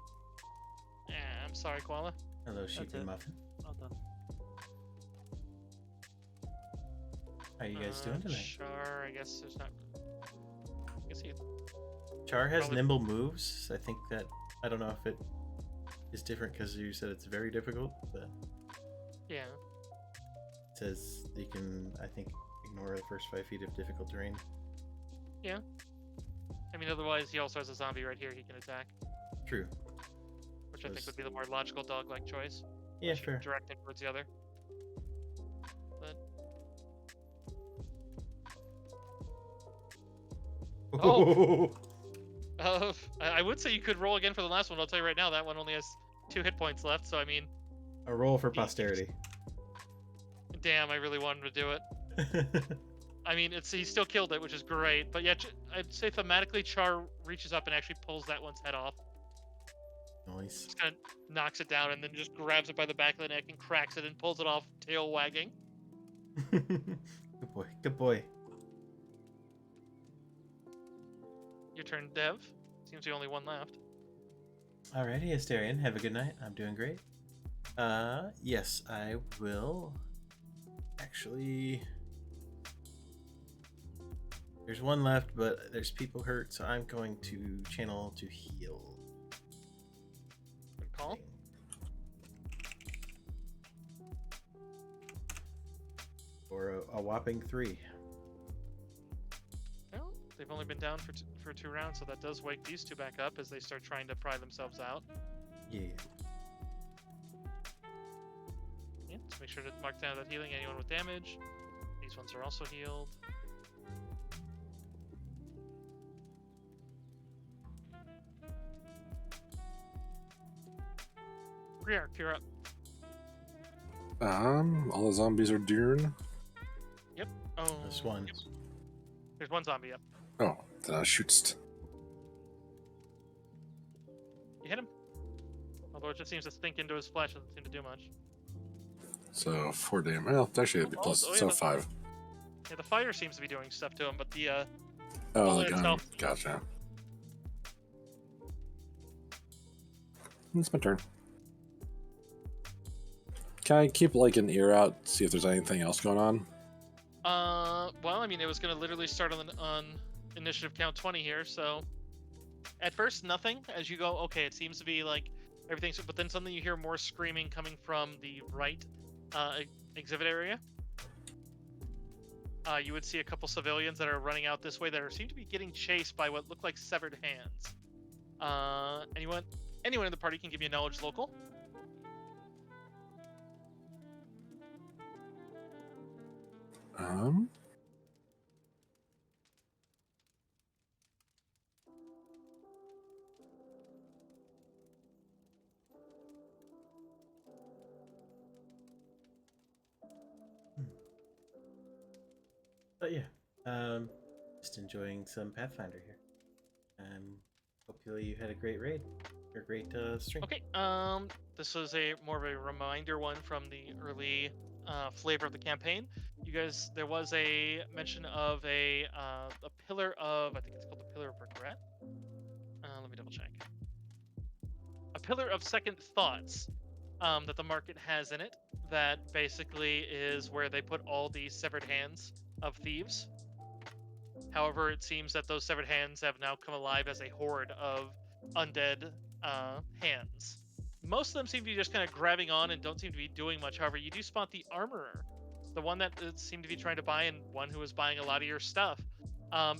I'm sorry, Koala. Hello, Sheep That's and it. Muffin. Well done. How are you guys doing tonight? Char, I guess there's not. I guess he. Char has Probably- nimble moves. I think that I don't know if it is different because you said it's very difficult, but Yeah. it says you can, I think, ignore the first 5 feet of difficult terrain. I mean, otherwise, he also has a zombie right here he can attack, True. which I think Yes. would be the more logical dog-like choice. Yeah, Unless you fair. direct him towards the other. But Oh. I would say you could roll again for the last one. I'll tell you right now, that one only has 2 hit points left. So I mean, A roll for posterity. damn, I really wanted to do it. I mean, he still killed it, which is great. But yeah, I'd say thematically, Char reaches up and actually pulls that one's head off. Nice. Just kind of knocks it down and then just grabs it by the back of the neck and cracks it and pulls it off, tail wagging. Good boy. Good boy. Your turn, Dev. Seems the only one left. Alrighty, Asterion. Have a good night. I'm doing great. Yes, I will. Actually, there's one left, but there's people hurt, so I'm going to channel to heal. Good call. For a whopping 3. Well, They've only been down for 2 rounds, so that does wake these 2 back up as they start trying to pry themselves out. Yeah. Yeah, to make sure to mark down that healing. Anyone with damage. These ones are also healed. Griark, you're up. All the zombies are Dune. Oh, This one. yep. There's 1 zombie up. Oh, then I shoots. You hit him. Although it just seems to stink into his flesh, doesn't seem to do much. So 4 damage. Well, actually it'd be plus, Oh, yeah, so the- 5. Yeah, the fire seems to be doing stuff to him, but the Oh, bullet the gun. itself. Gotcha. It's my turn. Can I keep like an ear out, see if there's anything else going on? Well, I mean, it was going to literally start on initiative count 20 here, so at first nothing. As you go, okay, it seems to be like everything's, but then suddenly you hear more screaming coming from the right exhibit area. You would see a couple civilians that are running out this way that seem to be getting chased by what look like severed hands. Anyone in the party can give me a knowledge local. But yeah, just enjoying some Pathfinder here. Hopefully you had a great raid or great stream. Okay. This was a more of a reminder one from the early flavor of the campaign. You guys, there was a mention of a pillar of, I think it's called the Pillar of Regret. Let me double check. A pillar of second thoughts that the market has in it. That basically is where they put all the severed hands of thieves. However, it seems that those severed hands have now come alive as a horde of undead hands. Most of them seem to be just kind of grabbing on and don't seem to be doing much. However, you do spot the armorer, the one that seemed to be trying to buy, and one who was buying a lot of your stuff,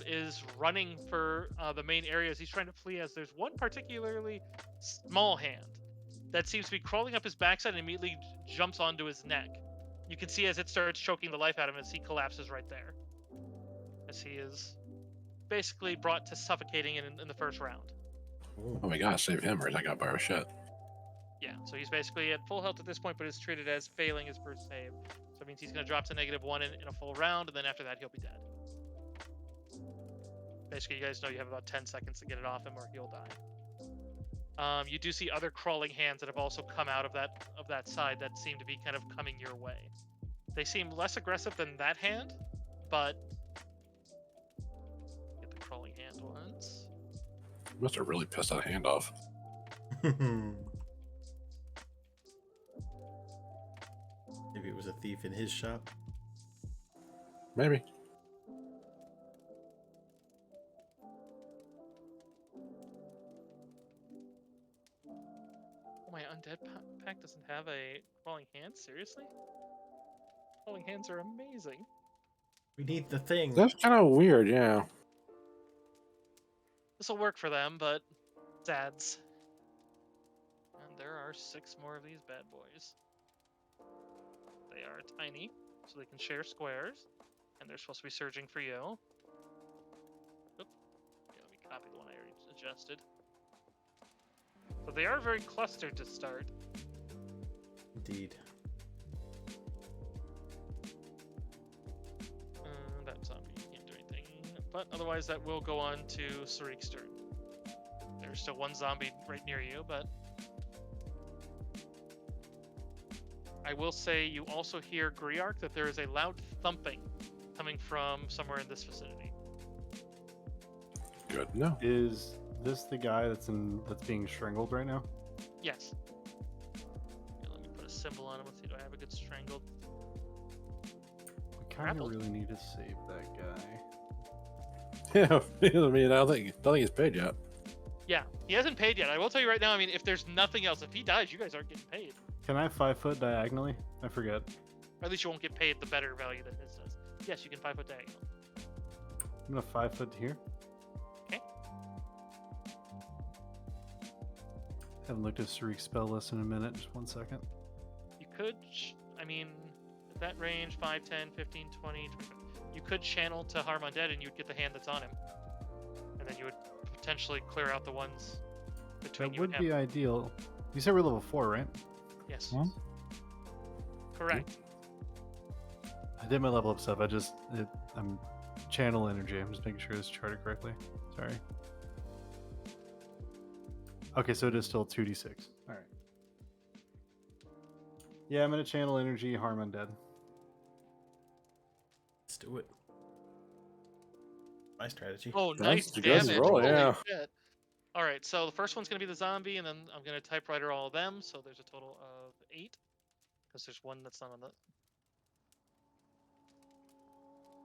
is running for the main areas. He's trying to flee as there's one particularly small hand that seems to be crawling up his backside and immediately jumps onto his neck. You can see as it starts choking the life out of him as he collapses right there. As he is basically brought to suffocating in the first round. Oh my gosh, save him or I got borrow shit. Yeah, so he's basically at full health at this point, but is treated as failing his first save. So it means he's going to drop to -1 in a full round, and then after that he'll be dead. Basically, you guys know you have about 10 seconds to get it off him or he'll die. You do see other crawling hands that have also come out of that side that seem to be kind of coming your way. They seem less aggressive than that hand, but get the crawling hand ones. Must have really pissed that hand off. Maybe it was a thief in his shop. Maybe. Oh, my undead pack doesn't have a crawling hand? Seriously? Crawling hands are amazing. We need the thing. That's kind of weird, yeah. This will work for them, but sads. And there are 6 more of these bad boys. They are tiny, so they can share squares, and they're supposed to be surging for you. Oop. Yeah, let me copy the one I already adjusted. So they are very clustered to start. Indeed. That zombie can't do anything, but otherwise that will go on to Sarik's turn. There's still one zombie right near you, but I will say you also hear, Griark, that there is a loud thumping coming from somewhere in this vicinity. Good. No. Is this the guy that's being strangled right now? Yes. Yeah, let me put a symbol on him. Let's see, do I have a good strangled? We kind of Grappled. really need to save that guy. Yeah, I mean, I don't think he's paid yet. Yeah, he hasn't paid yet. I will tell you right now, I mean, if there's nothing else, if he dies, you guys aren't getting paid. Can I 5 foot diagonally? I forget. Or at least you won't get paid the better value than his does. Yes, you can 5 foot diagonal. I'm gonna 5 foot here. Haven't looked at Sarik's spell list in a minute. Just 1 second. You could, I mean, at that range, 5, 10, 15, 20, 25, you could channel to Harm Undead and you'd get the hand that's on him. And then you would potentially clear out the ones between That you would and him. be ideal. You said we're level 4, right? Yes. Huh? Correct. I did my level up stuff. I'm channel energy. I'm just making sure it's charted correctly. Sorry. Okay, so it is still 2d6. All right. Yeah, I'm gonna channel energy, harm undead. Let's do it. My strategy. Oh, nice That's a good damage. roll, Holy yeah. shit. All right, so the first one's going to be the zombie, and then I'm going to typewriter all of them. So there's a total of 8, because there's one that's not on the.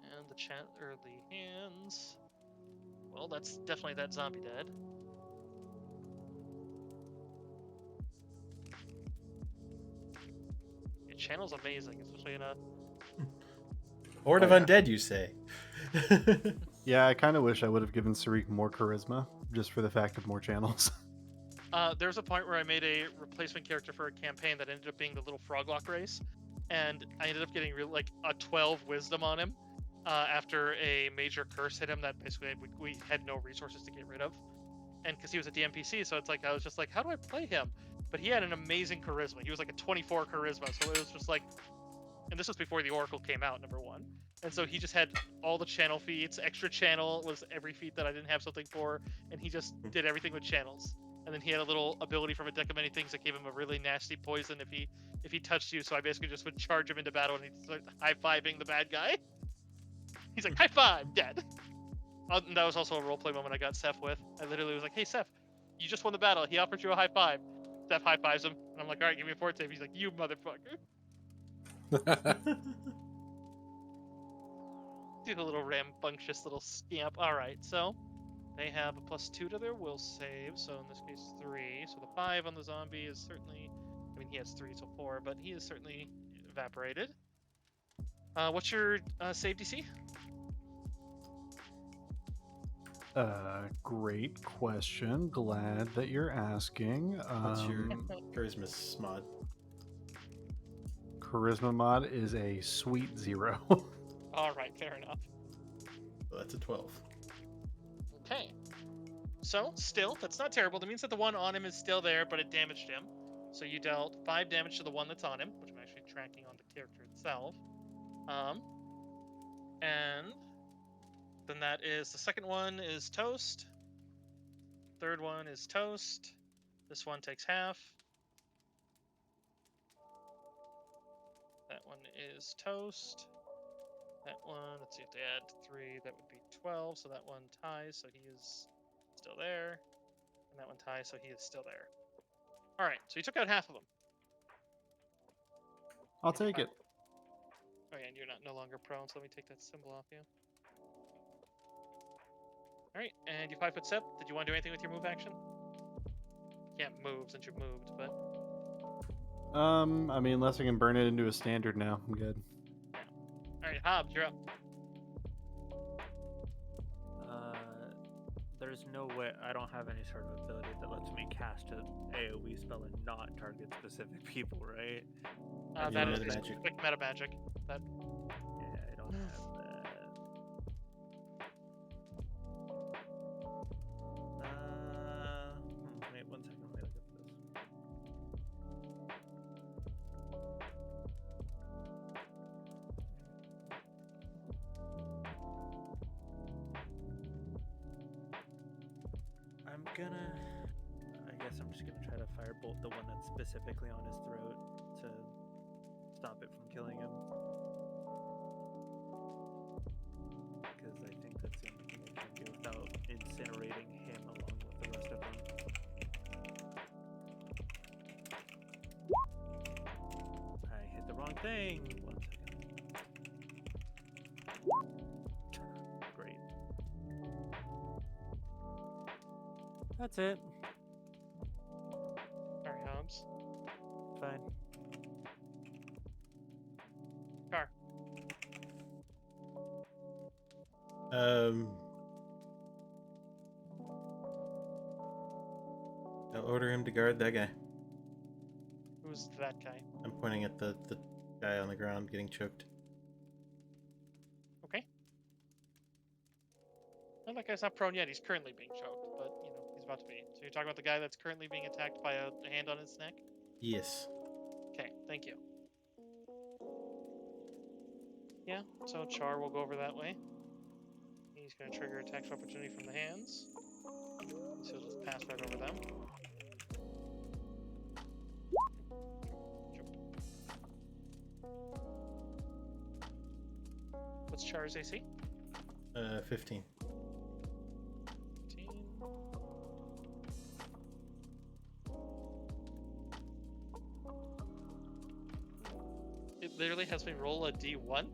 And the chat or the hands. Well, that's definitely that zombie dead. Your channel's amazing, especially in a. Horde of Oh, yeah. undead, you say? Yeah, I kind of wish I would have given Sarik more charisma, just for the fact of more channels. There's a point where I made a replacement character for a campaign that ended up being the little froglock race, and I ended up getting like a 12 wisdom on him after a major curse hit him that basically we had no resources to get rid of, and because he was a DMPC, so it's like I was just like, how do I play him? But he had an amazing charisma. He was like a 24 charisma, so it was just like, and this was before the Oracle came out, number one. And so he just had all the channel feats. Extra channel was every feat that I didn't have something for, and he just did everything with channels. And then he had a little ability from a deck of many things that gave him a really nasty poison if he touched you. So I basically just would charge him into battle, and he'd start high-fiving the bad guy. He's like, high five, dead. And that was also a roleplay moment I got Seth with. I literally was like, hey Seth, you just won the battle. He offered you a high five. Seth high fives him, and I'm like, all right, give me a fort save. He's like, you motherfucker. He's a little rambunctious little scamp. All right, so they have a +2 to their will save, so in this case 3. So the 5 on the zombie is certainly, I mean he has 3, so 4, but he is certainly evaporated. What's your save DC? Great question. Glad that you're asking. What's your charisma mod? Charisma mod is a sweet 0. All right, fair enough. Well, that's a 12. Okay. So, still, that's not terrible. That means that the one on him is still there, but it damaged him. So you dealt 5 damage to the one that's on him, which I'm actually tracking on the character itself. And then that is, the second one is toast. Third one is toast. This one takes half. That one is toast. That one, let's see if they add 3, that would be 12. So that one ties, so he is still there. And that one ties, so he is still there. All right, so you took out half of them. I'll take it. Oh yeah, and you're not no longer prone, so let me take that symbol off you. All right, and you 5-foot step. Did you want to do anything with your move action? You can't move since you moved, but I mean, unless I can burn it into a standard now, I'm good. all right, Hobbs, you're up. There's no way I don't have any sort of ability that lets me cast an AoE spell and not target specific people, right? Have That you is meta just magic? quick meta magic. That Yeah, I don't have that. Wait 1 second. Let me look at this. I guess I'm just gonna try to firebolt the one that's specifically on his throat to stop it from killing him. Because I think that's the only thing I can do without incinerating him along with the rest of them. I hit the wrong thing! 1 second. Great. That's it. all right, Hobbs. Fine. Car. I'll order him to guard that guy. Who's that guy? I'm pointing at the guy on the ground getting choked. Okay. Well, that guy's not prone yet. He's currently being choked, but he's about to be. So you're talking about the guy that's currently being attacked by a hand on his neck? Yes. Okay, thank you. Yeah, so Char will go over that way. He's going to trigger attacks of opportunity from the hands. So he'll just pass right over them. What's Char's AC? 15. 15. It literally has me roll a D1.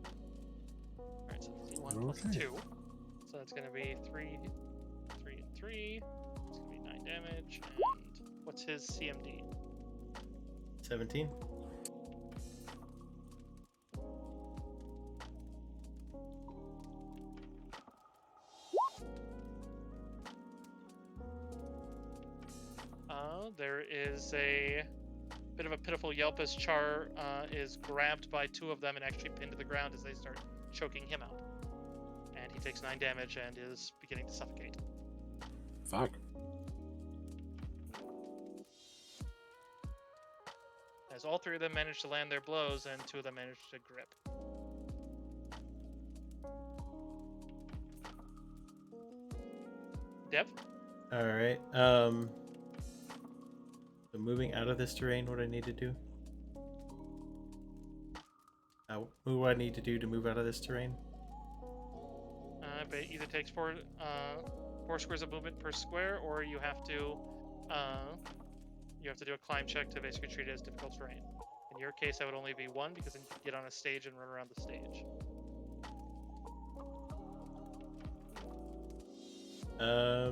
Alright, so D1 plus Okay. 2. So that's going to be 3, 3, and 3. It's going to be 9 damage. And what's his CMD? 17. There is a bit of a pitiful yelp as Char is grabbed by 2 of them and actually pinned to the ground as they start choking him out. And he takes 9 damage and is beginning to suffocate. Fuck. As all 3 of them manage to land their blows and 2 of them manage to grip. Dev? Alright. So moving out of this terrain, what I need to do? What do I need to do to move out of this terrain? But it either takes 4 squares of movement per square, or you have to do a climb check to basically treat it as difficult terrain. In your case, that would only be 1 because then you can get on a stage and run around the stage. I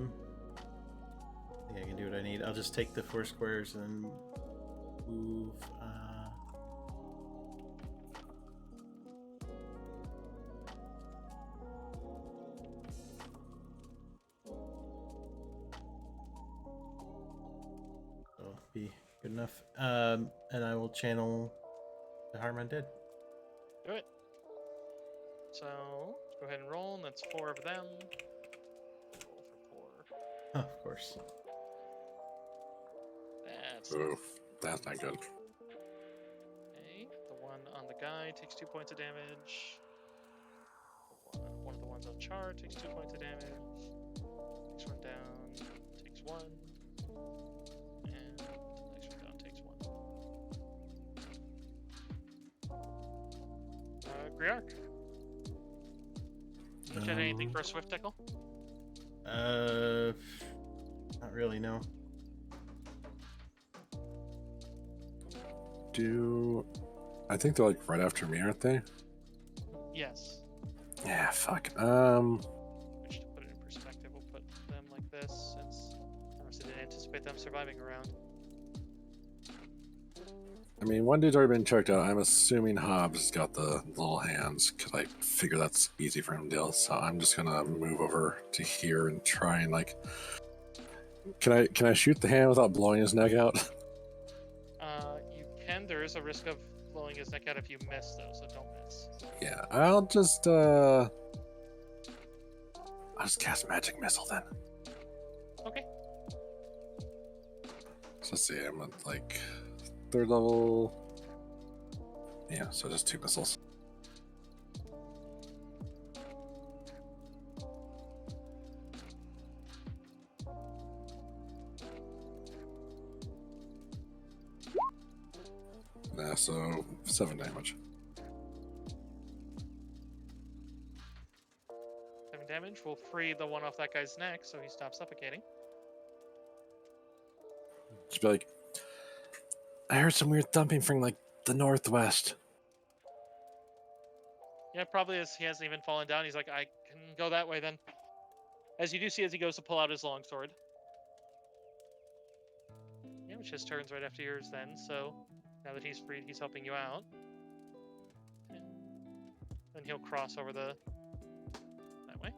think I can do what I need. I'll just take the 4 squares and move. That'll be good enough. And I will channel the Harm Undead. Do it. So let's go ahead and roll, and that's 4 of them. Roll for 4. Oh, of course. That's Oof, that's not good. okay. The one on the guy takes 2 points of damage. One of the ones on Char takes 2 points of damage. Next one down takes 1. And the next one down takes 1. Griark. Do you have anything for a swift tickle? Not really, no. I think they're like right after me, aren't they? Yes. Yeah, fuck. Which, to put it in perspective, we'll put them like this, since I honestly didn't anticipate them surviving a round. I mean, one dude's already been choked out. I'm assuming Hobbs has got the little hands, because I figure that's easy for him to deal. So I'm just gonna move over to here and try and like. Can I shoot the hand without blowing his neck out? You can. There is a risk of blowing his neck out if you miss, though, so don't miss. Yeah, I'll just cast magic missile then. Okay. So let's see, I'm at like 3rd level. Yeah, so just 2 missiles. Yeah, so 7 damage. 7 damage. We'll free the one off that guy's neck so he stops suffocating. Just be like, I heard some weird thumping from like the northwest. Yeah, probably as he hasn't even fallen down. He's like, I can go that way then. As you do see as he goes to pull out his longsword. Yeah, which his turn's right after yours then, so now that he's freed, he's helping you out. Yeah. Then he'll cross over that way.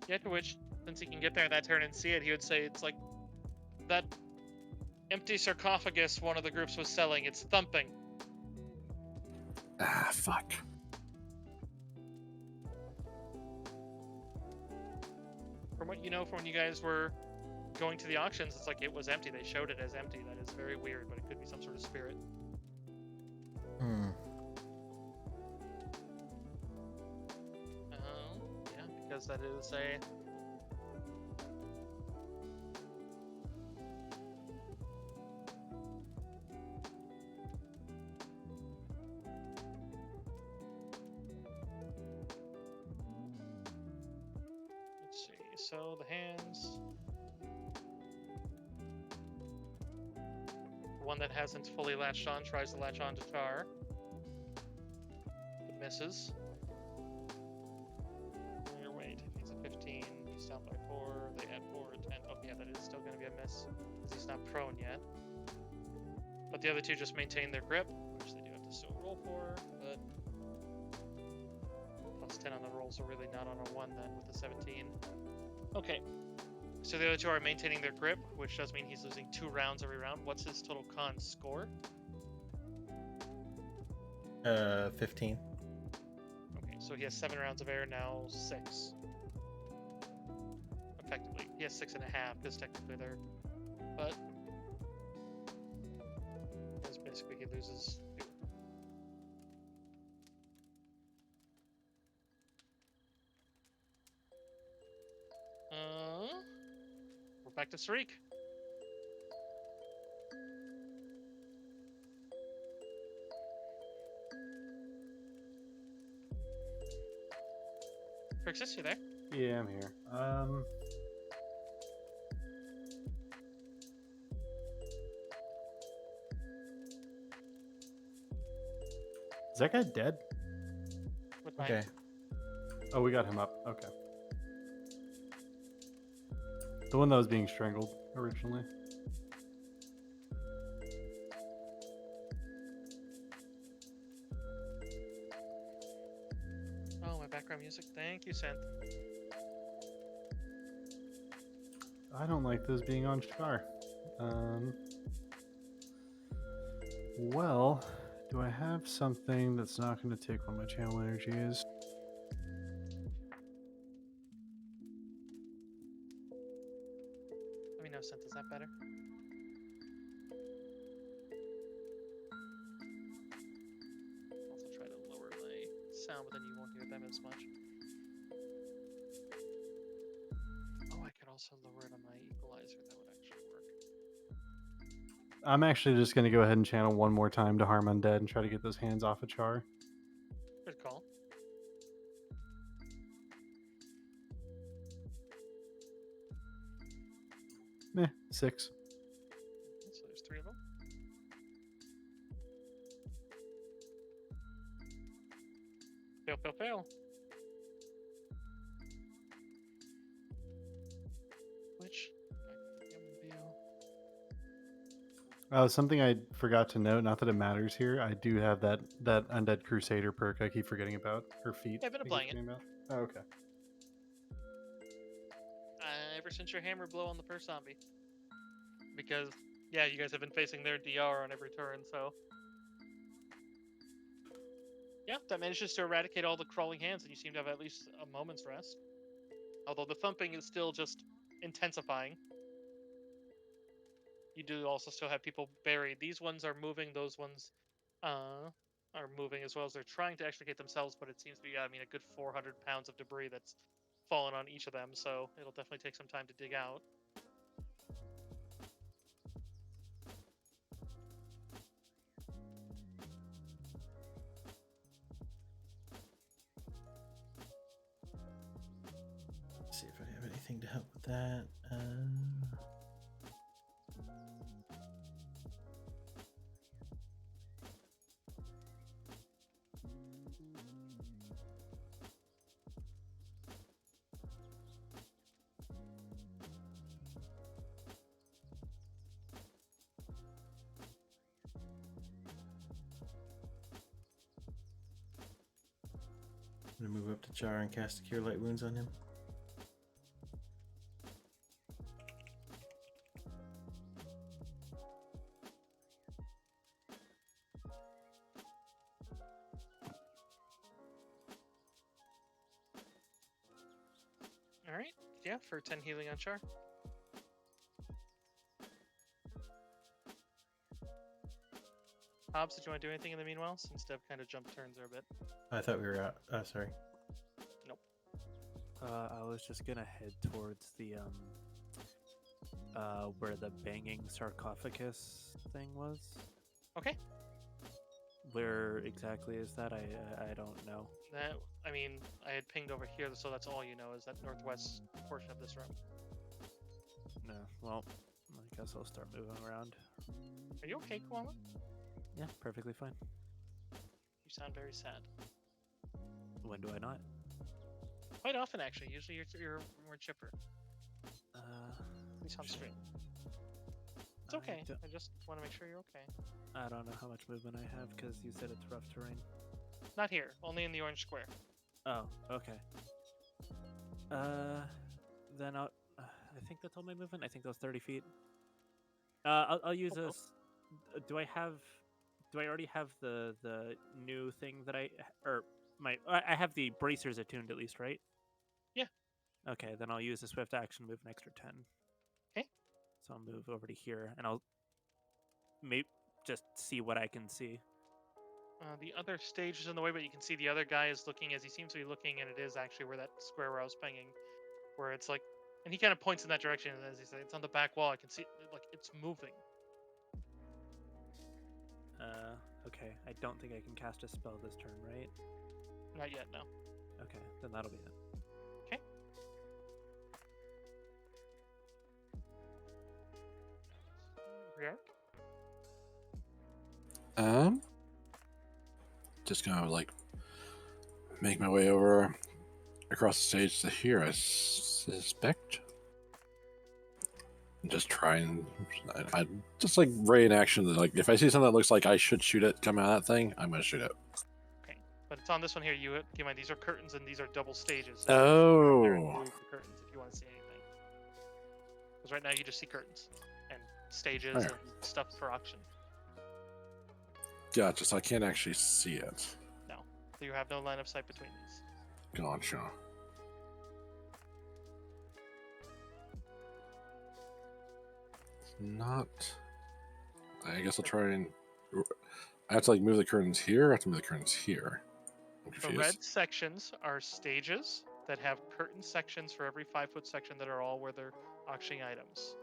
Yeah, to which, since he can get there in that turn and see it, he would say it's like that empty sarcophagus one of the groups was selling. It's thumping. Ah, fuck. From what you know from when you guys were going to the auctions, it's like it was empty. They showed it as empty. That is very weird, but it could be some sort of spirit. Hmm. Yeah, because that is a... Let's see, so the hands... One that hasn't fully latched on tries to latch on to Char. It misses. Your weight, if he's a 15, he's down by 4, they add 4, 10. Oh yeah, that is still going to be a miss, because he's not prone yet. But the other two just maintain their grip, which they do have to still roll for, but... Plus 10 on the rolls are really not on a 1 then, with the 17. Okay. So the other two are maintaining their grip, which does mean he's losing 2 rounds every round. What's his total con score? 15. Okay, so he has 7 rounds of air, now 6. Effectively. He has 6.5, because technically they're... But... Because basically he loses 2. We're back to Sarik. Crixus, you there? Yeah, I'm here. Is that guy dead? With my... Okay. Oh, we got him up. Okay. The one that was being strangled originally. Oh, my background music. Thank you, Synth. I don't like those being on Char. Well, do I have something that's not going to take what my channel energy is? Let me know, Synth. Is that better? Also try to lower my sound, but then you won't hear them as much. Oh, I could also lower it on my equalizer. That would actually work. I'm actually just going to go ahead and channel one more time to harm undead and try to get those hands off of Char. Good call. Meh, 6. So there's 3 of them. Fail, fail, fail. Which? Something I forgot to note, not that it matters here, I do have that Undead Crusader perk I keep forgetting about. Her feet. Yeah, I've been I keep applying it. forgetting about. Oh, okay. Ever since your hammer blow on the first zombie. Because, yeah, you guys have been facing their DR on every turn, so... Yeah, that manages to eradicate all the crawling hands, and you seem to have at least a moment's rest. Although the thumping is still just intensifying. You do also still have people buried. These ones are moving, those ones are moving as well as they're trying to extricate themselves, but it seems to be, I mean, a good 400 pounds of debris that's fallen on each of them, so it'll definitely take some time to dig out. Let's see if I have anything to help with that. I'm gonna move up to Char and cast a Cure Light Wounds on him. Yeah, for 10 healing on Char. Hobbs, did you want to do anything in the meanwhile? Since Dev kind of jumped turns there a bit. I thought we were out. Sorry. I was just gonna head towards the where the banging sarcophagus thing was. Okay. Where exactly is that? I don't know. That, I mean, I had pinged over here, so that's all you know is that northwest portion of this room. No. Well, I guess I'll start moving around. Are you okay, Koala? Yeah, perfectly fine. You sound very sad. When do I not? Quite often, actually. Usually you're more chipper. At least on stream. It's okay. I just want to make sure you're okay. I don't know how much movement I have because you said it's rough terrain. Not here. Only in the orange square. Oh, okay. Then I'll. I think that's all my movement. I think that was 30 feet. I'll use Oh, this. Do I have? Do I already have the new thing that I I have the bracers attuned at least, right? Yeah. Okay, then I'll use a swift action, move an extra 10. Okay. So I'll move over to here, and I'll maybe just see what I can see. The other stage is in the way, but you can see the other guy is looking as he seems to be looking, and it is actually where that square where I was pinging, where it's like, and he kind of points in that direction, and as he said, it's on the back wall. I can see, like, it's moving. Okay. I don't think I can cast a spell this turn, right? Not yet, no. Okay, then that'll be it. Okay. Riark? Just gonna like make my way over across the stage to here, I suspect. And just try and I just like ray in action that, like, if I see something that looks like I should shoot it coming out of that thing, I'm gonna shoot it. Okay, but it's on this one here. You keep in mind these are curtains and these are double stages. So Oh. you can move the curtains if you want to see anything. Because right now you just see curtains and stages Alright. and stuff for auction. Gotcha, so I can't actually see it. No, so you have no line of sight between these. Gotcha. Not. I guess I'll try and. I have to like move the curtains here. I have to move the curtains here. I'm The confused. red sections are stages that have curtain sections for every 5-foot section that are all where they're auctioning items.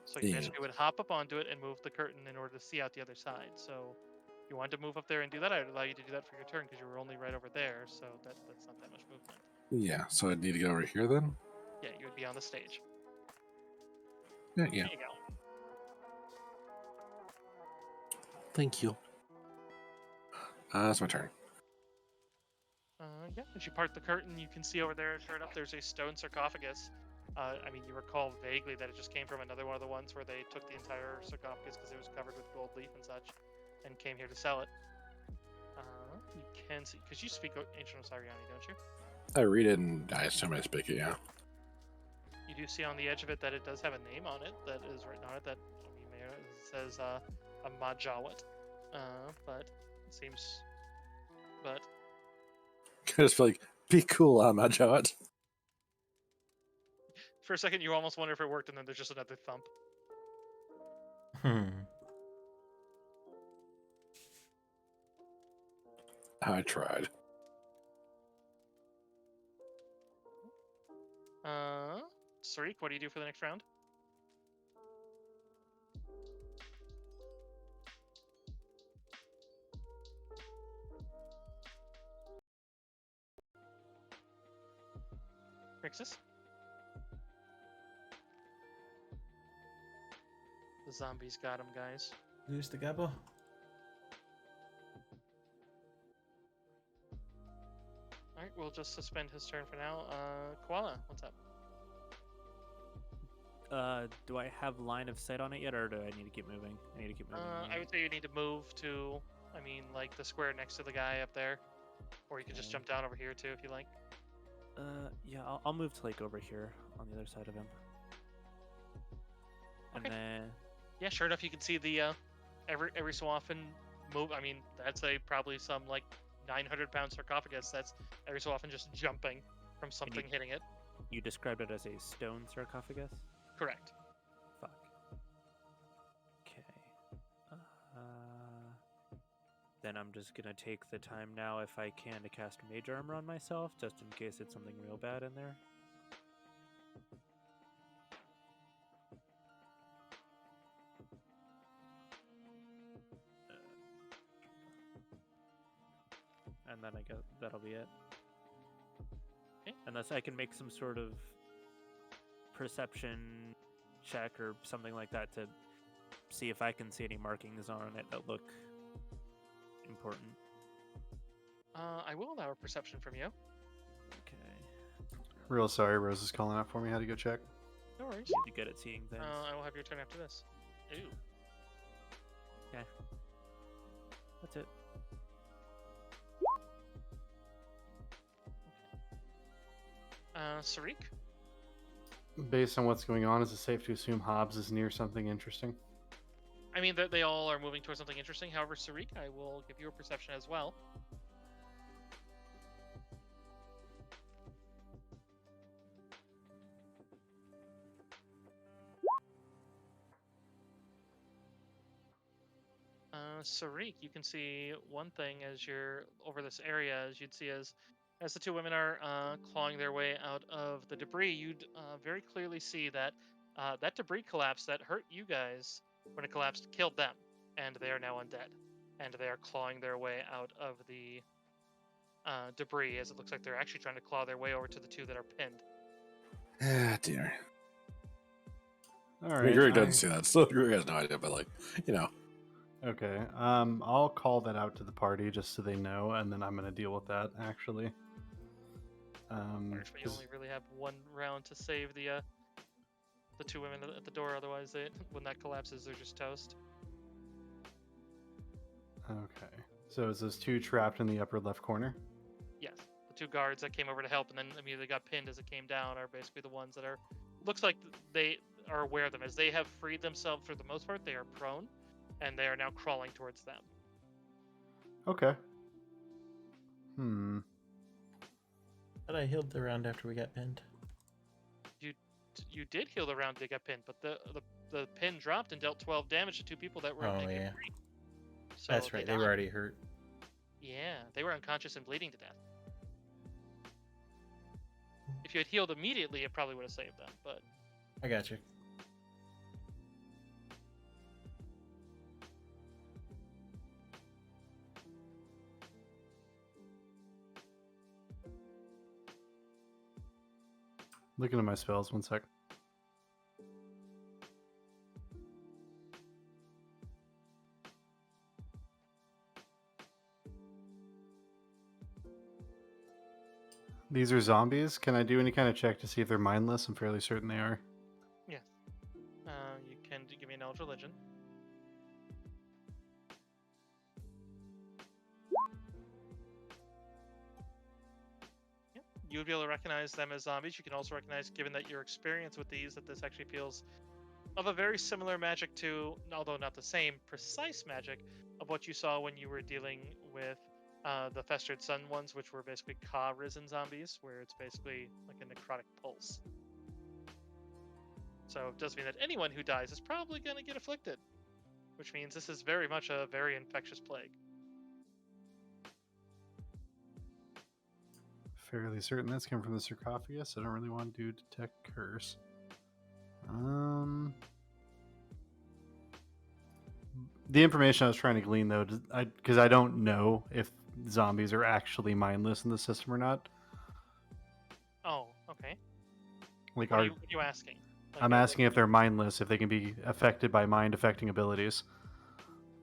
So you Yeah. basically would hop up onto it and move the curtain in order to see out the other side. So if you wanted to move up there and do that, I would allow you to do that for your turn because you were only right over there. So that's not that much movement. Yeah, so I'd need to go over here then. Yeah, you would be on the stage. Yeah. There you go. Thank you. That's my turn. Yeah, as you part the curtain, you can see over there, sure enough, there's a stone sarcophagus. I mean, you recall vaguely that it just came from another one of the ones where they took the entire sarcophagus because it was covered with gold leaf and such, and came here to sell it. You can see, because you speak Ancient Osiriani, don't you? I read it and I assume I speak it, yeah. You do see on the edge of it that it does have a name on it that is written on it that it says a Majawat, but it seems, but I just feel like, be cool, Amajawat. for a second you almost wonder if it worked, and then there's just another thump. I tried. Sarik, what do you do for the next round? Rixus? The zombies got him, guys. Lose the gabbo. Alright, we'll just suspend his turn for now. Koala, what's up? Do I have line of sight on it yet, or do I need to keep moving? I need to keep moving. I would say you need to move to, I mean, like the square next to the guy up there. Or you could just jump down over here too if you like. Yeah, I'll move to like over here on the other side of him. And Okay. then Yeah, sure enough, you can see the every so often move. I mean, that's probably some like 900-pound sarcophagus that's every so often just jumping from something hitting it. You described it as a stone sarcophagus? Correct. Fuck. Okay. Then I'm just gonna take the time now, if I can, to cast Mage Armor on myself, just in case it's something real bad in there. And then I guess that'll be it. Okay. Unless I can make some sort of perception check or something like that to see if I can see any markings on it that look important. I will allow a perception from you. Okay. Real sorry, Rose is calling out for me. How to go check. No worries. You're good at seeing things. I will have your turn after this. Ooh. That's it. Sarik? Based on what's going on, is it safe to assume Hobbs is near something interesting? I mean, they all are moving towards something interesting. However, Sarik, I will give you a perception as well. Sarik, you can see one thing as you're over this area, as you'd see as the two women are clawing their way out of the debris, you'd very clearly see that that debris collapse that hurt you guys when it collapsed killed them, and they are now undead, and they are clawing their way out of the debris, as it looks like they're actually trying to claw their way over to the two that are pinned. Ah, dear. All I right. mean, Greg doesn't see that, so Greg has no idea, but like, you know. Okay. I'll call that out to the party just so they know, and then I'm gonna deal with that actually. But you 'Cause- only really have one round to save the two women at the door. Otherwise, when that collapses, they're just toast. Okay. So is those two trapped in the upper left corner? Yes, the two guards that came over to help and then immediately got pinned as it came down are basically the ones that are. Looks like they are aware of them, as they have freed themselves for the most part. They are prone, and they are now crawling towards them. Okay. But I healed the round after we got pinned. You did heal the round they got pinned, but the pin dropped and dealt 12 damage to two people that were Oh, negative yeah. 3. So That's right. They were died. already hurt. Yeah, they were unconscious and bleeding to death. If you had healed immediately, it probably would have saved them, but I got you. Looking at my spells, one sec. These are zombies. Can I do any kind of check to see if they're mindless? I'm fairly certain they are. you can give me a knowledge religion. Yep. You would be able to recognize them as zombies. You can also recognize, given that your experience with these, that this actually feels of a very similar magic to, although not the same precise magic, of what you saw when you were dealing with the Festered Sun ones, which were basically Ka-risen zombies, where it's basically like a necrotic pulse. So it does mean that anyone who dies is probably going to get afflicted, which means this is very much a very infectious plague. Fairly certain that's come from the sarcophagus. I don't really want to do detect curse. The information I was trying to glean, though, because I don't know if zombies are actually mindless in the system or not. Oh, okay. Like, What are you asking? Like, I'm asking if they're mindless, if they can be affected by mind-affecting abilities.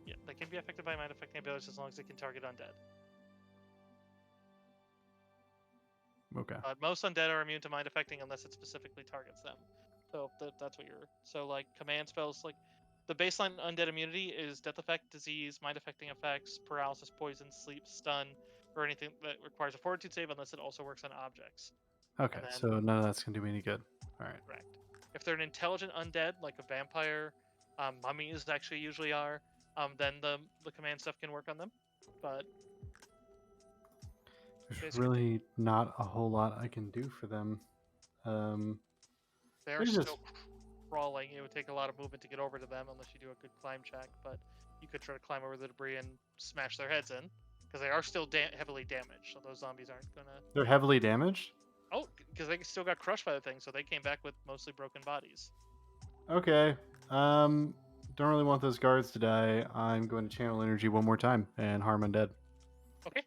Yeah, they can be affected by mind-affecting abilities as long as they can target undead. Okay. Most undead are immune to mind-affecting unless it specifically targets them. So that's what you're... So, like, command spells, like, the baseline undead immunity is death effect, disease, mind-affecting effects, paralysis, poison, sleep, stun, or anything that requires a fortitude save unless it also works on objects. Okay, then- so none of that's going to do me any good. All right. Correct. If they're an intelligent undead, like a vampire, mummies actually usually are, then the command stuff can work on them. But There's basically- really not a whole lot I can do for them. They are There's still just- crawling. It would take a lot of movement to get over to them unless you do a good climb check. But you could try to climb over the debris and smash their heads in because they are still heavily damaged. So those zombies aren't gonna. they're heavily damaged. Oh, because they still got crushed by the thing, so they came back with mostly broken bodies. Okay. Don't really want those guards to die. I'm going to channel energy one more time and harm undead. Okay.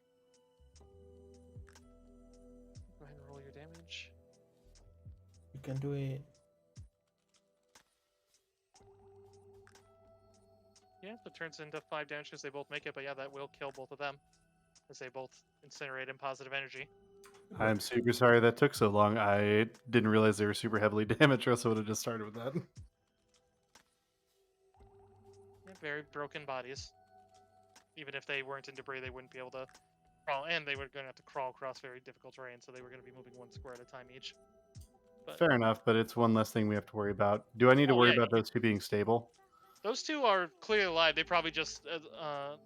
Go ahead and roll your damage. You can do it. Yeah, that turns into 5 damage because they both make it, but yeah, that will kill both of them as they both incinerate in positive energy. I'm super sorry that took so long. I didn't realize they were super heavily damaged, or else I would have just started with that. Yeah, very broken bodies. Even if they weren't in debris, they wouldn't be able to crawl, and they were going to have to crawl across very difficult terrain, so they were going to be moving 1 square at a time each. But Fair enough, but it's one less thing we have to worry about. Do I need to Oh, worry yeah, about those two being stable? those 2 are clearly alive. They probably just, I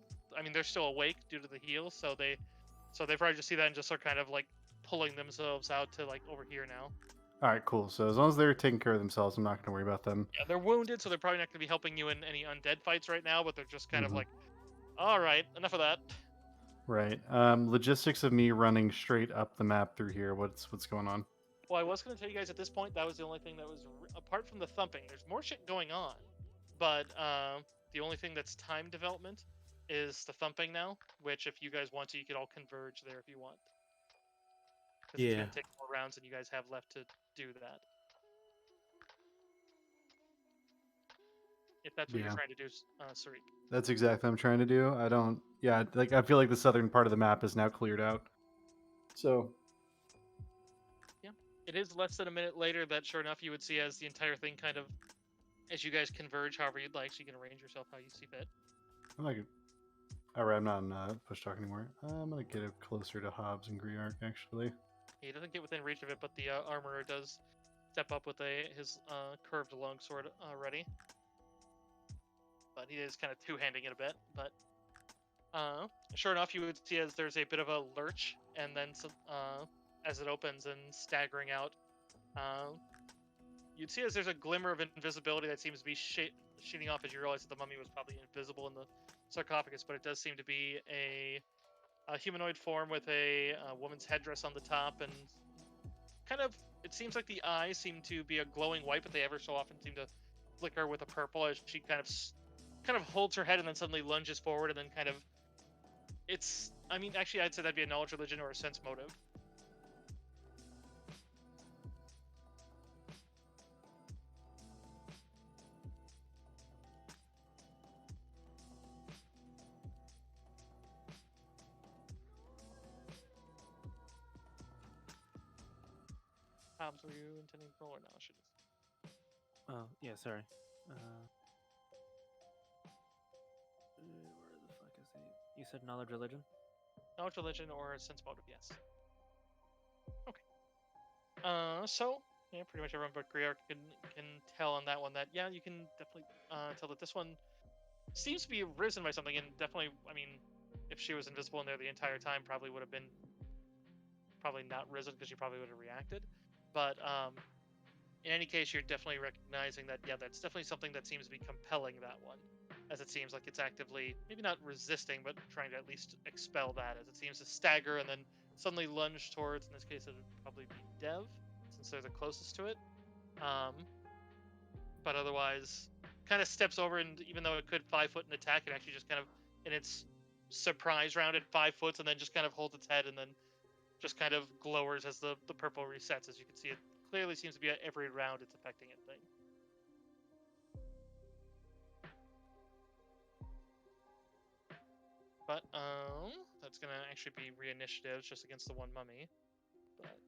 mean, they're still awake due to the heal, so they probably just see that and just are kind of like pulling themselves out to like over here now. All right, cool. So as long as they're taking care of themselves, I'm not going to worry about them. Yeah, they're wounded, so they're probably not going to be helping you in any undead fights right now. But they're just kind of Mhm. like, all right, enough of that. Right. Logistics of me running straight up the map through here. What's going on? Well, I was going to tell you guys at this point that was the only thing that was apart from the thumping. There's more shit going on, but the only thing that's time development is the thumping now. Which, if you guys want to, you could all converge there if you want. Because it's Yeah. going to take more rounds than you guys have left to do that. If that's what Yeah. you're trying to do, Sarik. That's exactly what I'm trying to do. I don't. Yeah, like I feel like the southern part of the map is now cleared out. So Yeah, it is less than a minute later that, sure enough, you would see as the entire thing kind of, as you guys converge, however you'd like, so you can arrange yourself how you see fit. I'm like, all right, I'm not on push talk anymore. I'm gonna get it closer to Hobbs and Griark actually. He doesn't get within reach of it, but the armorer does step up with his curved longsword ready. But he is kind of two-handing it a bit. But sure enough, you would see as there's a bit of a lurch, and then some, as it opens and staggering out, you'd see as there's a glimmer of invisibility that seems to be shooting off as you realize that the mummy was probably invisible in the sarcophagus, but it does seem to be a humanoid form with a woman's headdress on the top, and kind of, it seems like the eyes seem to be a glowing white, but they ever so often seem to flicker with a purple as she kind of holds her head and then suddenly lunges forward, and then kind of, it's, I mean, actually I'd say that'd be a knowledge religion or a sense motive. Hobbs, were you intending to roll or no? Should Oh, yeah, sorry. Where the fuck is he? You said knowledge religion? knowledge religion or sense motive? Yes. Okay. So yeah, pretty much everyone but Griark can tell on that one that yeah, you can definitely tell that this one seems to be risen by something, and definitely, I mean, if she was invisible in there the entire time, probably would have been not risen because she probably would have reacted. But in any case, you're definitely recognizing that yeah, that's definitely something that seems to be compelling that one, as it seems like it's actively maybe not resisting, but trying to at least expel that, as it seems to stagger and then suddenly lunge towards, in this case, it would probably be Dev, since they're the closest to it. But otherwise, kind of steps over, and even though it could 5 foot and attack, it actually just kind of, in its surprise round at 5 foot, and then just kind of holds its head and then just kind of glowers as the purple resets. As you can see, it clearly seems to be at every round it's affecting it thing. But that's gonna actually be re-initiatives just against the one mummy. But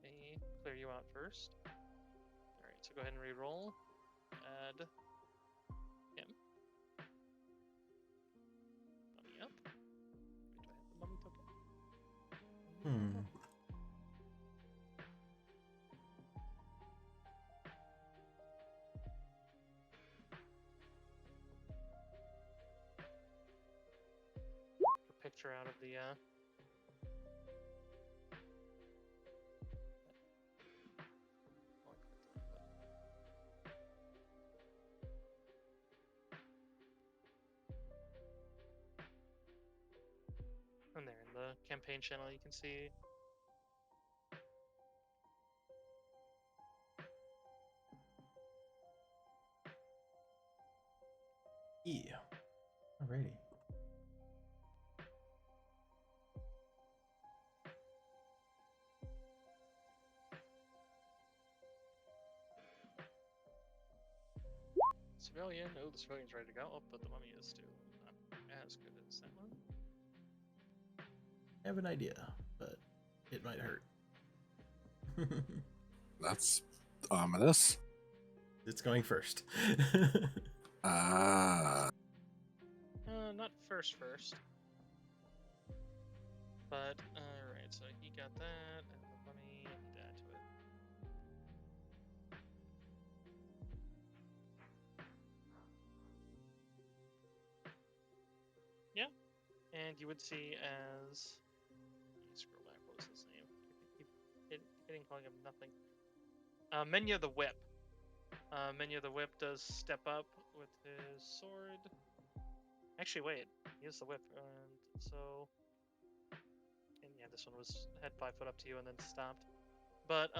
let me clear you out first. Alright, so go ahead and re-roll. Add him. Mummy up. Wait, do I have the mummy token? Picture out of the And there in the campaign channel, you can see. Yeah. Alrighty. Civilian. Oh, the civilian's ready to go. Oh, but the mummy is still not as good as that one. I have an idea, but it might hurt. That's ominous. It's going first. Ah. Not first. But, alright, so he got that, and the mummy, he died to it. Yeah, and you would see as... Let me scroll back, what was his name? I keep hitting calling him nothing. Menya the Whip. Menya the Whip does step up with his sword. Actually, wait, he is the whip, and so... And yeah, this one had 5 foot up to you and then stopped. But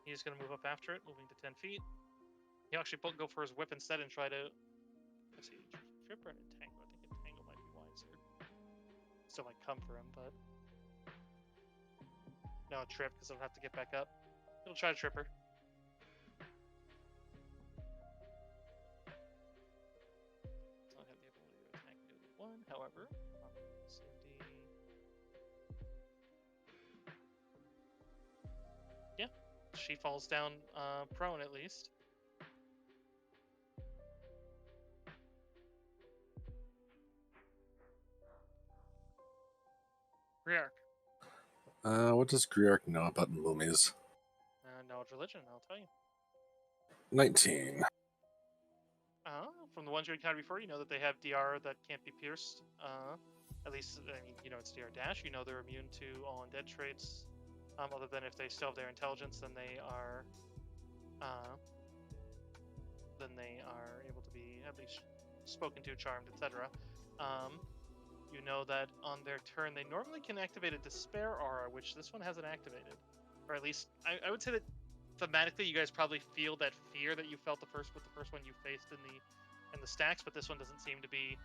he's gonna move up after it, moving to 10 feet. He'll actually go for his whip instead and try to. Let's see, trip or an entangle. I think entangle might be wiser. Still might come for him, but no trip because he'll have to get back up. He'll try to trip her. Don't have the ability to attack new one, however. Cindy. Yeah, she falls down prone at least. Griark. What does Griark know about mummies? Knowledge religion, I'll tell you. 19. From the ones you encountered before, you know that they have DR that can't be pierced. At least, I mean, you know it's DR dash. You know they're immune to all undead traits. Other than if they still have their intelligence, then they are able to be at least spoken to, charmed, etc. You know that on their turn, they normally can activate a despair aura, which this one hasn't activated, or at least I would say that thematically, you guys probably feel that fear that you felt with the first one you faced in the stacks, but this one doesn't seem to be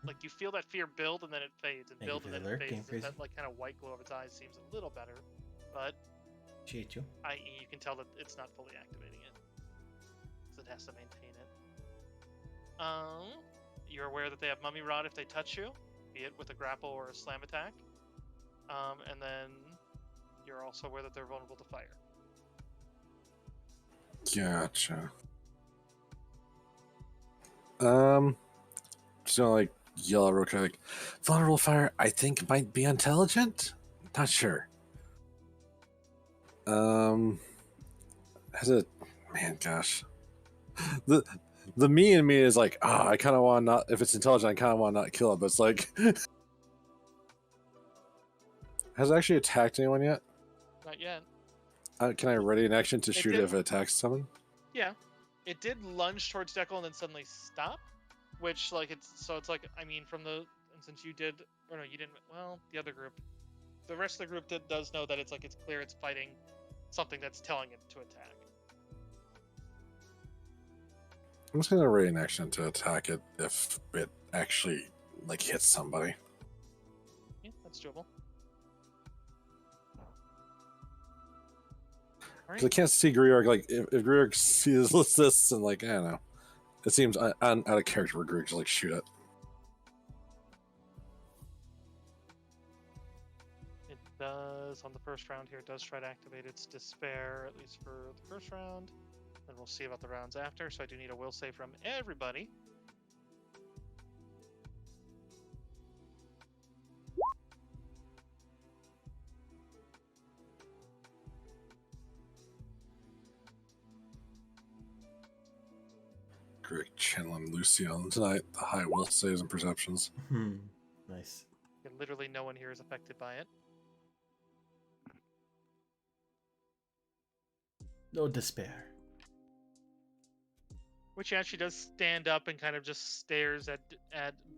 like you feel that fear build and then it fades and Thank you build for and then the it alert, fades. Game As if Crazy. that like kind of white glow of its eyes seems a little better, but Appreciate you. i.e. you can tell that it's not fully activating it because it has to maintain it. You're aware that they have Mummy Rod if they touch you, be it with a grapple or a slam attack. And then you're also aware that they're vulnerable to fire. Gotcha. Just gonna like yell at real quick, like, vulnerable fire, I think might be intelligent? Not sure. Has it, man, gosh. The me in me is like, I kind of want to not, if it's intelligent, I kind of want to not kill it, but it's like, has it actually attacked anyone yet? Not yet. Can I ready an action to shoot did. it if it attacks someone? Yeah, it did lunge towards Deckle and then suddenly stop, which like it's like I mean from the and since you did or no you didn't the other group, the rest of the group does know that it's like it's clear it's fighting something that's telling it to attack. I'm just gonna ready an action to attack it if it actually like hits somebody. Yeah, that's doable. Because I can't see Griark, like, if Griark sees this and, like, I don't know. It seems out of character for Griark to, like, shoot it. It does, on the first round here, it does try to activate its Despair, at least for the first round. Then we'll see about the rounds after, so I do need a will save from everybody. Griark channeling Lucian tonight. The high will saves and perceptions. Nice. Literally no one here is affected by it. No despair. Which actually does stand up and kind of just stares at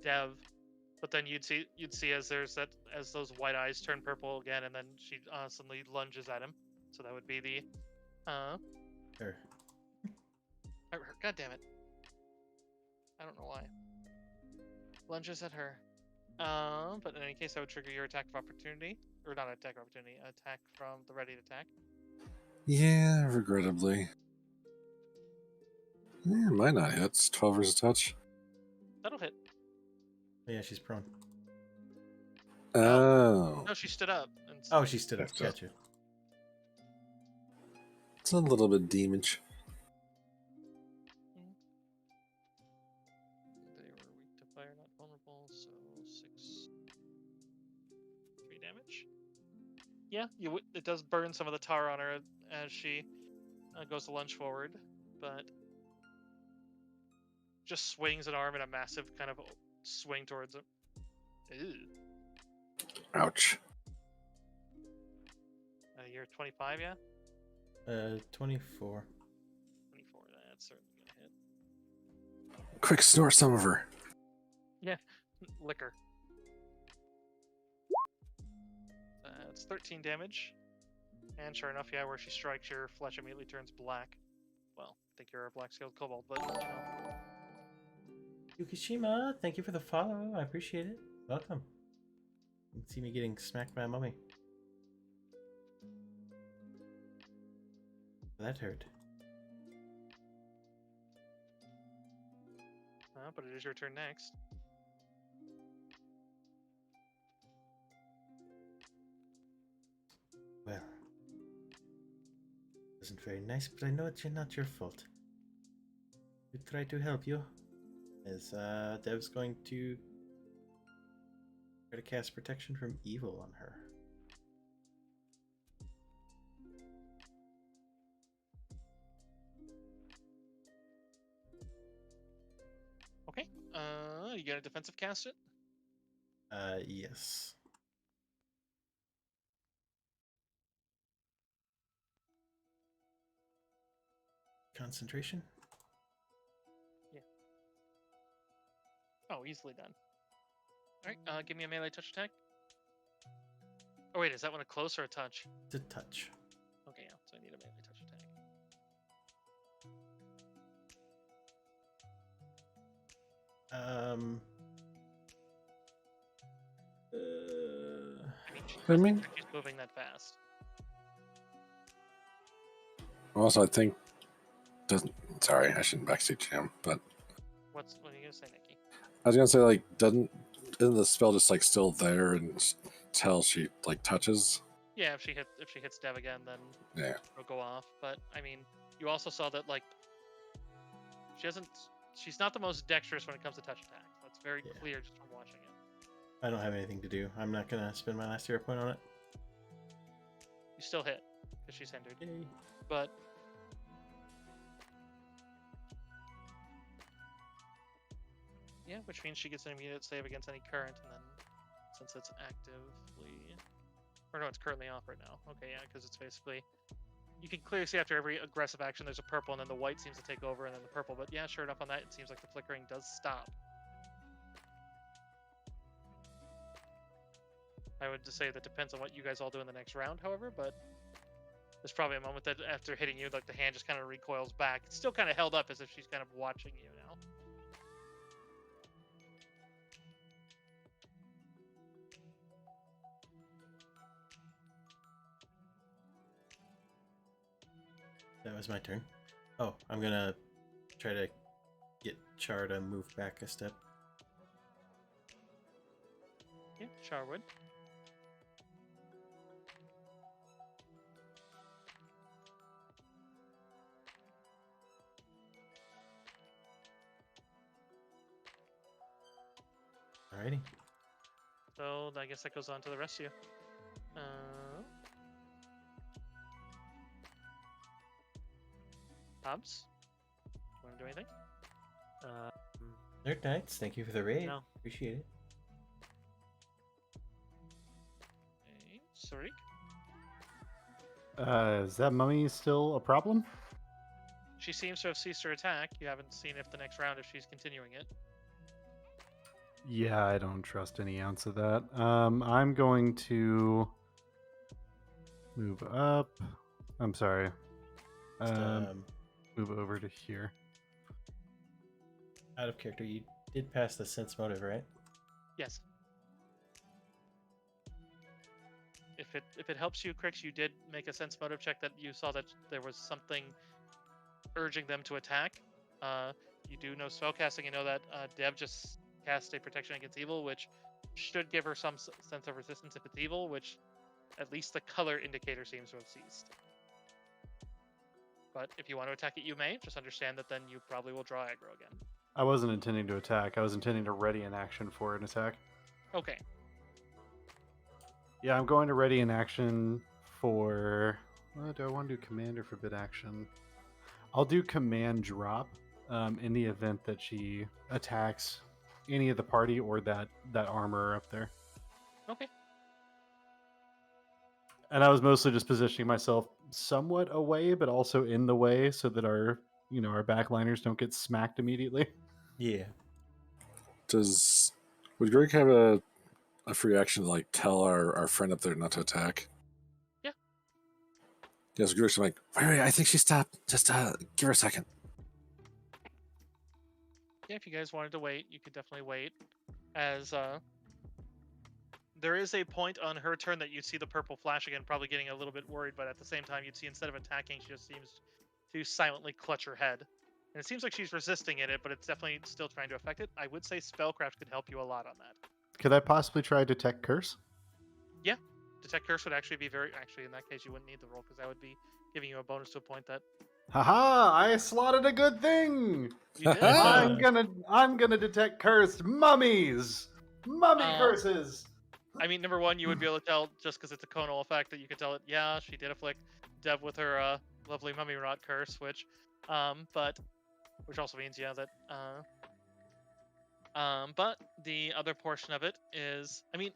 Dev But then you'd see as as those white eyes turn purple again, and then she suddenly lunges at him. So that would be the Sure. God damn it. I don't know why. Lunges at her. But in any case, that would trigger your attack of opportunity, or not attack of opportunity, attack from the ready to attack. Yeah, regrettably. Yeah, might not hit. It's 12 versus touch. That'll hit. Oh, yeah, she's prone. Oh. No, she stood up. And Oh, she stood up. That's tough. Gotcha. It's a little bit damage. They were weak to fire, not vulnerable, so 3 damage. Yeah, it does burn some of the tar on her as she goes to lunge forward, but just swings an arm in a massive kind of swing towards him. Ew. Ouch. You're 25, yeah? 24. 24, that's certainly gonna hit. Quick, snort some of her. Liquor. It's 13 damage. And sure enough, yeah, where she strikes, your flesh immediately turns black. Well, I think you're a black-scaled kobold, but, you know. Yukishima, thank you for the follow. I appreciate it. Welcome. You can see me getting smacked by a mummy. That hurt. But it is your turn next. Well, wasn't very nice, but I know it's not your fault. We try to help you. As Dev's going to try to cast protection from evil on her. Okay. You gonna defensive cast it? Yes. Concentration? Oh, easily done. Alright, give me a melee touch attack. Oh wait, is that one a close or a touch? It's a touch. Okay, yeah, so I need a melee touch attack. I mean, she's moving that fast. Also, I think doesn't. Sorry, I shouldn't backstage him, but What are you gonna say, Nikki? I was gonna say like, isn't the spell just like still there until she like touches? Yeah, if she hits Dev again, then Yeah. it'll go off. But I mean, you also saw that like she's not the most dexterous when it comes to touch attacks. That's very Yeah. clear just from watching it. I don't have anything to do. I'm not gonna spend my last hero point on it. You still hit because she's hindered, Yay. but yeah, which means she gets an immediate save against any current, and then since it's actively, or no, it's currently off right now. Okay, yeah, because it's basically, you can clearly see after every aggressive action there's a purple, and then the white seems to take over, and then the purple. But yeah, sure enough, on that it seems like the flickering does stop. I would just say that depends on what you guys all do in the next round, however, but there's probably a moment that after hitting you, like the hand just kind of recoils back. It's still kind of held up as if she's kind of watching you now. That was my turn. Oh, I'm gonna try to get Char to move back a step. Yeah, Charwood. Alrighty. So I guess that goes on to the rest of you. Hobbs? Want to do anything? Nerd Knights, thank you for the raid. No. Appreciate it. Okay, Sarik? Is that mummy still a problem? She seems to have ceased her attack. You haven't seen if the next round if she's continuing it. Yeah, I don't trust any ounce of that. I'm going to move up. I'm sorry. Just, Move over to here. out of character, you did pass the sense motive, right? Yes. If it helps you, Crix, you did make a sense motive check that you saw that there was something urging them to attack. You do know spellcasting. You know that Dev just cast a protection against evil, which should give her some sense of resistance if it's evil, which at least the color indicator seems to have ceased. But if you want to attack it, you may. Just understand that then you probably will draw aggro again. I wasn't intending to attack. I was intending to ready an action for an attack. Okay. Yeah, I'm going to ready an action for... do I want to do command or forbid action? I'll do command drop in the event that she attacks any of the party or that armor up there. Okay. And I was mostly just positioning myself somewhat away, but also in the way so that our backliners don't get smacked immediately. Yeah. Would Greg have a free action to like tell our friend up there not to attack? Yeah. Yes, Greg's like, wait, I think she stopped. Just give her a second. Yeah, if you guys wanted to wait, you could definitely wait. As there is a point on her turn that you see the purple flash again, probably getting a little bit worried, but at the same time, you'd see instead of attacking, she just seems to silently clutch her head. And it seems like she's resisting it, but it's definitely still trying to affect it. I would say Spellcraft could help you a lot on that. Could I possibly try Detect Curse? Yeah. Detect Curse would actually be actually, in that case, you wouldn't need the roll, because that would be giving you a bonus to a point that... Haha! I slotted a good thing! You did. I'm gonna detect cursed mummies! Mummy curses! I mean, number one, you would be able to tell, just because it's a conal effect, that you could tell it, yeah, she did afflict Dev with her lovely mummy rot curse, which also means, yeah, that, but the other portion of it is, I mean,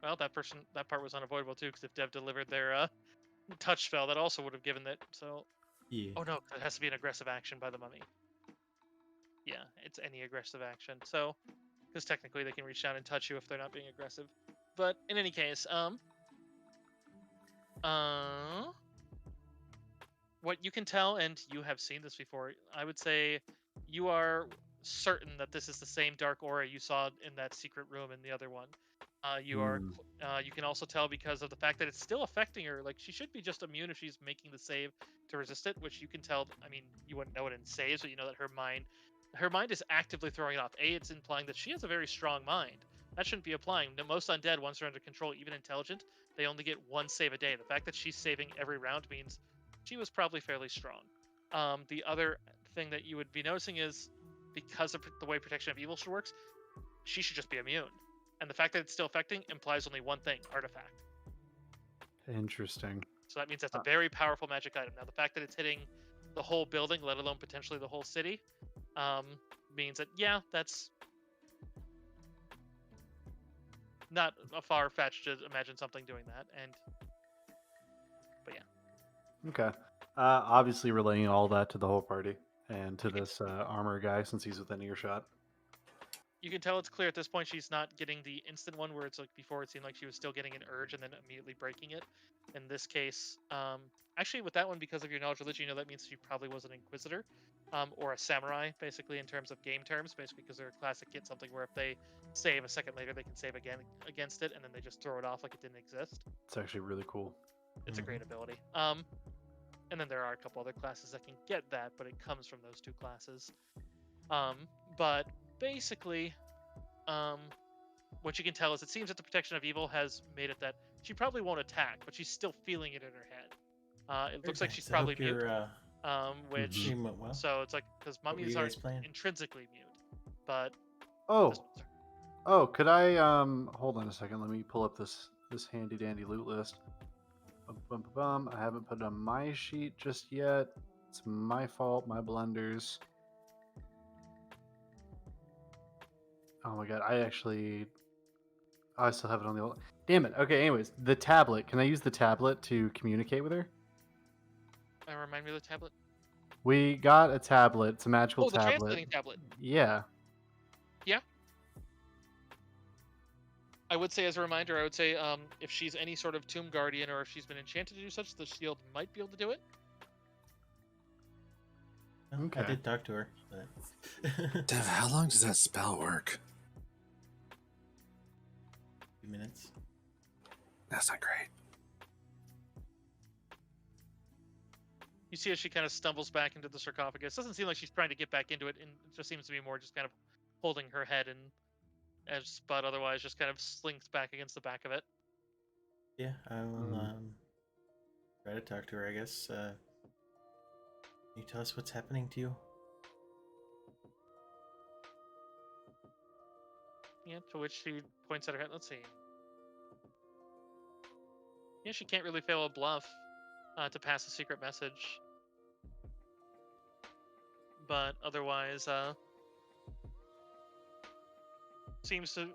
well, that part was unavoidable too, because if Dev delivered their touch spell, that also would have given it, so... Yeah. Oh no, it has to be an aggressive action by the mummy. Yeah, it's any aggressive action, so... Because technically they can reach down and touch you if they're not being aggressive. But in any case, what you can tell, and you have seen this before, I would say you are certain that this is the same dark aura you saw in that secret room in the other one. You can also tell because of the fact that it's still affecting her. Like, she should be just immune if she's making the save to resist it, which you can tell. I mean, you wouldn't know it in saves, but you know that her mind is actively throwing it off. It's implying that she has a very strong mind. That shouldn't be applying. Most undead, once they're under control, even intelligent, they only get one save a day. The fact that she's saving every round means she was probably fairly strong. The other thing that you would be noticing is, because of the way Protection of Evil works, she should just be immune. And the fact that it's still affecting implies only one thing: artifact. Interesting. So that means that's a very powerful magic item. Now, the fact that it's hitting the whole building, let alone potentially the whole city, means that, yeah, that's not a far-fetched to imagine something doing that. But yeah. Okay. Obviously relaying all that to the whole party and to this armor guy since he's within earshot. You can tell it's clear at this point she's not getting the instant one where it's like before it seemed like she was still getting an urge and then immediately breaking it. In this case, actually with that one, because of your knowledge of religion, you know that means she probably was an inquisitor or a samurai, basically in terms of game terms, basically because they're a classic kit, something where if they save a second later, they can save again against it, and then they just throw it off like it didn't exist. It's actually really cool. It's a great ability. And then there are a couple other classes that can get that, but it comes from those two classes. But basically, what you can tell is it seems that the Protection of Evil has made it that she probably won't attack, but she's still feeling it in her head. It looks like she's probably mute. Which stream went well. So it's like, because mummies aren't intrinsically mute, but could I hold on a second? Let me pull up this handy dandy loot list. I haven't put it on my sheet just yet. It's my fault, my blunders. Oh my god, I still have it on the old... Damn it. Okay, anyways, the tablet. Can I use the tablet to communicate with her? Remind me of the tablet. We got a tablet. It's a magical tablet. tablet. Oh, the translating tablet. Yeah. Yeah. I would say, as a reminder, I would say if she's any sort of tomb guardian or if she's been enchanted to do such, the shield might be able to do it. Well, I Okay. did talk to her, but Dev, how long does that spell work? 2 minutes. That's not great. You see as she kind of stumbles back into the sarcophagus. Doesn't seem like she's trying to get back into it, and it just seems to be more just kind of holding her head and but otherwise just kind of slinks back against the back of it. Yeah, I will Mhm. try to talk to her, I guess. Can you tell us what's happening to you? Yeah, to which she points at her head. Let's see. Yeah, she can't really fail a bluff to pass a secret message. But otherwise, seems to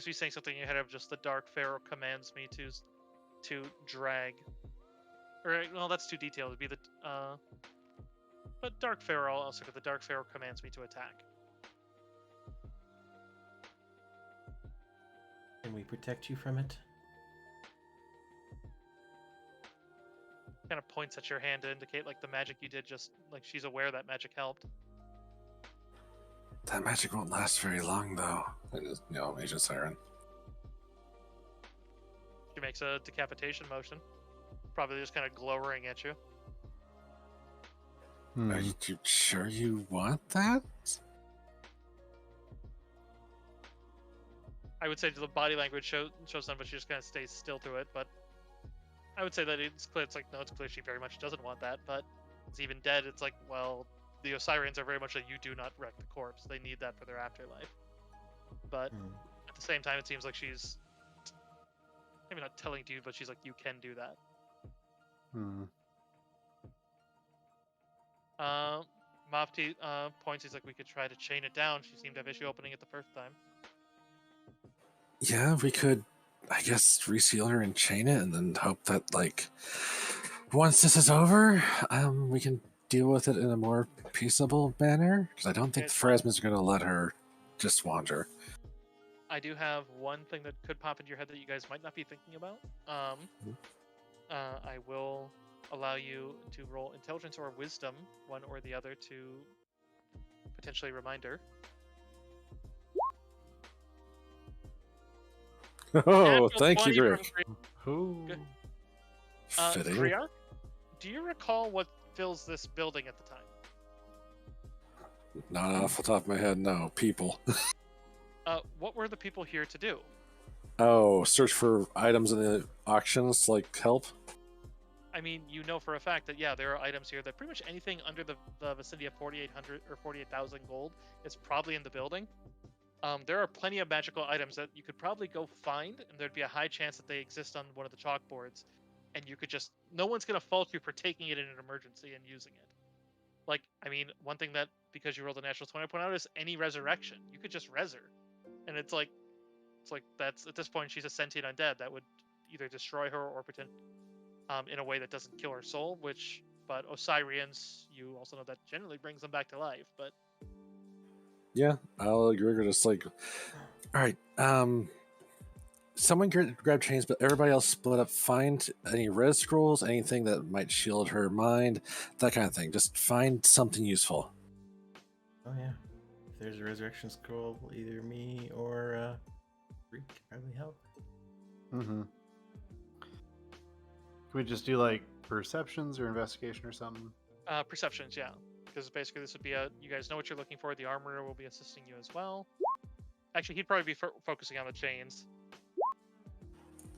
be saying something ahead of just the Dark Pharaoh commands me to drag. Or well, that's too detailed. It'd be the but Dark Pharaoh also. The Dark Pharaoh commands me to attack. Can we protect you from it? Kind of points at your hand to indicate like the magic you did. Just like she's aware that magic helped. That magic won't last very long, though. And just, Agent Siren. She makes a decapitation motion, probably just kind of glowering at you. Are you sure you want that? I would say the body language shows them, but she just kind of stays still to it. But I would say that it's clear. It's like, no, it's clear she very much doesn't want that. But it's even dead. It's like, well, the Osirians are very much like, you do not wreck the corpse. They need that for their afterlife. But at the same time, it seems like she's maybe not telling you, but she's like, you can do that. Mafti points. He's like, we could try to chain it down. She seemed to have issue opening it the first time. Yeah, we could, I guess, reseal her and chain it, and then hope that, like, once this is over, we can deal with it in a more peaceable manner. Because I don't think the Phrasmas are going to let her just wander. I do have one thing that could pop into your head that you guys might not be thinking about. I will allow you to roll intelligence or wisdom, one or the other, to potentially remind her. Oh, thank you, Grick. Fitting. Griark, do you recall what fills this building at the time? Not off the top of my head, no. People. What were the people here to do? Oh, search for items in the auctions, like help? I mean, you know for a fact that, yeah, there are items here that pretty much anything under the vicinity of 4,800 or 48,000 gold is probably in the building. There are plenty of magical items that you could probably go find, and there'd be a high chance that they exist on one of the chalkboards, and you could just... No one's going to fault you for taking it in an emergency and using it. Like, I mean, one thing that, because you rolled a natural 20, I point out is any resurrection. You could just res her. And it's like that's, at this point, she's a sentient undead that would either destroy her or pretend in a way that doesn't kill her soul, but Osirians, you also know that generally brings them back to life, but... Yeah, I'll agree. We're just like, all right, someone grab chains, but everybody else split up. Find any res scrolls, anything that might shield her mind, that kind of thing. Just find something useful. Oh yeah, if there's a resurrection scroll, either me or Greek could probably help. Can we just do like perceptions or investigation or something? Perceptions, yeah. Because basically this would be you guys know what you're looking for. The armorer will be assisting you as well. Actually, he'd probably be focusing on the chains.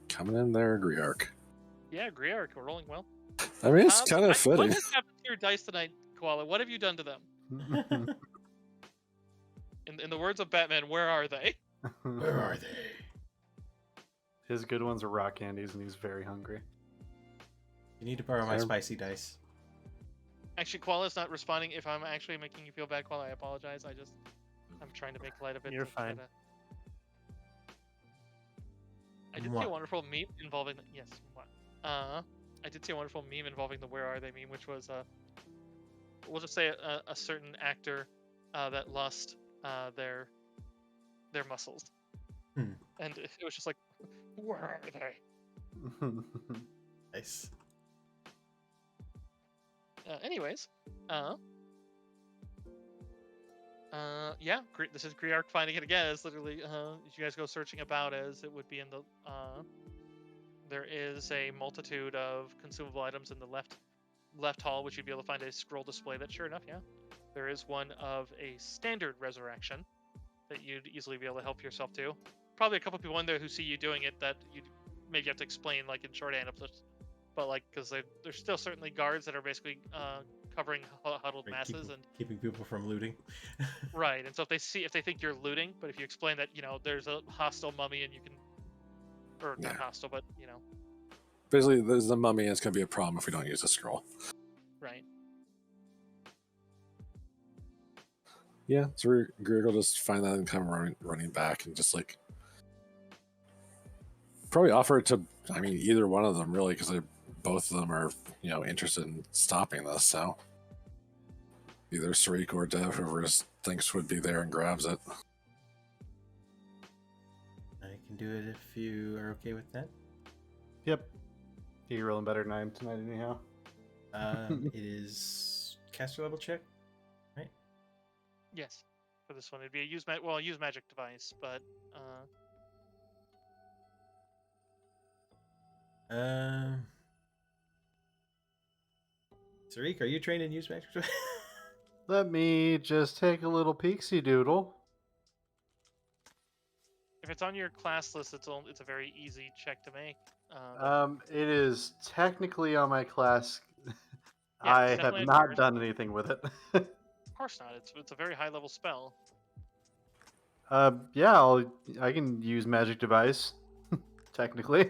Coming in there, Griark. Yeah, Griark, we're rolling well. I mean, it's kind of fitting. What has happened to your dice tonight, Koala? What have you done to them? In the words of Batman, where are they? Where are they? His good ones are rock candies, and he's very hungry. You need to borrow my spicy dice. Actually, Koala's not responding. If I'm actually making you feel bad, Koala, I apologize. I'm trying to make light of it. You're fine. I did see a wonderful meme involving... Yes, what? I did see a wonderful meme involving the "Where Are They" meme, which was we'll just say a certain actor that lost their muscles. And it was just like, where are they? Nice. Anyways, yeah, this is Griark finding it again. It's literally, if you guys go searching about, as it would be in the, there is a multitude of consumable items in the left hall, which you'd be able to find a scroll display that, sure enough, yeah, there is one of a standard resurrection that you'd easily be able to help yourself to. Probably a couple people in there who see you doing it that you maybe have to explain, like in shorthand, but like because there's still certainly guards that are basically covering huddled Right, masses and keeping people from looting. right. And so if they think you're looting, but if you explain that there's a hostile mummy and you can, or not Yeah. hostile, but Basically, there's the mummy, and it's going to be a problem if we don't use a scroll. right. Yeah, so Greg will just find that and come running back and just like probably offer it to, I mean, either one of them really, because both of them are interested in stopping this. So either Sarik or Dev, whoever thinks would be there and grabs it. I can do it if you are okay with that. Yep. You're rolling better than I am tonight, anyhow. It is caster level check, right? Yes. For this one, it'd be a use magic device, but Sarik, are you trained in use magic? Let me just take a little peeksy doodle. if it's on your class list, it's a very easy check to make. It is technically on my class. Yeah, I it's have definitely on not yours. done anything with it. Of course not. It's a very high level spell. Yeah, I can use magic device. Technically.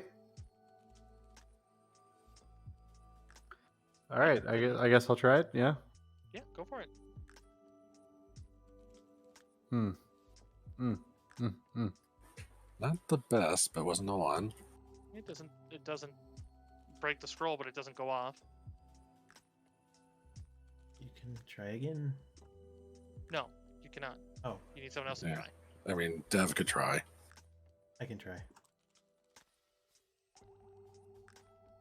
All right, I guess I'll try it. Yeah. Yeah, go for it. Not the best, but wasn't a one. It doesn't break the scroll, but it doesn't go off. You can try again. No, you cannot. Oh, You need someone else to Yeah. try. I mean, Dev could try. I can try.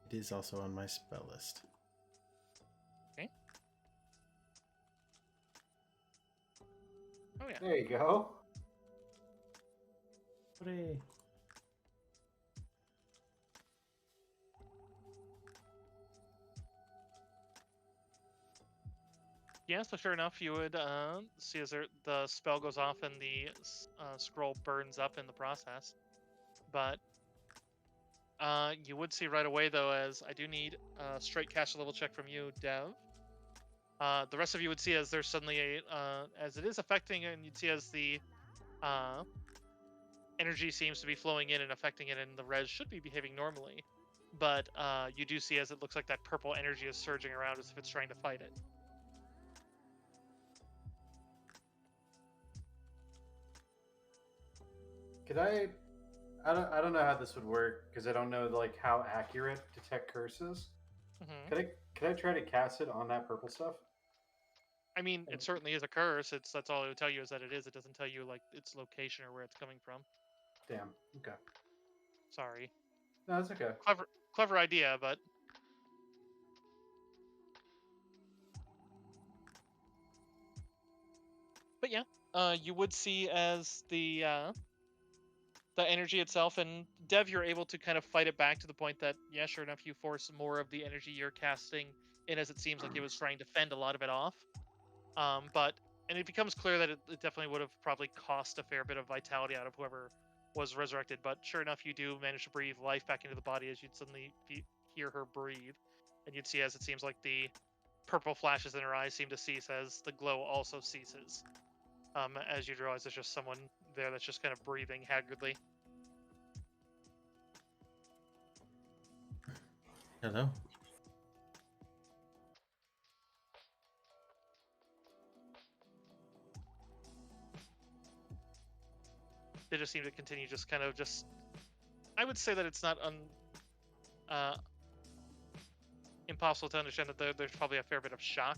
It is also on my spell list. Okay. Oh yeah. There you go. Hooray. Yeah, so sure enough, you would see as the spell goes off and the scroll burns up in the process. But you would see right away, though, as I do need a straight caster level check from you, Dev. The rest of you would see as there's suddenly as it is affecting, and you'd see as the energy seems to be flowing in and affecting it, and the res should be behaving normally. But you do see as it looks like that purple energy is surging around as if it's trying to fight it. Could I don't know how this would work because I don't know like how accurate detect curses. Mm-hmm. Could I try to cast it on that purple stuff? I mean, it certainly is a curse. That's all it would tell you is that it is. It doesn't tell you like its location or where it's coming from. Damn. Okay. Sorry. No, that's okay. Clever idea, but yeah. You would see as the energy itself, and Dev, you're able to kind of fight it back to the point that, yeah, sure enough, you force more of the energy you're casting in, as it seems like it was trying to fend a lot of it off. And it becomes clear that it definitely would have probably cost a fair bit of vitality out of whoever was resurrected. But sure enough, you do manage to breathe life back into the body as you'd suddenly hear her breathe, and you'd see as it seems like the purple flashes in her eyes seem to cease as the glow also ceases. As you'd realize there's just someone there that's just kind of breathing haggardly. Hello. They just seem to continue just kind of just... I would say that it's not impossible to understand that there's probably a fair bit of shock,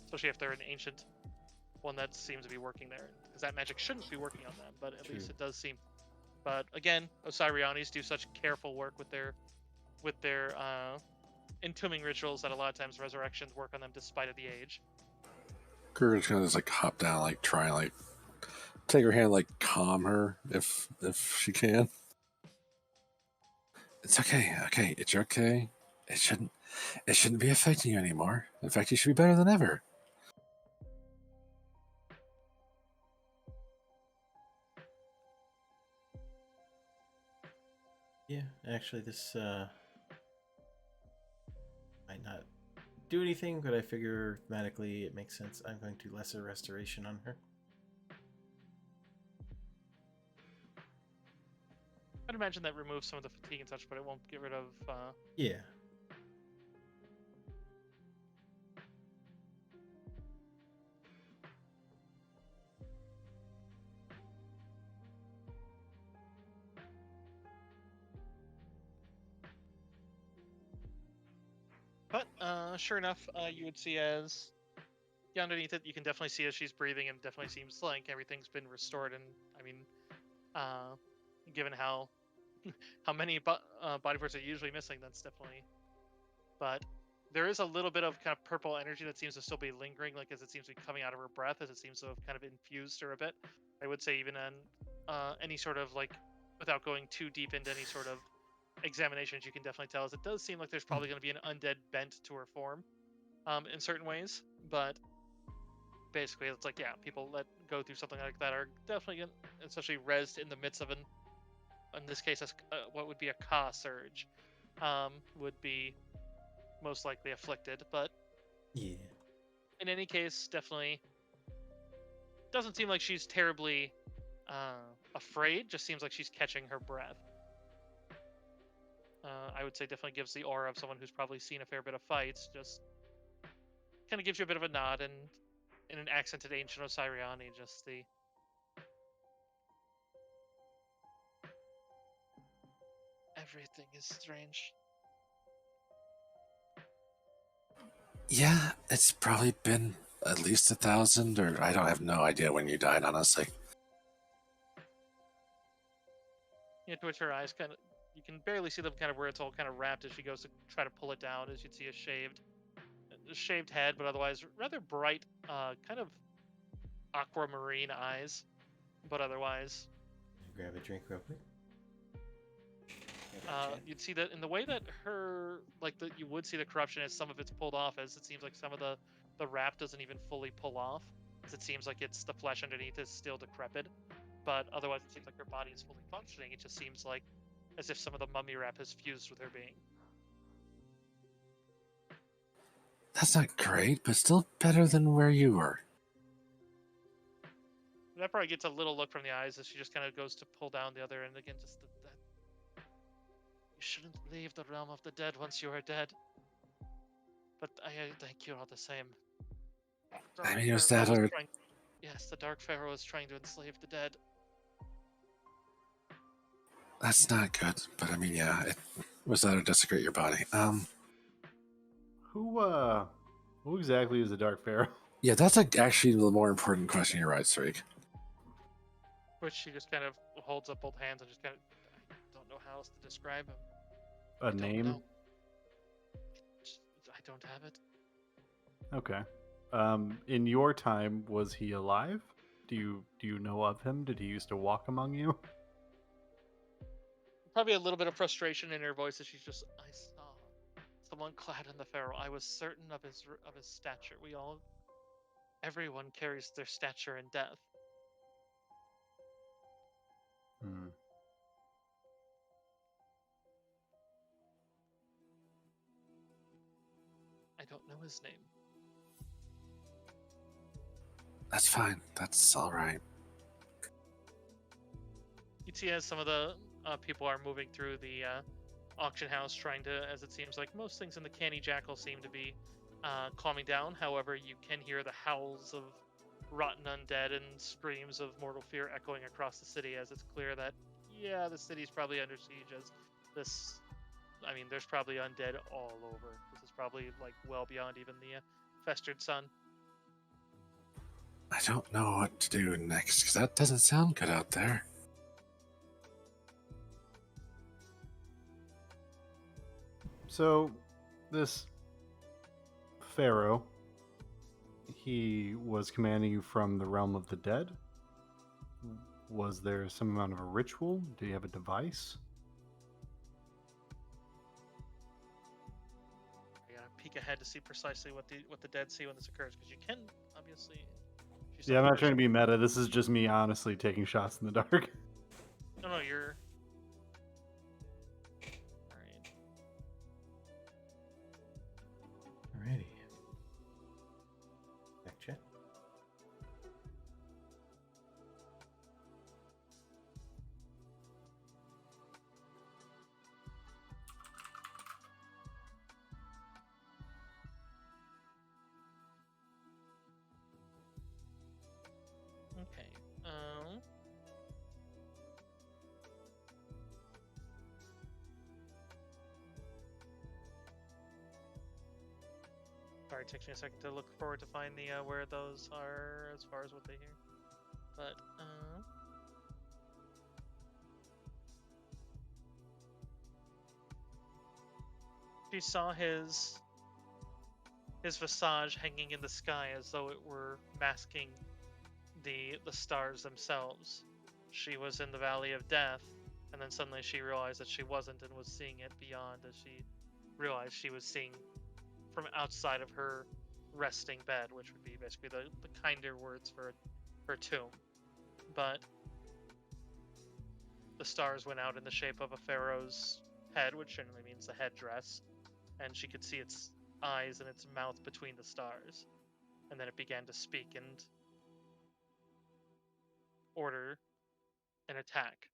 especially if they're an ancient one that seems to be working there. Because that magic shouldn't be working on them, but at True. least it does seem But again, Osirianis do such careful work with their entombing rituals that a lot of times resurrections work on them despite of the age. Kruger's gonna just like hop down, like try and like take her hand, like calm her if she can. It's okay, okay, it's okay. It shouldn't be affecting you anymore. In fact, you should be better than ever. Yeah, actually, this might not do anything, but I figure thematically it makes sense. I'm going to lesser restoration on her. I'd imagine that removes some of the fatigue and such, but it won't get rid of. Yeah. But sure enough, you would see as underneath it, you can definitely see as she's breathing, and definitely seems like everything's been restored. And I mean, given how many body parts are usually missing, that's definitely. But there is a little bit of kind of purple energy that seems to still be lingering, like as it seems to be coming out of her breath, as it seems to have kind of infused her a bit. I would say even on any sort of like, without going too deep into any sort of examinations, you can definitely tell as it does seem like there's probably going to be an undead bent to her form, in certain ways. But basically, it's like, yeah, people that go through something like that are definitely going, especially rezzed in the midst of in this case, what would be a Ka surge, would be most likely afflicted. But Yeah. in any case, definitely doesn't seem like she's terribly afraid. Just seems like she's catching her breath. I would say definitely gives the aura of someone who's probably seen a fair bit of fights. Just kind of gives you a bit of a nod, and in an accented ancient Osiriani, just the everything is strange. Yeah, it's probably been at least 1,000, or I don't have no idea when you died, honestly. You know, to which her eyes kind of, you can barely see them kind of where it's all kind of wrapped as she goes to try to pull it down, as you'd see a shaved head, but otherwise rather bright, kind of aquamarine eyes, but otherwise Grab a drink real quick. you'd see that in the way that her, like, you would see the corruption as some of it's pulled off, as it seems like some of the wrap doesn't even fully pull off, as it seems like it's the flesh underneath is still decrepit, but otherwise it seems like her body is fully functioning. It just seems like as if some of the mummy wrap has fused with her being. That's not great, but still better than where you were. That probably gets a little look from the eyes as she just kind of goes to pull down the other end again. Just that you shouldn't leave the realm of the dead once you are dead. But I thank you all the same. I mean, was Pharaoh that or yes, the Dark Pharaoh is trying to enslave the dead. that's not good? But I mean, yeah, it was that or desecrate your body. Who exactly is the Dark Pharaoh? Yeah, that's actually the more important question. You're right, Streak. Which she just kind of holds up both hands and just kind of, I don't know how else to describe him. A name? Know. I don't have it. Okay. In your time, was he alive? Do you know of him? Did he used to walk among you? Probably a little bit of frustration in her voice as she's just, I saw someone clad in the Pharaoh. I was certain of his stature. Everyone carries their stature in death. Hmm. I don't know his name. That's fine. That's all right. You see as some of the people are moving through the auction house, trying to, as it seems like most things in the Canny Jackal seem to be calming down. However, you can hear the howls of rotten undead and screams of mortal fear echoing across the city, as it's clear that, yeah, the city's probably under siege. As this, I mean, there's probably undead all over. This is probably like well beyond even the festered sun. I don't know what to do next because that doesn't sound good out there. So, this pharaoh, he was commanding you from the realm of the dead. Was there some amount of a ritual? Do you have a device? I gotta peek ahead to see precisely what the dead see when this occurs, because you can obviously. She's Yeah, I'm not trying to person. be meta. This is just me honestly taking shots in the dark. No, you're. Alright. Alrighty. Back check. Okay. Sorry, it takes me a second to look forward to find the where those are as far as what they hear. But she saw his visage hanging in the sky as though it were masking the stars themselves. She was in the Valley of Death, and then suddenly she realized that she wasn't and was seeing it beyond, as she realized she was seeing from outside of her resting bed, which would be basically the kinder words for her tomb. But the stars went out in the shape of a pharaoh's head, which generally means the headdress, and she could see its eyes and its mouth between the stars. And then it began to speak and order an attack.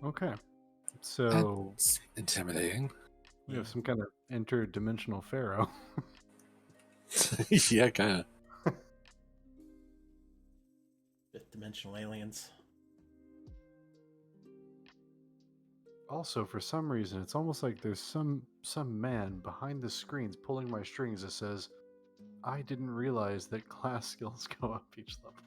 Okay. So That's intimidating. we have some kind of interdimensional pharaoh. Yeah, kind of. Fifth dimensional aliens. Also, for some reason, it's almost like there's some man behind the screens pulling my strings that says, "I didn't realize that class skills go up each level."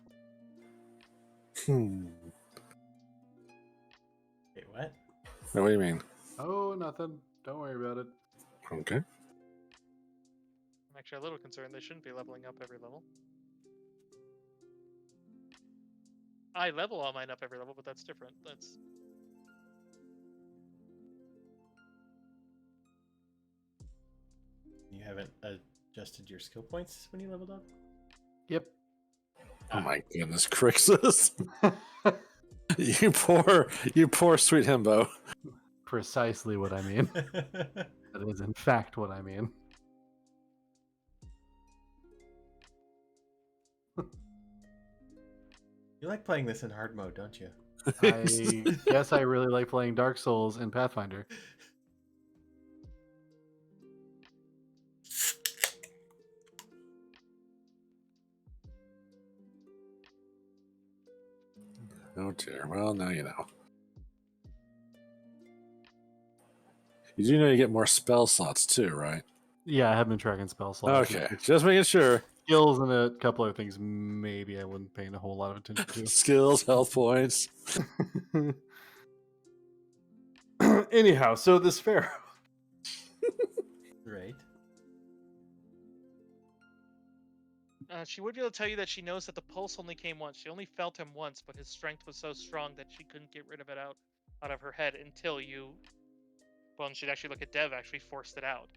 Wait, what? What do you mean? Oh, nothing. Don't worry about it. Okay. I'm actually a little concerned they shouldn't be leveling up every level. I level all mine up every level, but that's different. That's You haven't adjusted your skill points when you leveled up? Yep. Oh my goodness, Crixus. you poor sweet himbo. Precisely what I mean. That is, in fact, what I mean. You like playing this in hard mode, don't you? I guess I really like playing Dark Souls and Pathfinder. Oh dear. Well, now you know. You do know you get more spell slots too, right? Yeah, I have been tracking spell slots. Okay, just making sure. Skills and a couple other things maybe I wouldn't pay a whole lot of attention Skills, health points. to. Anyhow, so this pharaoh. Right. she would be able to tell you that she knows that the pulse only came once. She only felt him once, but his strength was so strong that she couldn't get rid of it out of her head until you. Well, and she'd actually look at Dev, actually forced it out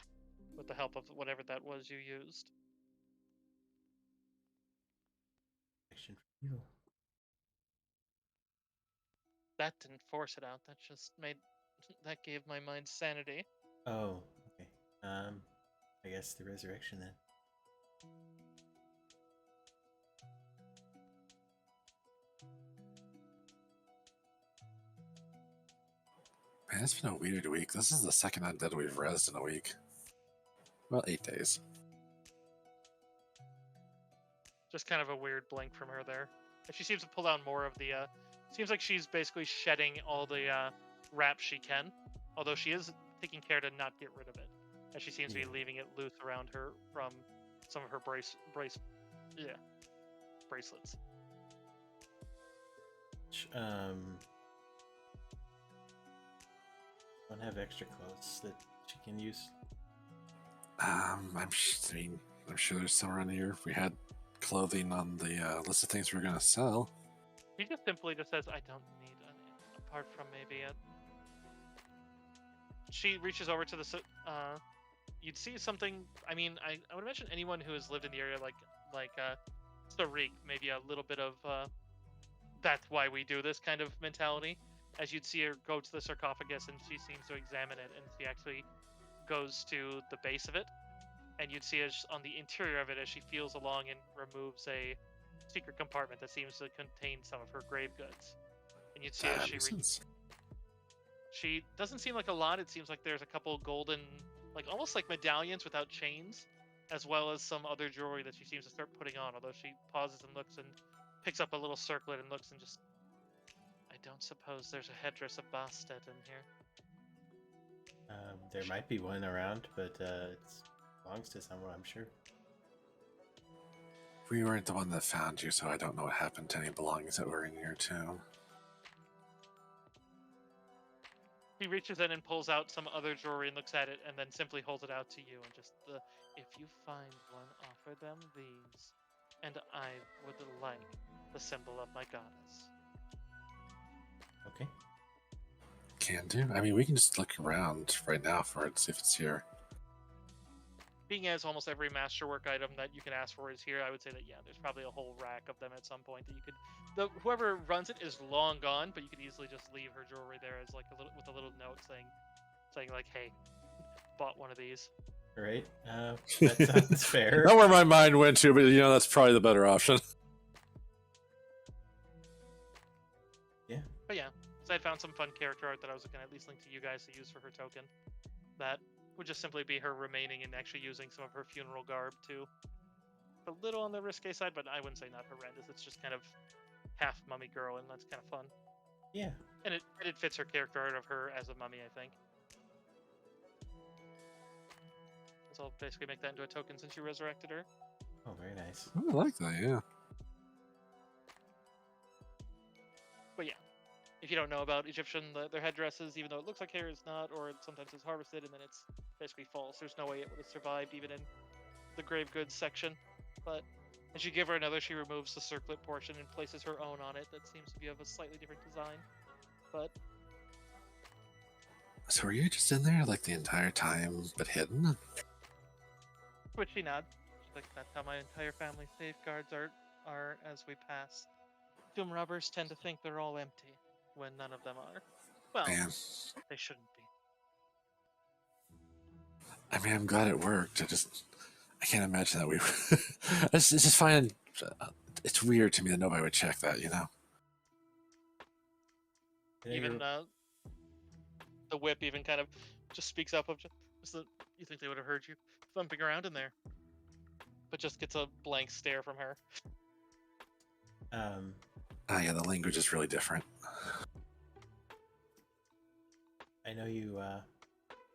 with the help of whatever that was you used. Action for you. That didn't force it out. That just made. That gave my mind sanity. Oh, okay. I guess the resurrection then. Man, it's been a weird week. This is the second undead we've rezzed in a week. Well, 8 days. Just kind of a weird blink from her there. And she seems to pull down more of the. Seems like she's basically shedding all the wrap she can, although she is taking care to not get rid of it. as she seems to be Yeah. leaving it loose around her from some of her bracelets. Don't have extra clothes that she can use. I'm sure there's some around here. If we had clothing on the list of things we're gonna sell. He just simply just says, "I don't need any, apart from maybe a." She reaches over to the. You'd see something. I mean, I would imagine anyone who has lived in the area, like Sarik, maybe a little bit of that's why we do this kind of mentality. As you'd see her go to the sarcophagus, and she seems to examine it, and she actually goes to the base of it, and you'd see as on the interior of it as she feels along and removes a secret compartment that seems to contain some of her grave goods. And you'd see as That she makes sense. she doesn't seem like a lot. It seems like there's a couple golden, like almost like medallions without chains, as well as some other jewelry that she seems to start putting on. Although she pauses and looks and picks up a little circlet and looks and just, I don't suppose there's a headdress of Bastet in here. There might be one around, but it belongs to someone, I'm sure. We weren't the one that found you, so I don't know what happened to any belongings that were in your tomb. He reaches in and pulls out some other jewelry and looks at it, and then simply holds it out to you and just if you find one, offer them these, and I would like the symbol of my goddess. Okay. Can do. I mean, we can just look around right now for it, see if it's here. Being as almost every masterwork item that you can ask for is here, I would say that there's probably a whole rack of them at some point that you could. Whoever runs it is long gone, but you could easily just leave her jewelry there as like a little note saying like, "Hey, bought one of these." Right. That sounds fair. Not where my mind went to, but that's probably the better option. Yeah. But yeah, so I found some fun character art that I was going to at least link to you guys to use for her token. That would just simply be her remaining and actually using some of her funeral garb too. A little on the risque side, but I wouldn't say not horrendous. It's just kind of half mummy girl, and that's kind of fun. Yeah. And it fits her character art of her as a mummy, I think. So I'll basically make that into a token since you resurrected her. Oh, very nice. I like that, yeah. But yeah, if you don't know about Egyptian, their headdresses, even though it looks like hair, is not, or sometimes it's harvested and then it's basically false. There's no way it would have survived even in the grave goods section. But as you give her another, she removes the circlet portion and places her own on it that seems to be of a slightly different design. But So were you just in there like the entire time, but hidden? twitchy nod. She's like, that's how my entire family safeguards are as we pass. Tomb robbers tend to think they're all empty when none of them are. Well, Man, they shouldn't be. I mean, I'm glad it worked. I can't imagine that we. It's just fine. It's weird to me that nobody would check that, Yeah, Even the whip even kind of just speaks up of just you think they would have heard you thumping around in there, but just gets a blank stare from her. Yeah, the language is really different. I know you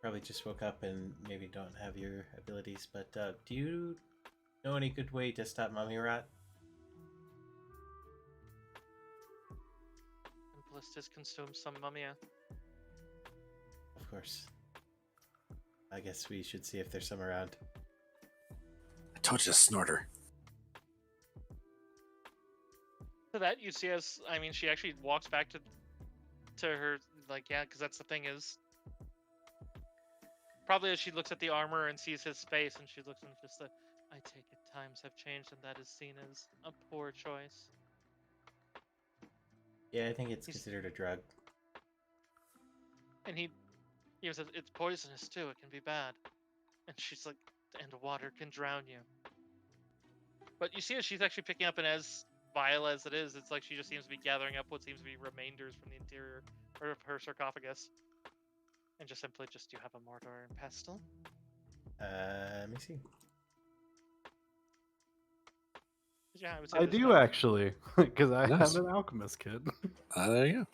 probably just woke up and maybe don't have your abilities, but do you know any good way to stop mummy rot? Simplest is consume some mumia. Of course. I guess we should see if there's some around. I told you to snort her. To that, you see as she actually walks back to her, like, yeah, because that's the thing is probably as she looks at the armor and sees his face, and she looks and just I take it times have changed, and that is seen as a poor choice. Yeah, I think it's considered a drug. And he says it's poisonous too. It can be bad. And she's like, and water can drown you. But you see as she's actually picking up, and as vile as it is, it's like she just seems to be gathering up what seems to be remainders from the interior or of her sarcophagus. And just simply, do you have a mortar and pestle? Let me see. Yeah, I would say I there's do no- actually, because I Nice. have an alchemist kit. There you go.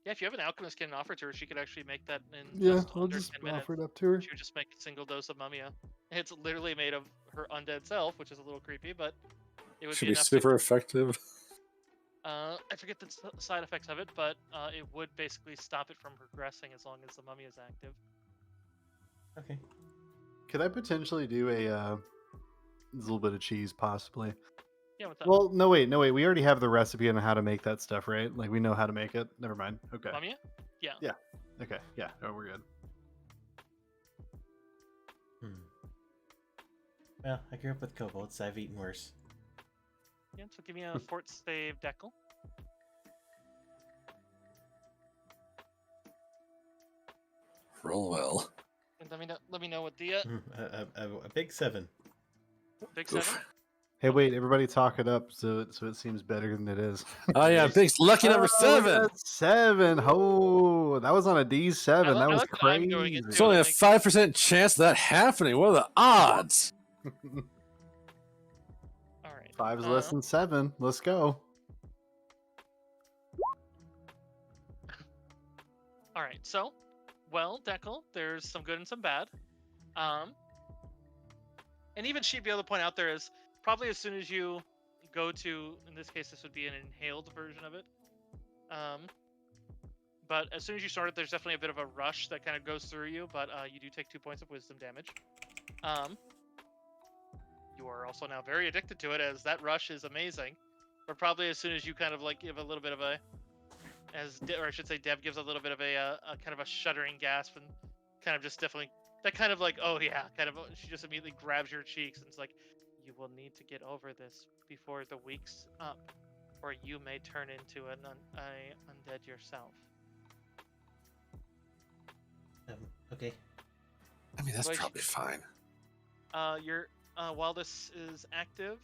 Yeah, if you have an alchemist can offer to her, she could actually make that in Yeah, just I'll under just 10 minutes. offer it up to her. She would just make a single dose of Mumia. It's literally made of her undead self, which is a little creepy, but it would Should be be enough super effective. I forget the side effects of it, but it would basically stop it from progressing as long as the mummy is active. Okay. Could I potentially do a little bit of cheese, possibly? Yeah, what's up? Well, no wait. We already have the recipe on how to make that stuff, right? Like we know how to make it. Never mind. Okay. Mumia? Yeah. Yeah. Okay. Yeah. No, we're good. Well, I grew up with kobolds. I've eaten worse. Yeah, so give me a fort save decal. Roll well. And let me know what the A big 7. big Oof. 7. Hey, wait! Everybody talk it up so it seems better than it is. Oh yeah, big lucky number Oh, look at 7. that 7. Oh, that was on a D7. I That was like that I'm crazy. doing it It's too. only a Like- 5% chance of that happening. What are the odds? All right. 5 is less than 7. Let's go. All right. So, well, Decal, there's some good and some bad. And even she'd be able to point out there is probably as soon as you go to, in this case, this would be an inhaled version of it. But as soon as you start it, there's definitely a bit of a rush that kind of goes through you, but you do take 2 points of wisdom damage. You are also now very addicted to it, as that rush is amazing. But probably as soon as you kind of like give a little bit of a, or I should say, Deb gives a little bit of a kind of a shuddering gasp and kind of just definitely that kind of like, oh yeah, kind of. She just immediately grabs your cheeks and it's like, you will need to get over this before the week's up, or you may turn into an undead yourself. Okay. I mean, that's Well, probably fine. While this is active,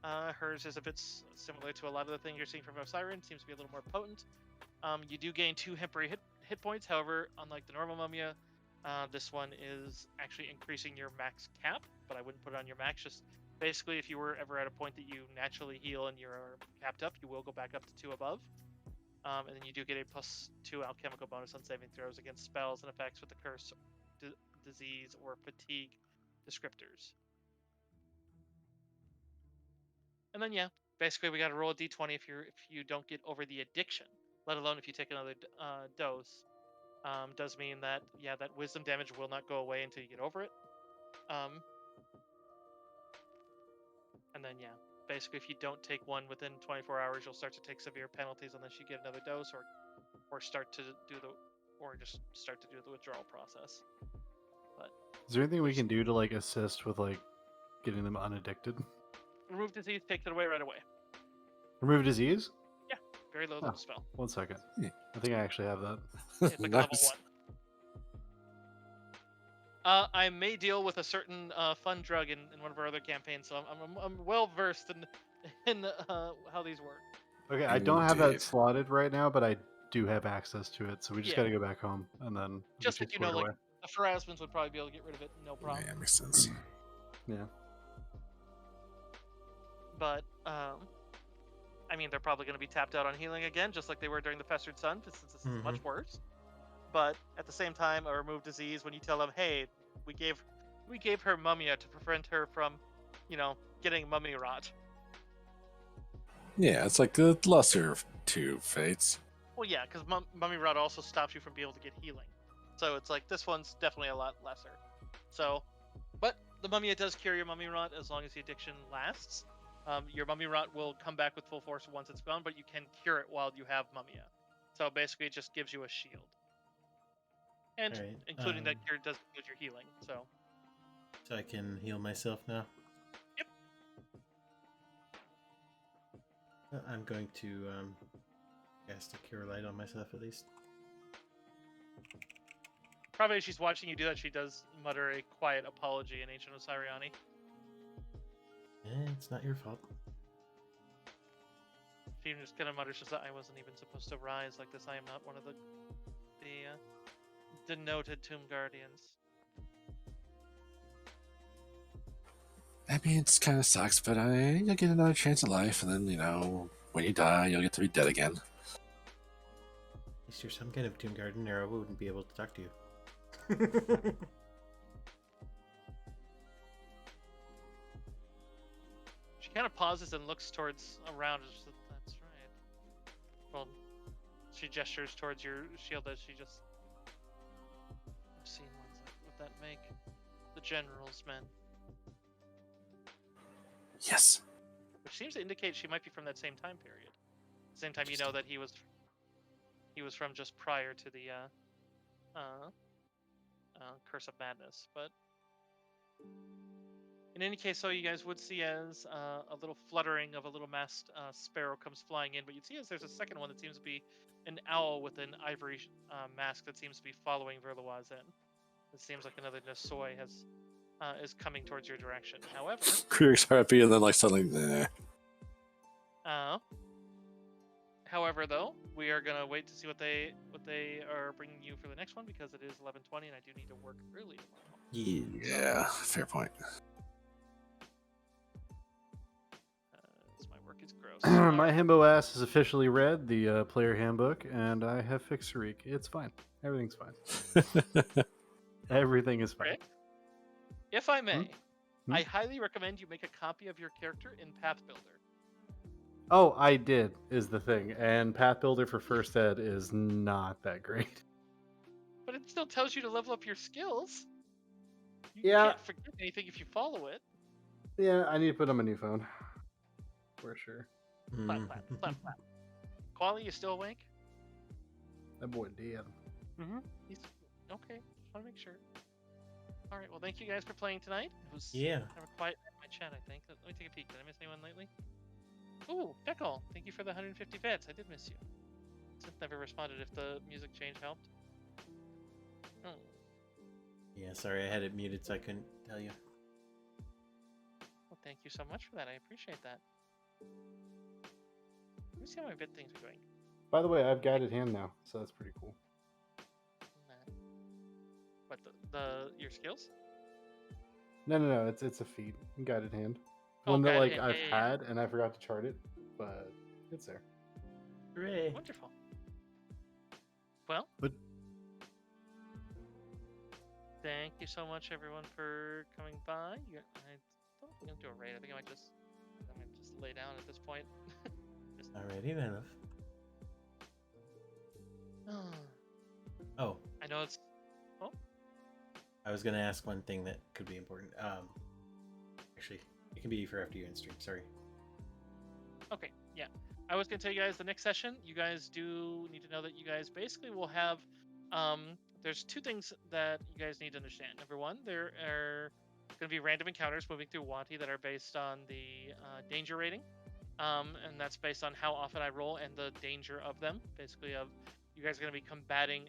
hers is a bit similar to a lot of the things you're seeing from Osiren. Seems to be a little more potent. You do gain 2 temporary hit points. However, unlike the normal Mumia, this one is actually increasing your max cap, but I wouldn't put it on your max. Just basically, if you were ever at a point that you naturally heal and you're capped up, you will go back up to 2 above. And then you do get a +2 alchemical bonus on saving throws against spells and effects with the curse, disease, or fatigue descriptors. And then yeah, basically we got to roll a d20 if you don't get over the addiction, let alone if you take another dose. Does mean that that wisdom damage will not go away until you get over it. And then basically if you don't take one within 24 hours, you'll start to take severe penalties unless you get another dose or start to do the withdrawal process. But Is there anything we can do to like assist with like getting them unaddicted? remove disease takes it away right away. Remove disease? Very low level spell. 1 second. Yeah. I think I actually have that. It's like a level Nice. 1. I may deal with a certain fun drug in one of our other campaigns, so I'm well versed in how these work. Okay, I don't have that Indeed. slotted right now, but I do have access to it, so we just Yeah. got to go back home and then we Just can like, you know, square it like the Pharasmans would probably be able to get rid of it, no problem. Yeah, makes sense. away. Yeah. But I mean, they're probably going to be tapped out on healing again, just like they were during the Festered Sun, since this is much worse. But at the same time, a remove disease when you tell them, hey, we gave her Mumia to prevent her from, getting mummy rot. Yeah, it's like the lesser of 2 fates. Well, yeah, because mummy rot also stops you from being able to get healing. So it's like this one's definitely a lot lesser. So, but the Mumia does cure your mummy rot as long as the addiction lasts. Your mummy rot will come back with full force once it's gone, but you can cure it while you have Mumia. So basically, it just gives you a shield, and Alright, including that cure does include your healing. So So I can heal myself now? Yep. I'm going to cast a Cure Light on myself at least. probably as she's watching you do that, she does mutter a quiet apology in Ancient Osiriani. It's not your fault. She just kind of mutters, just that I wasn't even supposed to rise like this. I am not one of the denoted Tomb Guardians. I mean, it kind of sucks, but you'll get another chance at life, and then, when you die, you'll get to be dead again. least you're some kind of tomb garden, or I wouldn't be able to talk to you. She kind of pauses and looks towards around. That's right. Well, she gestures towards your shield as she just. I've seen ones like what that make. The general's men. Yes. Which seems to indicate she might be from that same time period. Same time you know that he was from just prior to the Curse of Madness. But in any case, so you guys would see as a little fluttering of a little masked sparrow comes flying in, but you'd see as there's a second one that seems to be an owl with an ivory mask that seems to be following Verlois in. It seems like another Nasoi is coming towards your direction. However, Krieger's happy, and then like suddenly, however, though, we are gonna wait to see what they are bringing you for the next one because it is 11:20 and I do need to work early tomorrow. Yeah, fair point. My work is gross. My himbo ass is officially read the player handbook, and I have fixed Sarik. It's fine. Everything's fine. Everything is fine. Okay. If I may, Hmm? I highly recommend you make a copy of your character in Path Builder. Oh, I did, is the thing. And Path Builder for First Ed is not that great. But it still tells you to level up your skills. You Yeah. can't forget anything if you follow it. Yeah, I need to put on my new phone. For sure. Clap, clap, clap, clap. Quali, you still awake? That boy dead. Mm-hmm. He's okay. Just want to make sure. All right. Well, thank you guys for playing tonight. It was Yeah. kind of quiet in my chat, I think. Let me take a peek. Did I miss anyone lately? Ooh, Deckle. Thank you for the 150 bits. I did miss you. Sith never responded if the music change helped. Oh. Yeah, sorry, I had it muted so I couldn't tell you. Well, thank you so much for that. I appreciate that. Let me see how my bit things are doing. By the way, I have guided hand now, so that's pretty cool. What your skills? No, it's a feat. Guided hand. Oh, One that guided like hand, I've yeah. had and I forgot to chart it, but it's there. Hooray! Wonderful. Well, But thank you so much, everyone, for coming by. I don't think I'm doing a raid. I think I might just lay down at this point. Alrighty then. Oh, I know it's. I was gonna ask one thing that could be important. Actually, it can be for after you end stream. Sorry. Okay, yeah. I was going to tell you guys the next session. You guys do need to know that you guys basically will have. There's two things that you guys need to understand. Number one, there are going to be random encounters moving through Wanty that are based on the danger rating. And that's based on how often I roll and the danger of them. Basically, you guys are going to be combating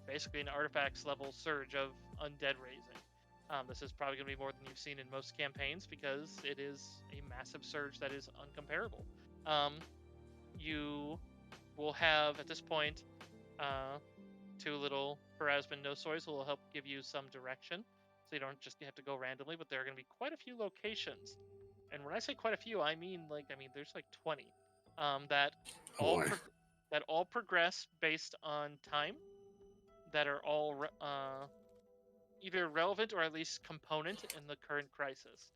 basically an artifacts level surge of undead raising. This is probably going to be more than you've seen in most campaigns because it is a massive surge that is uncomparable. You will have, at this point, two little Pharasman Nosois who will help give you some direction, so you don't just have to go randomly, but there are going to be quite a few locations. And when I say quite a few, I mean there's like 20 that all progress based on time, that are all either relevant or at least component in the current crisis,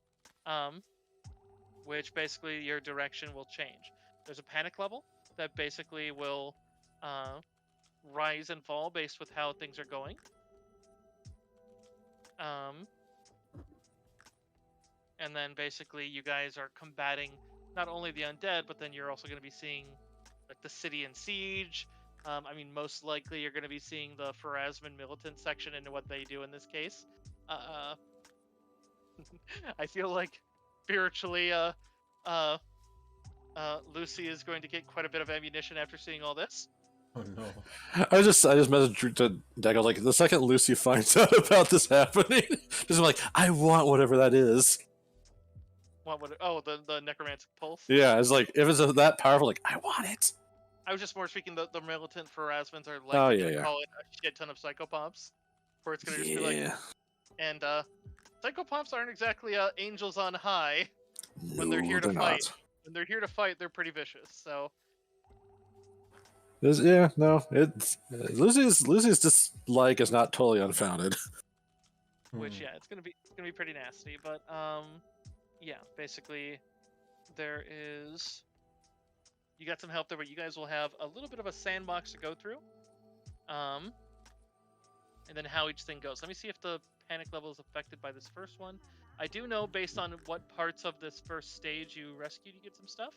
which basically your direction will change. There's a panic level that basically will rise and fall based with how things are going. And then basically you guys are combating not only the undead, but then you're also going to be seeing like the city in siege. Most likely you're going to be seeing the Pharasman militant section and what they do in this case. I feel like spiritually, Lucy is going to get quite a bit of ammunition after seeing all this. Oh no. I just messaged to Deck. I was like, the second Lucy finds out about this happening, just like, I want whatever that is. What would? Oh, the necromantic pulse. Yeah, it's like if it's that powerful, like I want it. I was just more speaking the militant Pharasmans are Oh, likely yeah, going to yeah. call it a shit ton of psychopomps, where it's going to just be like, and psychopomps aren't exactly angels on high when they're here to fight. Not. When they're here to fight, they're pretty vicious. So Yeah, no, it's Lucy's dislike is not totally unfounded. Which Hmm. yeah, it's gonna be pretty nasty. But yeah, basically there is you got some help there, but you guys will have a little bit of a sandbox to go through. Um, and then how each thing goes. Let me see if the panic level is affected by this first one. I do know based on what parts of this first stage you rescued, you get some stuff.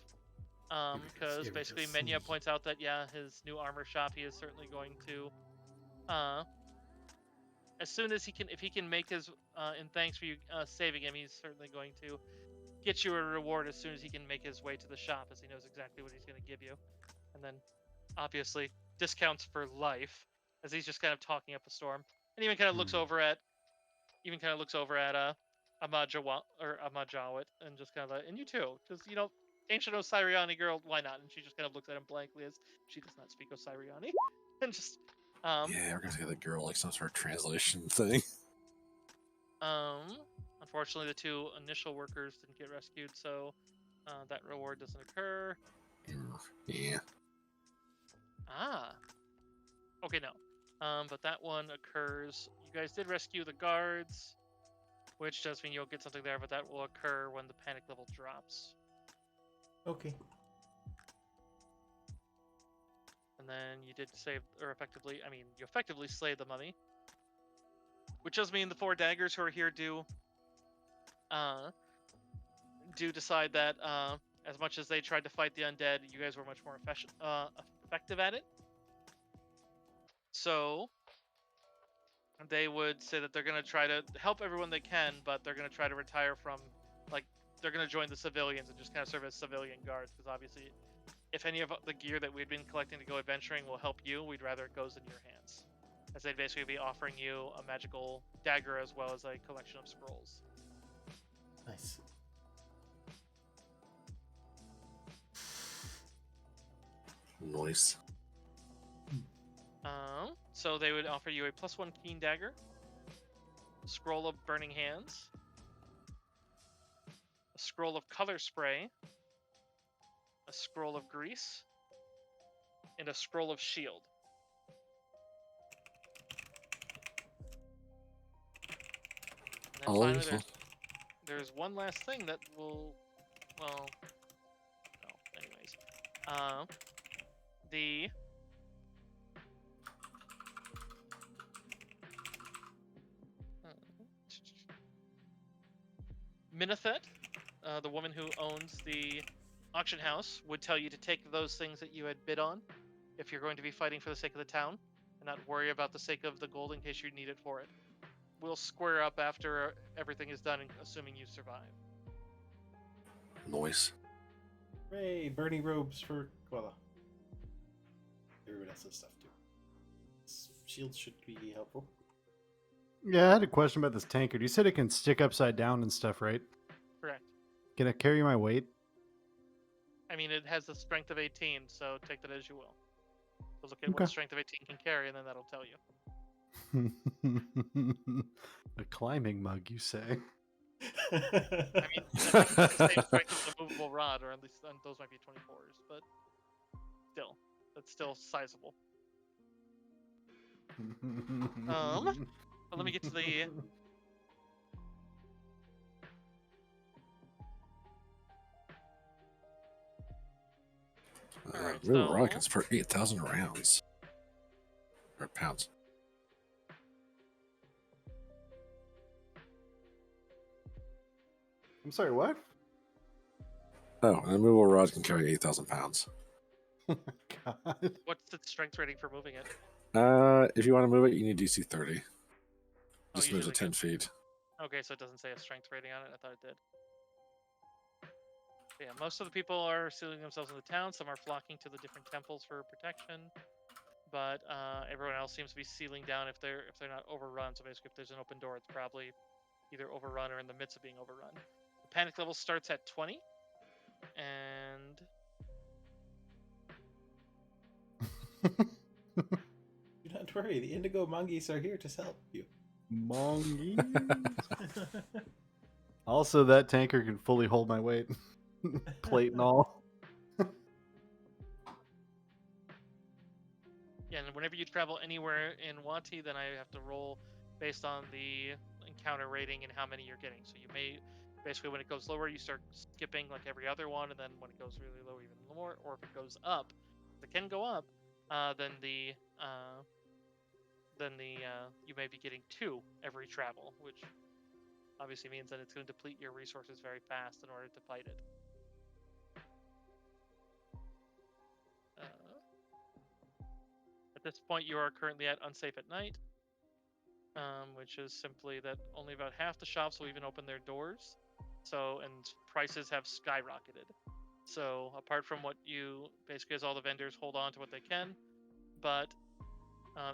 Because Here we basically go. Menya points out that yeah, his new armor shop, he is certainly going to, as soon as he can, if he can make his, in thanks for you saving him, he's certainly going to get you a reward as soon as he can make his way to the shop, as he knows exactly what he's going to give you. And then, obviously, discounts for life, as he's just kind of talking up a storm. And even kind of looks over at, Amajawit, and just kind of like, and you too, because ancient Osiriani girl, why not? And she just kind of looks at him blankly as she does not speak Osiriani, and just, Yeah, we're gonna get the girl like some sort of translation thing. Unfortunately, the two initial workers didn't get rescued, so that reward doesn't occur. Yeah. Ah. Okay, no. But that one occurs. You guys did rescue the guards, which does mean you'll get something there, but that will occur when the panic level drops. Okay. And then you did save, or effectively, I mean, you effectively slayed the mummy. Which does mean the 4 daggers who are here do decide that as much as they tried to fight the undead, you guys were much more effective at it. So they would say that they're going to try to help everyone they can, but they're going to try to retire from, like, they're going to join the civilians and just kind of serve as civilian guards, because obviously if any of the gear that we'd been collecting to go adventuring will help you, we'd rather it goes in your hands, as they'd basically be offering you a magical dagger as well as a collection of scrolls. Nice. Nice. So they would offer you a +1 keen dagger, a scroll of burning hands, a scroll of color spray, a scroll of grease, and a scroll of shield. And then All finally, useful. there's one last thing that will, well, no, anyways. The Minothet, the woman who owns the auction house, would tell you to take those things that you had bid on if you're going to be fighting for the sake of the town, and not worry about the sake of the gold in case you need it for it. We'll square up after everything is done, assuming you survive. Nice. Hooray! Burning robes for Koala. Everyone else's stuff too. Shields should be helpful. Yeah, I had a question about this tankard. You said it can stick upside down and stuff, right? Correct. Can I carry my weight? I mean, it has the strength of 18, so take that as you will. So look at what Okay. the strength of 18 can carry, and then that'll tell you. A climbing mug, you say? I mean, I think it's the same strength as the movable rod, or at least those might be 24s, but still, that's still sizable. But let me get to the. Alright, Real so- rockets for 8,000 rounds. Or pounds. I'm sorry, what? Oh, and a movable rod can carry 8,000 pounds. Oh my god. What's the strength rating for moving it? If you want to move it, you need DC 30. Oh, Just moves usually it 10 gets- feet. Okay, so it doesn't say a strength rating on it. I thought it did. Yeah, most of the people are sealing themselves in the town. Some are flocking to the different temples for protection, but everyone else seems to be sealing down if they're not overrun. So basically, if there's an open door, it's probably either overrun or in the midst of being overrun. The panic level starts at 20, and Do not worry, the Indigo Mongeese are here to help you. Mongeese. Also, that tanker can fully hold my weight. Plate and all. Yeah, and whenever you travel anywhere in Wati, then I have to roll based on the encounter rating and how many you're getting. So you may, basically, when it goes lower, you start skipping like every other one, and then when it goes really low, even more. Or if it goes up, if it can go up, then you may be getting 2 every travel, which obviously means that it's going to deplete your resources very fast in order to fight it. At this point, you are currently at Unsafe at Night, which is simply that only about half the shops will even open their doors. So, and prices have skyrocketed. So, apart from what you basically, as all the vendors hold on to what they can, but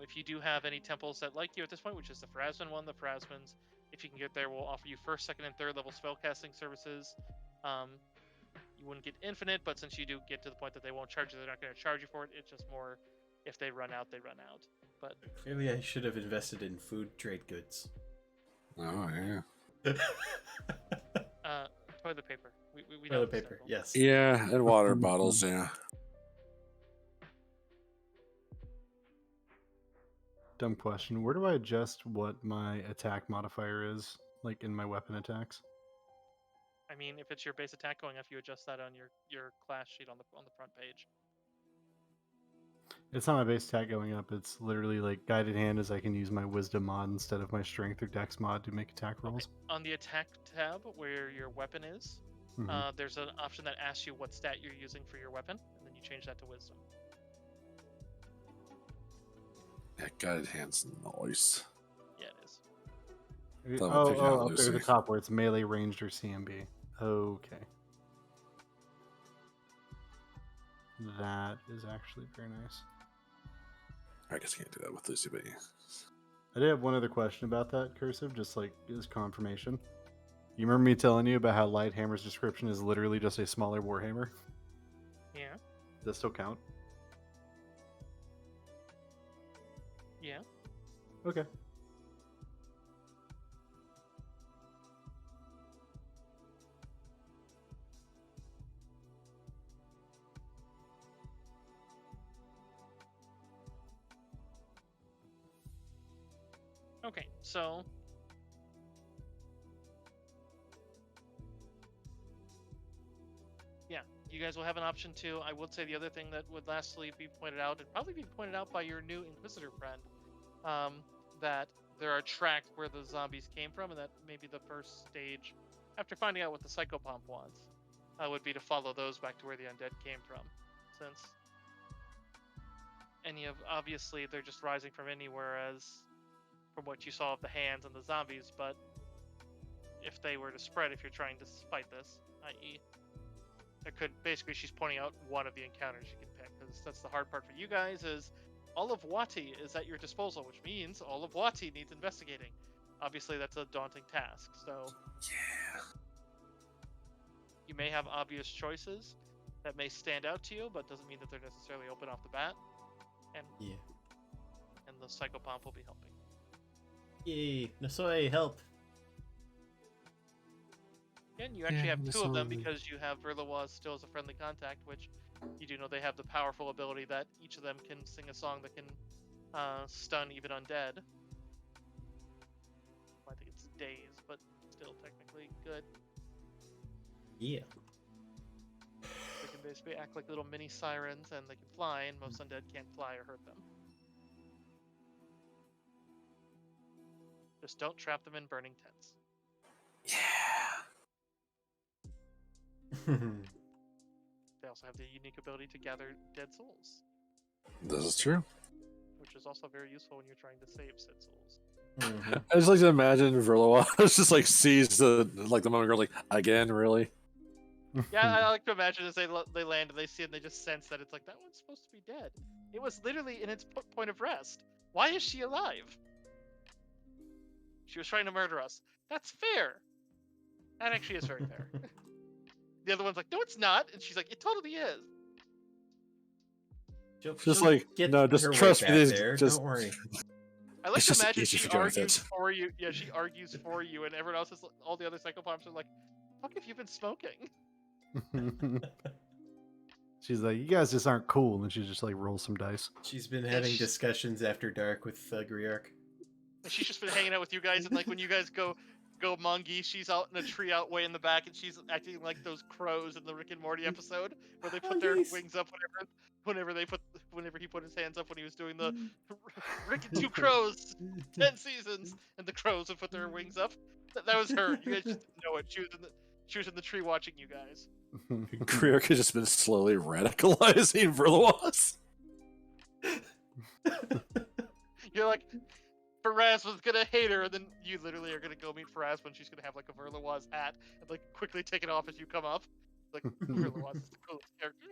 if you do have any temples that like you at this point, which is the Pharasman one, the Pharasmans, if you can get there, will offer you 1st, 2nd, and 3rd level spellcasting services. You wouldn't get infinite, but since you do get to the point that they won't charge you, they're not going to charge you for it. It's just more, if they run out, they run out. But Clearly, I should have invested in food trade goods. Oh yeah. toilet paper. We know Toilet the paper, symbol. yes. Yeah, and water bottles. Yeah. Dumb question. Where do I adjust what my attack modifier is, like in my weapon attacks? I mean, if it's your base attack going up, you adjust that on your class sheet on the front page. It's not my base attack going up. It's literally like guided hand, as I can use my wisdom mod instead of my strength or dex mod to make attack rolls. Okay. On the attack tab, where your weapon is, Mhm. there's an option that asks you what stat you're using for your weapon, and then you change that to wisdom. Yeah, guided hands noise. Yeah, it is. Thought we'd pick it out, Up there at the Lucy. top where it's melee, ranged, or CMB. Okay. That is actually very nice. I guess I can't do that with Lucy, but yeah. I did have one other question about that cursive, just like as confirmation. You remember me telling you about how Lighthammer's description is literally just a smaller warhammer? Yeah. Does that still count? Yeah. Okay. Okay, so yeah, you guys will have an option too. I would say the other thing that would lastly be pointed out, and probably be pointed out by your new Inquisitor friend, that there are tracks where the zombies came from, and that maybe the first stage, after finding out what the Psychopomp wants, would be to follow those back to where the undead came from, since obviously they're just rising from anywhere, as from what you saw of the hands and the zombies, but if they were to spread, if you're trying to fight this, i.e., there could, basically, she's pointing out one of the encounters you can pick, because that's the hard part for you guys, is all of Wati is at your disposal, which means all of Wati needs investigating. Obviously, that's a daunting task, so Yeah. you may have obvious choices that may stand out to you, but doesn't mean that they're necessarily open off the bat, and Yeah. and the Psychopomp will be helping. Yay, Nasoy, help! And you actually Yeah, have this 2 of them one- because you have Verlois still as a friendly contact, which you do know they have the powerful ability that each of them can sing a song that can stun even undead. I think it's days, but still technically good. Yeah. They can basically act like little mini sirens, and they can fly, and most undead can't fly or hurt them. Just don't trap them in burning tents. Yeah. They also have the unique ability to gather dead souls, This is true. which is also very useful when you're trying to save said souls. Mhm. I just like to imagine Verlois just like sees the moment girl like, again, really? Yeah, I like to imagine as they land and they see it and they just sense that it's like, that one's supposed to be dead. It was literally in its point of rest. Why is she alive? She was trying to murder us. That's fair. That actually is very fair. The other one's like, no, it's not. And she's like, it totally is. Just She'll like, get no, just her way trust me, back this there, just don't worry. I like It's to just imagine easy she for you, argues that's- for you. Yeah, she argues for you, and everyone else is, all the other psychopomps are like, fuck, have you been smoking? She's like, you guys just aren't cool, and she just like rolls some dice. She's been having she- discussions after dark with Griark. And she's just been hanging out with you guys, and like when you guys go Mongeese, she's out in a tree out way in the back, and she's acting like those crows in the Rick and Morty episode where they put their Mongeese. wings up whenever he put his hands up when he was doing the Rick and Two Crows 10 seasons, and the crows would put their wings up. That was her. You guys just didn't know it. She was in the tree watching you guys. Griark has just been slowly radicalizing Verlois. You're like, Faraz was gonna hate her, and then you literally are gonna go meet Faraz when she's gonna have like a Verlois hat and like quickly take it off as you come up. Like Verlois is the coolest character.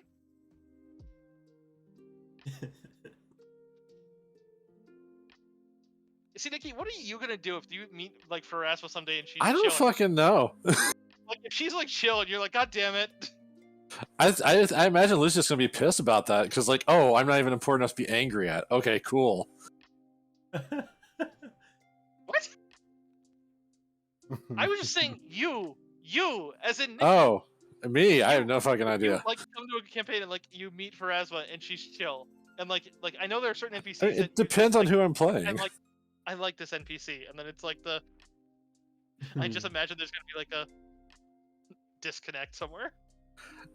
See, Nikki, what are you gonna do if you meet like Faraz someday and she's I don't chilling? fucking know. Like if she's like chill and you're like, God damn it. I imagine Lucius gonna be pissed about that because like, oh, I'm not even important enough to be angry at. Okay, cool. What? I was just saying you as in Nikki. Oh, me? I have no fucking idea. You, like come to a campaign and like you meet Pharasma and she's chill and like I know there are certain NPCs. I mean, that it depends on like, who I'm playing. and like I like this NPC, and then it's like I just imagine there's gonna be like a disconnect somewhere.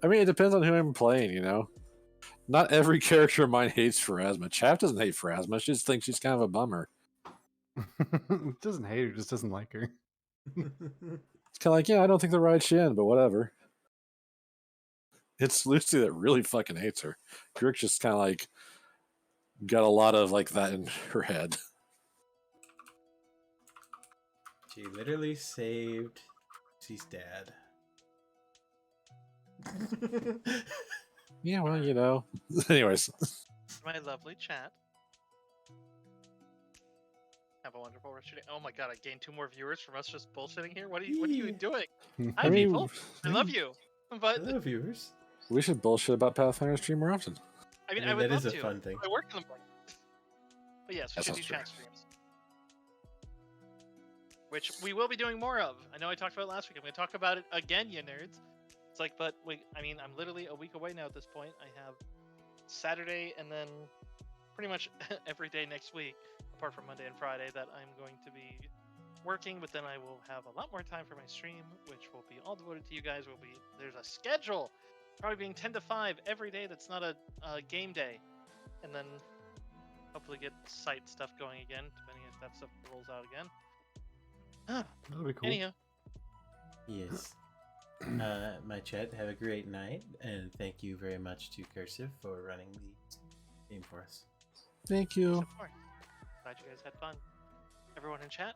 I mean, it depends on who I'm playing. You know, not every character of mine hates Pharasma. Chav doesn't hate Pharasma. She just thinks she's kind of a bummer. Doesn't hate her, just doesn't like her. It's kind of like, yeah, I don't think the right Shin, but whatever. It's Lucy that really fucking hates her. Griark's just kind of like got a lot of like that in her head. She literally saved Lucy's dad. Yeah, well, you know. Anyways, My lovely chat. Have a wonderful rest of your day. Oh my god, I gained 2 more viewers from us just bullshitting here. What are you Yee. doing? I Hi mean, people. I love you. But Hello, viewers. we should bullshit about Pathfinder stream more often. I mean, I would that love is a to. fun thing. I work in the morning. But yes, we That should do sounds true. chat streams. Which we will be doing more of. I know I talked about it last week. I'm going to talk about it again, you nerds. It's like, but I mean, I'm literally a week away now at this point. I have Saturday and then pretty much every day next week, apart from Monday and Friday, that I'm going to be working. But then I will have a lot more time for my stream, which will be all devoted to you guys. There's a schedule, probably being 10 to 5 every day. That's not a game day, and then hopefully get site stuff going again, depending if that stuff rolls out again. That'll be cool. Anyhow, Yes. My chat, have a great night, and thank you very much to Cursive for running the game for us. Thank you. support. Glad you guys had fun. Everyone in chat,